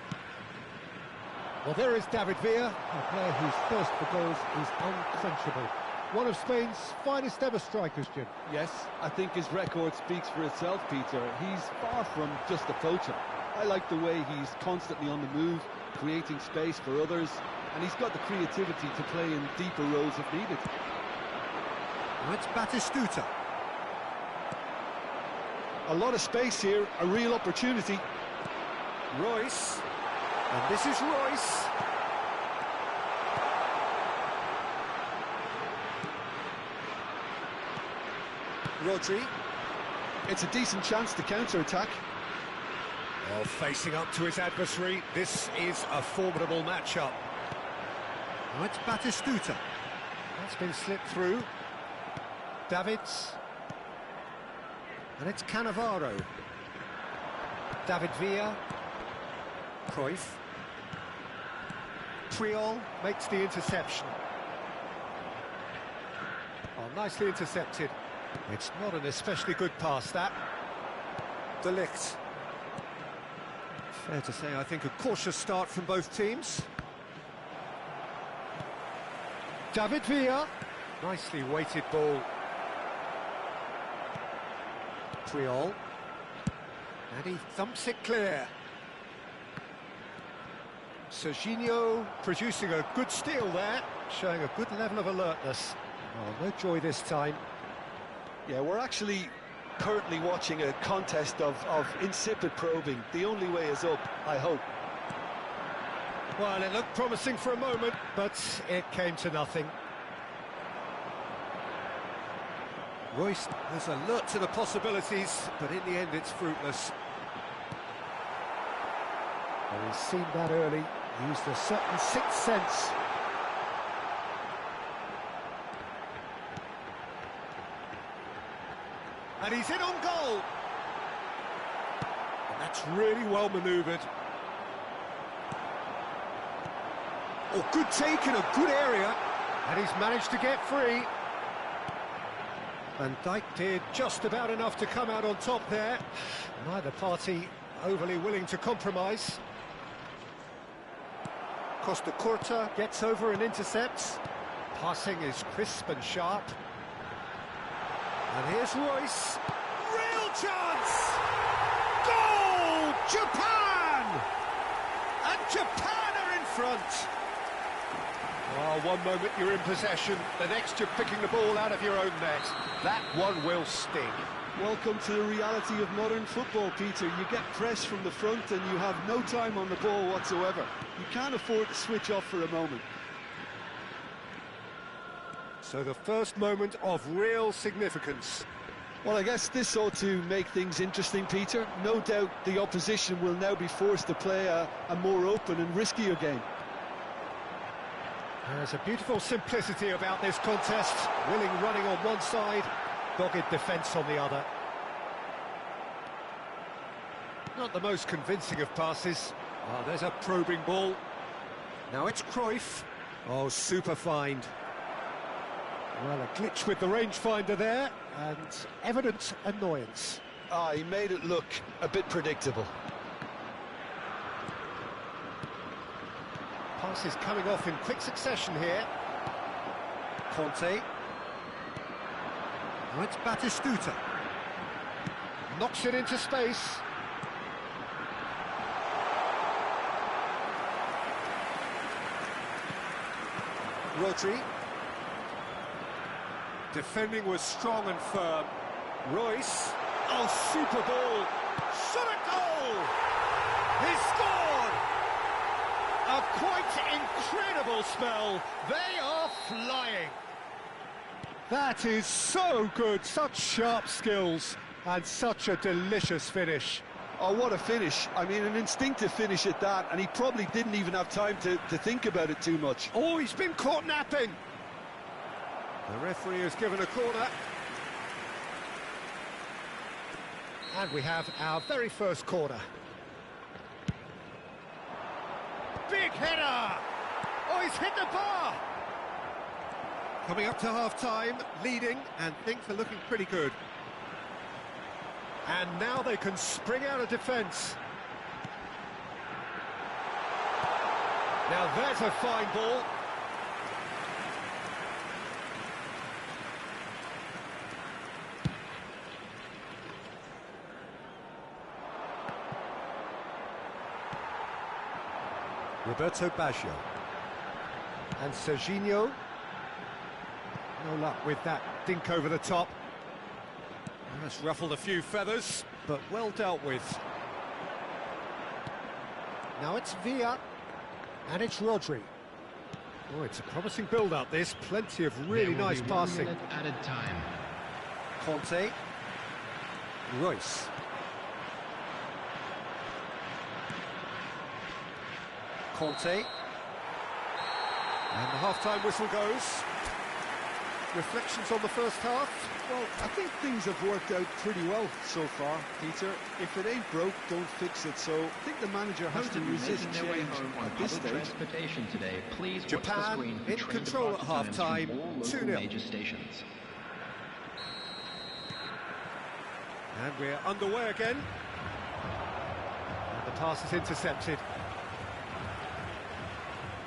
Well, there is David Villa, a player whose thirst for goals is unquenchable. One of Spain's finest ever strikers, Jim. Yes, I think his record speaks for itself, Peter. He's far from just a poacher. I like the way he's constantly on the move, creating space for others, and he's got the creativity to play in deeper roles if needed. Now it's Batistuta. A lot of space here, a real opportunity. Royce, and this is Royce. Rodri. It's a decent chance to counter-attack. Well, facing up to his adversary, this is a formidable matchup. Now it's Batistuta. That's been slipped through. Davids. And it's Cannavaro. David Villa. Cruyff. Triol makes the interception. Oh, nicely intercepted. It's not an especially good pass, that. De Ligt. Fair to say, I think, a cautious start from both teams. David Villa. Nicely weighted ball. Triol. And he thumps it clear. Serginho producing a good steal there, showing a good level of alertness. Oh, no joy this time. Yeah, we're actually currently watching a contest of insipid probing. The only way is up, I hope. Well, it looked promising for a moment, but it came to nothing. Royce was alert to the possibilities, but in the end it's fruitless. Well, he's seen that early, used a certain sixth sense. And he's in on goal. And that's really well manoeuvred. Oh, good take in a good area. And he's managed to get free. Van Dijk did just about enough to come out on top there. Neither party overly willing to compromise. Costa Curta gets over and intercepts. Passing is crisp and sharp. And here's Royce. Real chance! Goal! Japan! And Japan are in front. Oh, one moment you're in possession, the next you're picking the ball out of your own net. That one will sting. Welcome to the reality of modern football, Peter. You get pressed from the front and you have no time on the ball whatsoever. You can't afford to switch off for a moment. So the first moment of real significance. Well, I guess this ought to make things interesting, Peter. No doubt the opposition will now be forced to play a more open and riskier game. There's a beautiful simplicity about this contest. Willing running on one side, dogged defence on the other. Not the most convincing of passes. Oh, there's a probing ball. Now it's Cruyff. Oh, super find. Well, a glitch with the rangefinder there, and evident annoyance. Ah, he made it look a bit predictable. Passes coming off in quick succession here. Conte. Now it's Batistuta. Knocks it into space. Rodri. Defending was strong and firm. Royce. Oh, super ball. Shot a goal! He scored! A quite incredible spell. They are flying. That is so good. Such sharp skills and such a delicious finish. Oh, what a finish. I mean, an instinctive finish at that, and he probably didn't even have time to think about it too much. Oh, he's been caught napping. The referee has given a corner. And we have our very first corner. Big header! Oh, he's hit the bar! Coming up to half-time, leading, and things are looking pretty good. And now they can spring out of defence. Now there's a fine ball. Roberto Baggio. And Serginho. No luck with that dink over the top. That's ruffled a few feathers, but well dealt with. Now it's Villa, and it's Rodri. Oh, it's a promising build-up, this. Plenty of really nice passing. Added time. Conte. Royce. Conte. And the half-time whistle goes. Reflections on the first half? Well, I think things have worked out pretty well so far, Peter. If it ain't broke, don't fix it. So I think the manager has to resist change at this stage. Transportation today, please Japan in control at half-time, 2-0. Major stations. And we're underway again. And the pass is intercepted.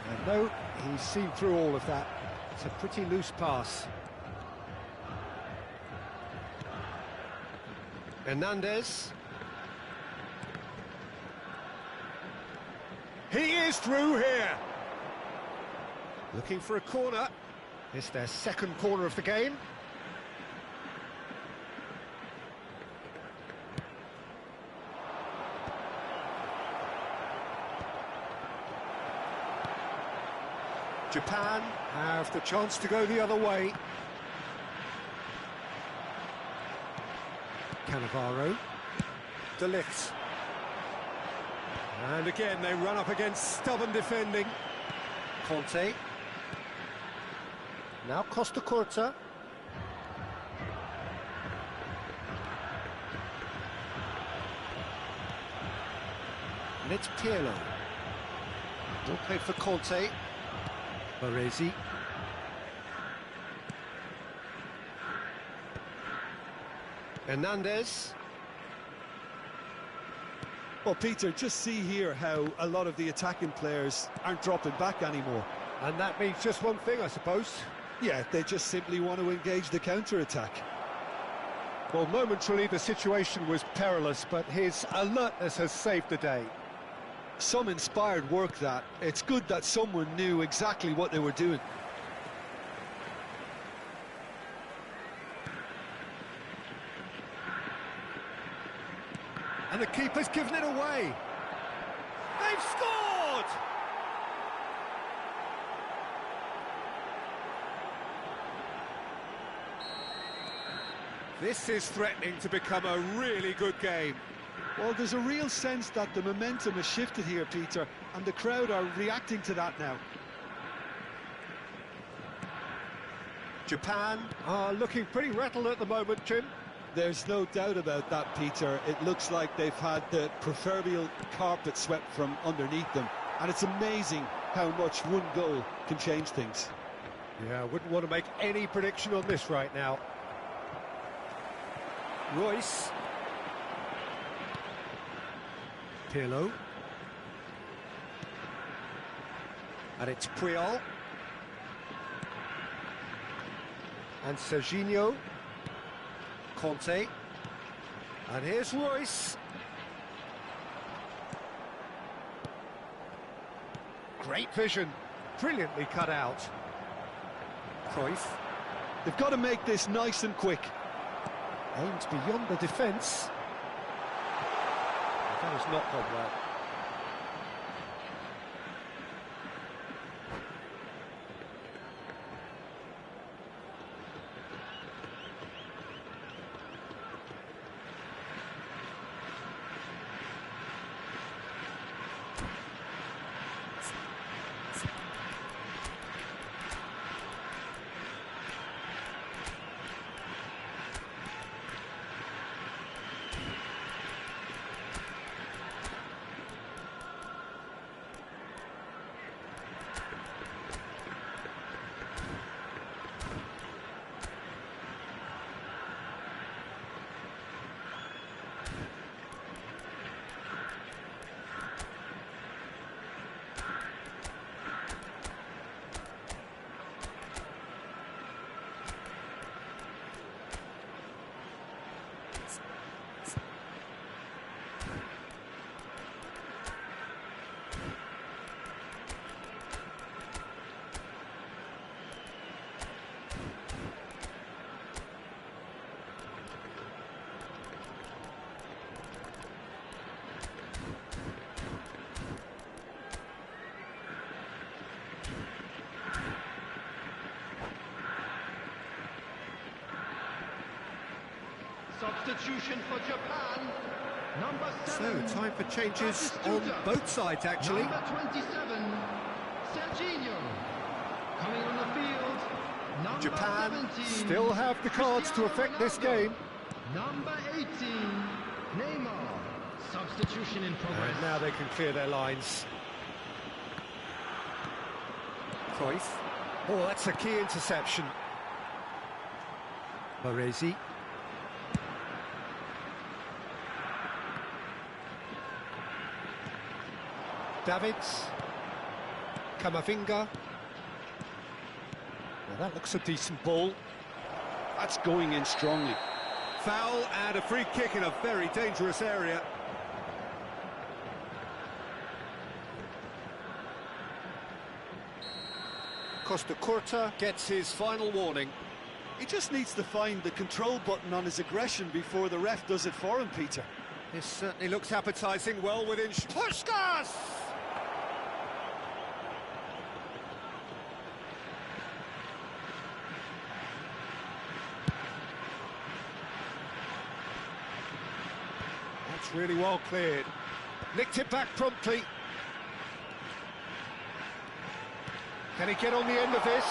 And no, he's seen through all of that. It's a pretty loose pass. Hernandez. He is through here. Looking for a corner. It's their second corner of the game. Japan have the chance to go the other way. Cannavaro. De Ligt. And again they run up against stubborn defending. Conte. Now Costa Curta. And it's Pirlo. All played for Conte. Baresi. Hernandez. Well, Peter, just see here how a lot of the attacking players aren't dropping back anymore. And that means just one thing, I suppose. Yeah, they just simply want to engage the counter-attack. Well, momentarily the situation was perilous, but his alertness has saved the day. Some inspired work that. It's good that someone knew exactly what they were doing. And the keeper's given it away. They've scored! This is threatening to become a really good game. Well, there's a real sense that the momentum has shifted here, Peter, and the crowd are reacting to that now. Japan are looking pretty rattled at the moment, Jim. There's no doubt about that, Peter. It looks like they've had the proverbial carpet swept from underneath them. And it's amazing how much one goal can change things. Yeah, I wouldn't want to make any prediction on this right now. Royce. Pirlo. And it's Puyol. And Serginho. Conte. And here's Royce. Great vision. Brilliantly cut out. Cruyff. They've got to make this nice and quick. Aimed beyond the defence. That has not gone well. Substitution for Japan. Number 7. So, time for changes on both sides, actually. Number 27, Serginho. Coming on the field, number Japan 17, still have the cards to affect this game. Number 18, Neymar. Substitution in progress. And now they can clear their lines. Cruyff. Oh, that's a key interception. Baresi. Davids. Camavinga. Now that looks a decent ball. That's going in strongly. Foul and a free kick in a very dangerous area. Costa Curta gets his final warning. He just needs to find the control button on his aggression before the ref does it for him, Peter. This certainly looks appetising, well within... Puskas! That's really well cleared. Nicked it back promptly. Can he get on the end of this?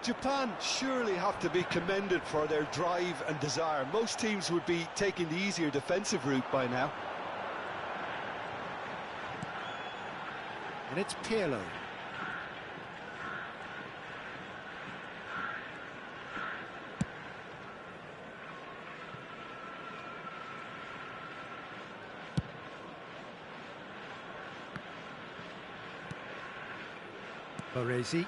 Japan surely have to be commended for their drive and desire. Most teams would be taking the easier defensive route by now. And it's Pirlo. Baresi.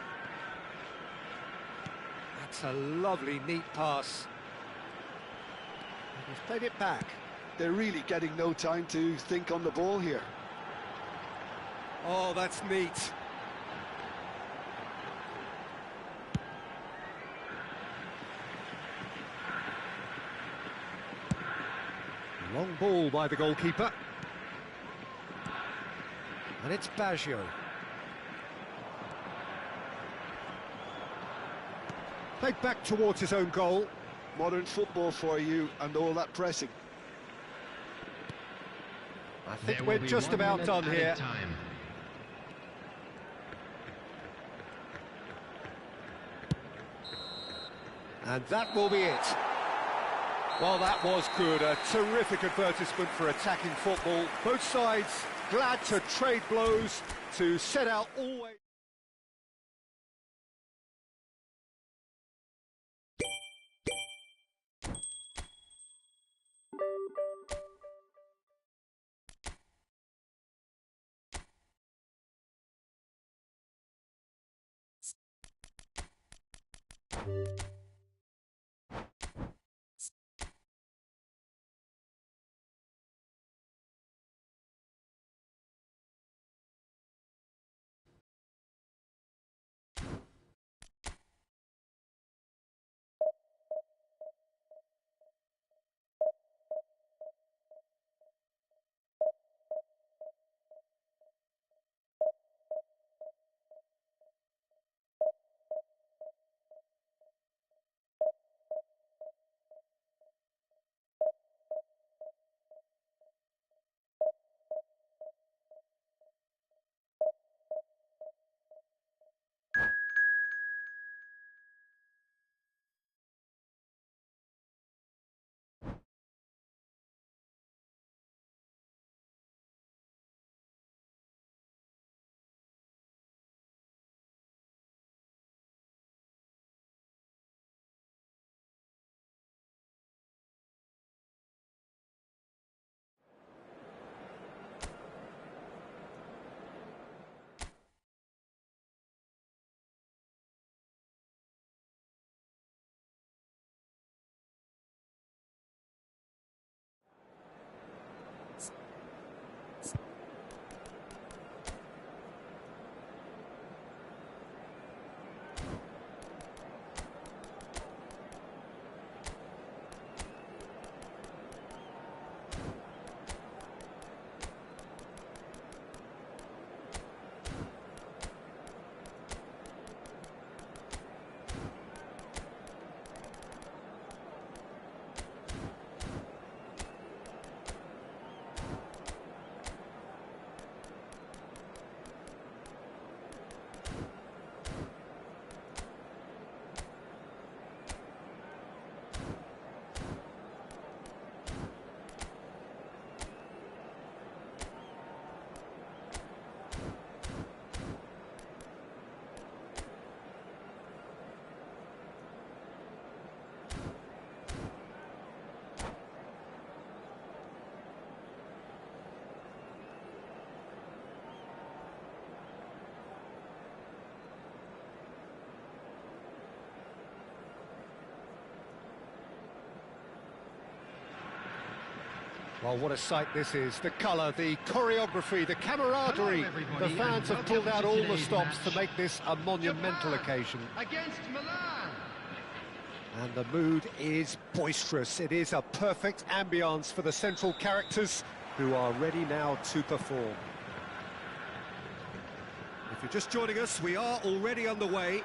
That's a lovely, neat pass. He's played it back. They're really getting no time to think on the ball here. Oh, that's neat. Long ball by the goalkeeper. And it's Baggio. Played back towards his own goal. Modern football for you and all that pressing. I think we're just about done here. Time. And that will be it. Well, that was good. A terrific advertisement for attacking football. Both sides glad to trade blows, to set out always... Well, what a sight this is. The colour, the choreography, the camaraderie. Hello, The everybody, fans and have pulled out welcome all to the today's stops to match. make this a monumental Japan occasion. against Milan. And the mood is boisterous. It is a perfect ambience for the central characters who are ready now to perform. If you're just joining us, we are already underway.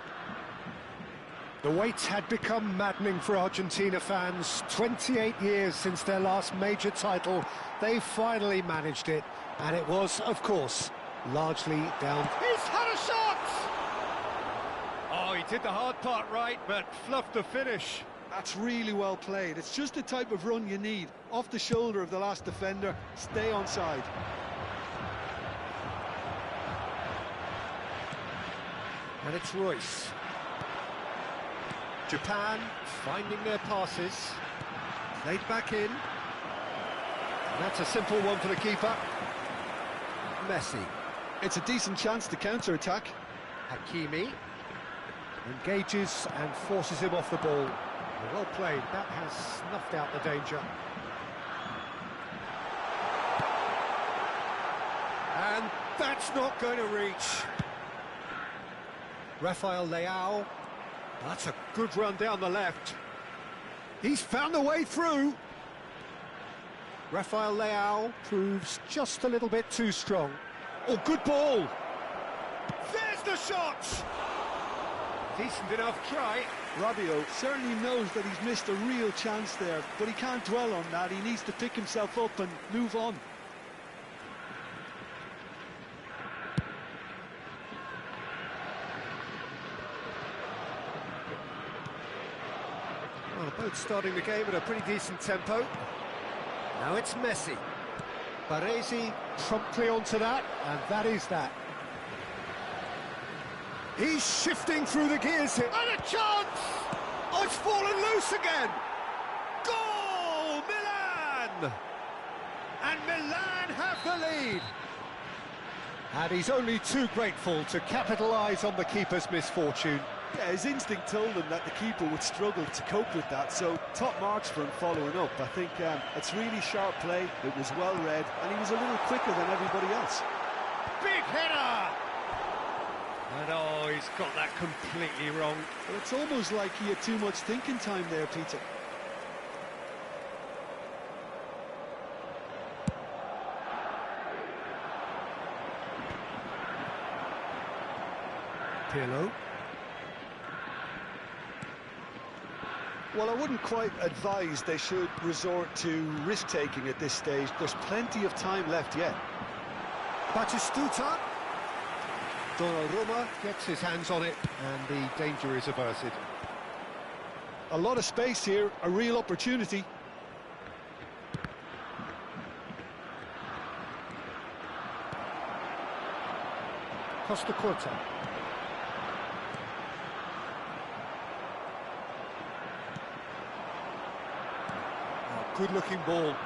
The wait had become maddening for Argentina fans. 28 years since their last major title. They finally managed it. And it was, of course, largely down... He's had a shot! Oh, he did the hard part right, but fluffed the finish. That's really well played. It's just the type of run you need. Off the shoulder of the last defender, stay onside. And it's Royce. Japan finding their passes. Played back in. And that's a simple one for the keeper. Messi. It's a decent chance to counter-attack. Hakimi engages and forces him off the ball. Well played. That has snuffed out the danger. And that's not going to reach. Rafael Leao. That's a good run down the left. He's found a way through. Rafael Leao proves just a little bit too strong. Oh, good ball. There's the shot. Decent enough try. Rabiot certainly knows that he's missed a real chance there, but he can't dwell on that. He needs to pick himself up and move on. Well, both starting the game at a pretty decent tempo. Now it's Messi. Baresi promptly onto that, and that is that. He's shifting through the gears here. And a chance! Oh, it's fallen loose again! Goal! Milan! And Milan have the lead. And he's only too grateful to capitalise on the keeper's misfortune. Yeah, his instinct told him that the keeper would struggle to cope with that, so top marks for him following up. I think it's really sharp play, it was well read, and he was a little quicker than everybody else. Big header! And oh, he's got that completely wrong. Well, it's almost like he had too much thinking time there, Peter. Pirlo. Well, I wouldn't quite advise they should resort to risk-taking at this stage. There's plenty of time left yet. Batistuta. Donnarumma gets his hands on it, and the danger is averted. A lot of space here, a real opportunity. Costa Curta. Good-looking ball.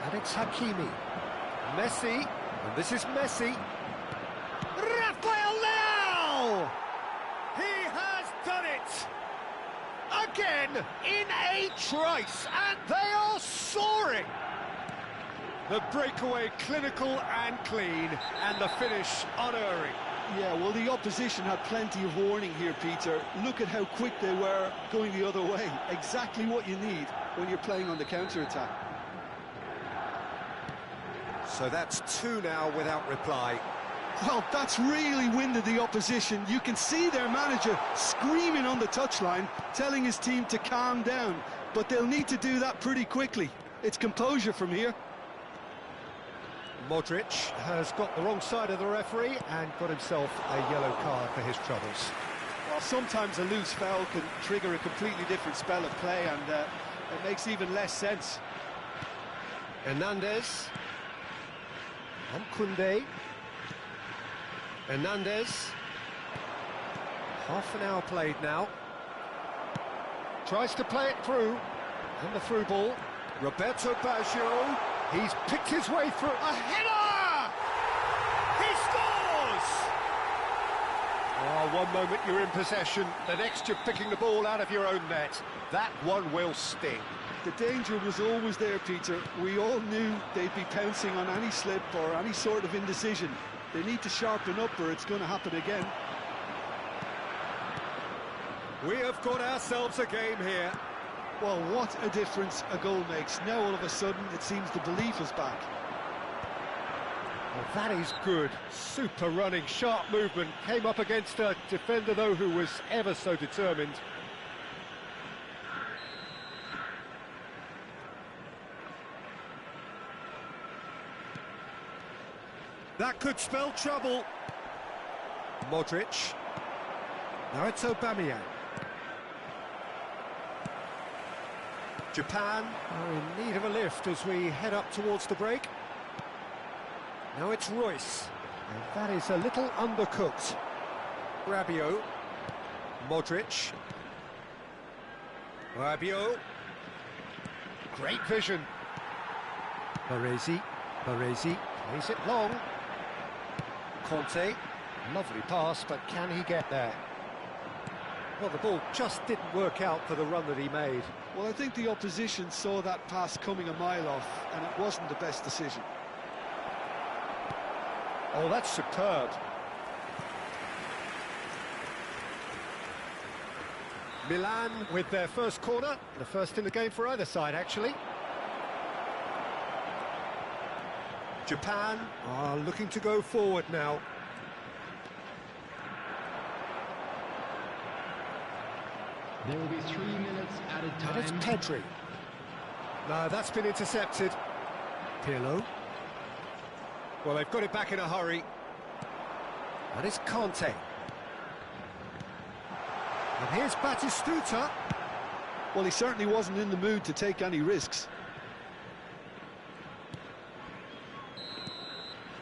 And it's Hakimi. Messi. And this is Messi. Rafael Leao! He has done it! Again, in a trice, and they are soaring! The breakaway clinical and clean, and the finish unerring. Yeah, well, the opposition had plenty of warning here, Peter. Look at how quick they were going the other way. Exactly what you need when you're playing on the counter-attack. So that's two now without reply. Well, that's really winded the opposition. You can see their manager screaming on the touchline, telling his team to calm down. But they'll need to do that pretty quickly. It's composure from here. Modric has got the wrong side of the referee and got himself a yellow card for his troubles. Well, sometimes a loose foul can trigger a completely different spell of play, and it makes even less sense. Hernandez. And Koundé. Hernandez. Half an hour played now. Tries to play it through. And the through ball. Roberto Baggio. He's picked his way through. A header! He scores! Oh, one moment you're in possession, the next you're picking the ball out of your own net. That one will sting. The danger was always there, Peter. We all knew they'd be pouncing on any slip or any sort of indecision. They need to sharpen up or it's going to happen again. We have got ourselves a game here. Well, what a difference a goal makes. Now all of a sudden it seems the belief is back. Well, that is good. Super running, sharp movement. Came up against a defender, though, who was ever so determined. That could spell trouble. Modric. Now it's Aubameyang. Japan are in need of a lift as we head up towards the break. Now it's Royce, and that is a little undercooked. Rabiot, Modric, Rabiot, great vision. Baresi plays it long. Conte, lovely pass, but can he get there? Well, the ball just didn't work out for the run that he made. Well, I think the opposition saw that pass coming a mile off, and it wasn't the best decision. Oh, that's superb. Milan with their first corner, the first in the game for either side, actually. Japan are looking to go forward now. There will be 3 minutes added And it's time. Pedri. No, that's been intercepted. Pirlo. Well, they've got it back in a hurry. And it's Conte. And here's Batistuta. Well, he certainly wasn't in the mood to take any risks.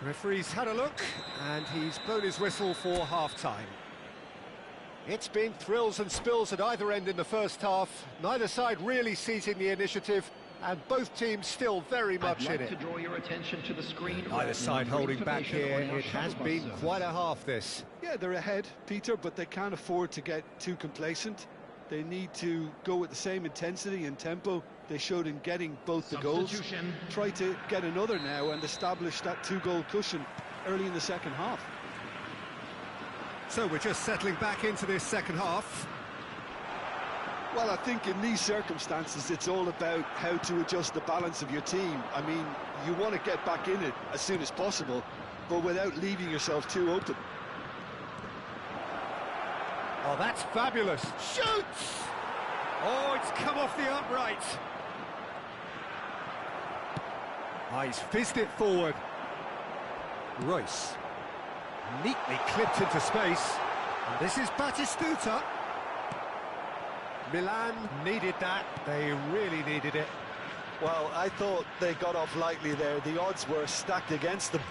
Referee's had a look, and he's blown his whistle for half-time. It's been thrills and spills at either end in the first half. Neither side really seizing the initiative, and both teams still very much in it. I'd like to draw your attention to the screen. Either side holding back here. It has been quite a half, this. Yeah, they're ahead, Peter, but they can't afford to get too complacent. They need to go with the same intensity and tempo they showed in getting both the goals. Try to get another now and establish that 2-goal cushion early in the second half. So we're just settling back into this second half. Well, I think in these circumstances, it's all about how to adjust the balance of your team. I mean, you want to get back in it as soon as possible, but without leaving yourself too open. Oh, that's fabulous. Shoots! Oh, it's come off the upright. Oh, he's fizzed it forward. Royce. Neatly clipped into space. And this is Batistuta. Milan needed that. They really needed it. Well, I thought they got off lightly there. The odds were stacked against them.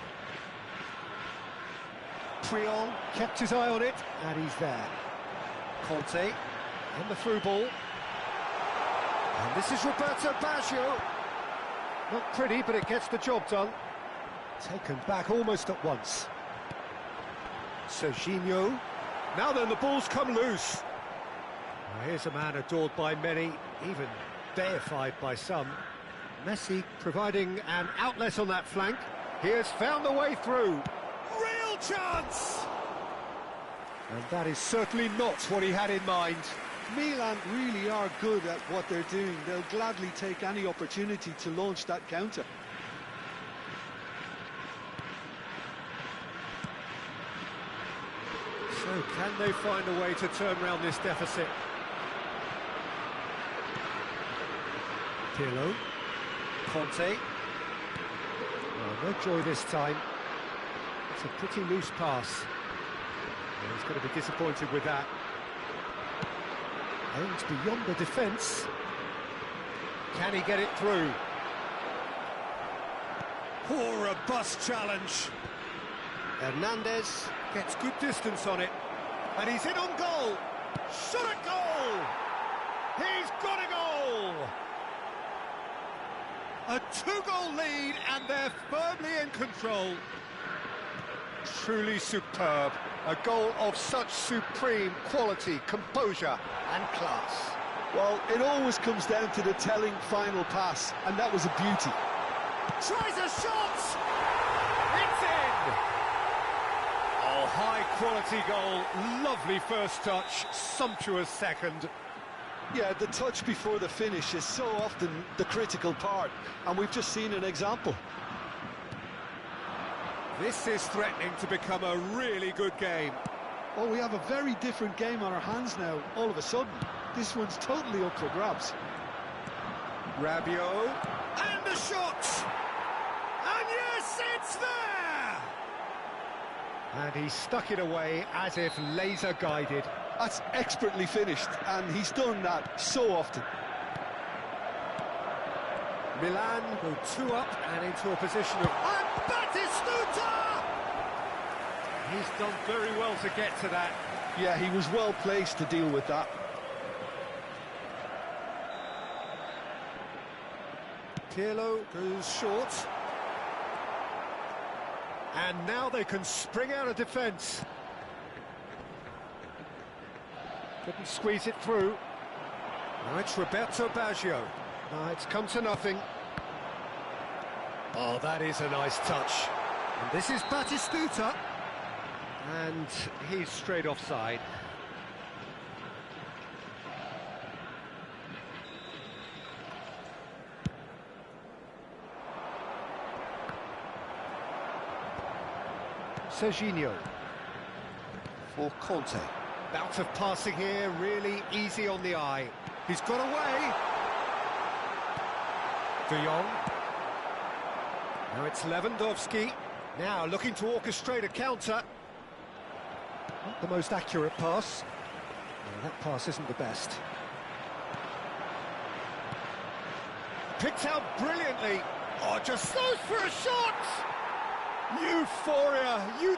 Prion kept his eye on it, and he's there. Conte, and the through ball. And this is Roberto Baggio. Not pretty, but it gets the job done. Taken back almost at once. Serginho. Now then, the ball's come loose. Now here's a man adored by many, even deified by some. Messi providing an outlet on that flank. He has found the way through. Real chance! And that is certainly not what he had in mind. Milan really are good at what they're doing. They'll gladly take any opportunity to launch that counter. So can they find a way to turn around this deficit? Pirlo. Conte. Oh, no joy this time. It's a pretty loose pass. And he's going to be disappointed with that. Aims beyond the defence. Can he get it through? Poor robust challenge. Hernandez gets good distance on it. And he's in on goal. Shot at goal! He's got a goal! A 2-goal lead, and they're firmly in control. Truly superb. A goal of such supreme quality, composure and class. Well, it always comes down to the telling final pass, and that was a beauty. Tries a shot! It's in! Oh, high-quality goal. Lovely first touch, sumptuous second. Yeah, the touch before the finish is so often the critical part, and we've just seen an example. This is threatening to become a really good game. Oh, we have a very different game on our hands now, all of a sudden. This one's totally up for grabs. Rabiot, and the shot! And yes, it's there! And he stuck it away as if laser-guided. That's expertly finished, and he's done that so often. Milan go 2 up and into a position of... And Batistuta! He's done very well to get to that. Yeah, he was well placed to deal with that. Pirlo goes short. And now they can spring out of defence. Couldn't squeeze it through. Now it's Roberto Baggio. It's come to nothing. Oh, that is a nice touch. And this is Batistuta. And he's straight offside. Serginho for Conte. Bout of passing here, really easy on the eye. He's got away. De Jong. Now it's Lewandowski. Now looking to orchestrate a counter. Not the most accurate pass. No, that pass isn't the best. Picked out brilliantly. Oh, just goes for a shot! Euphoria! You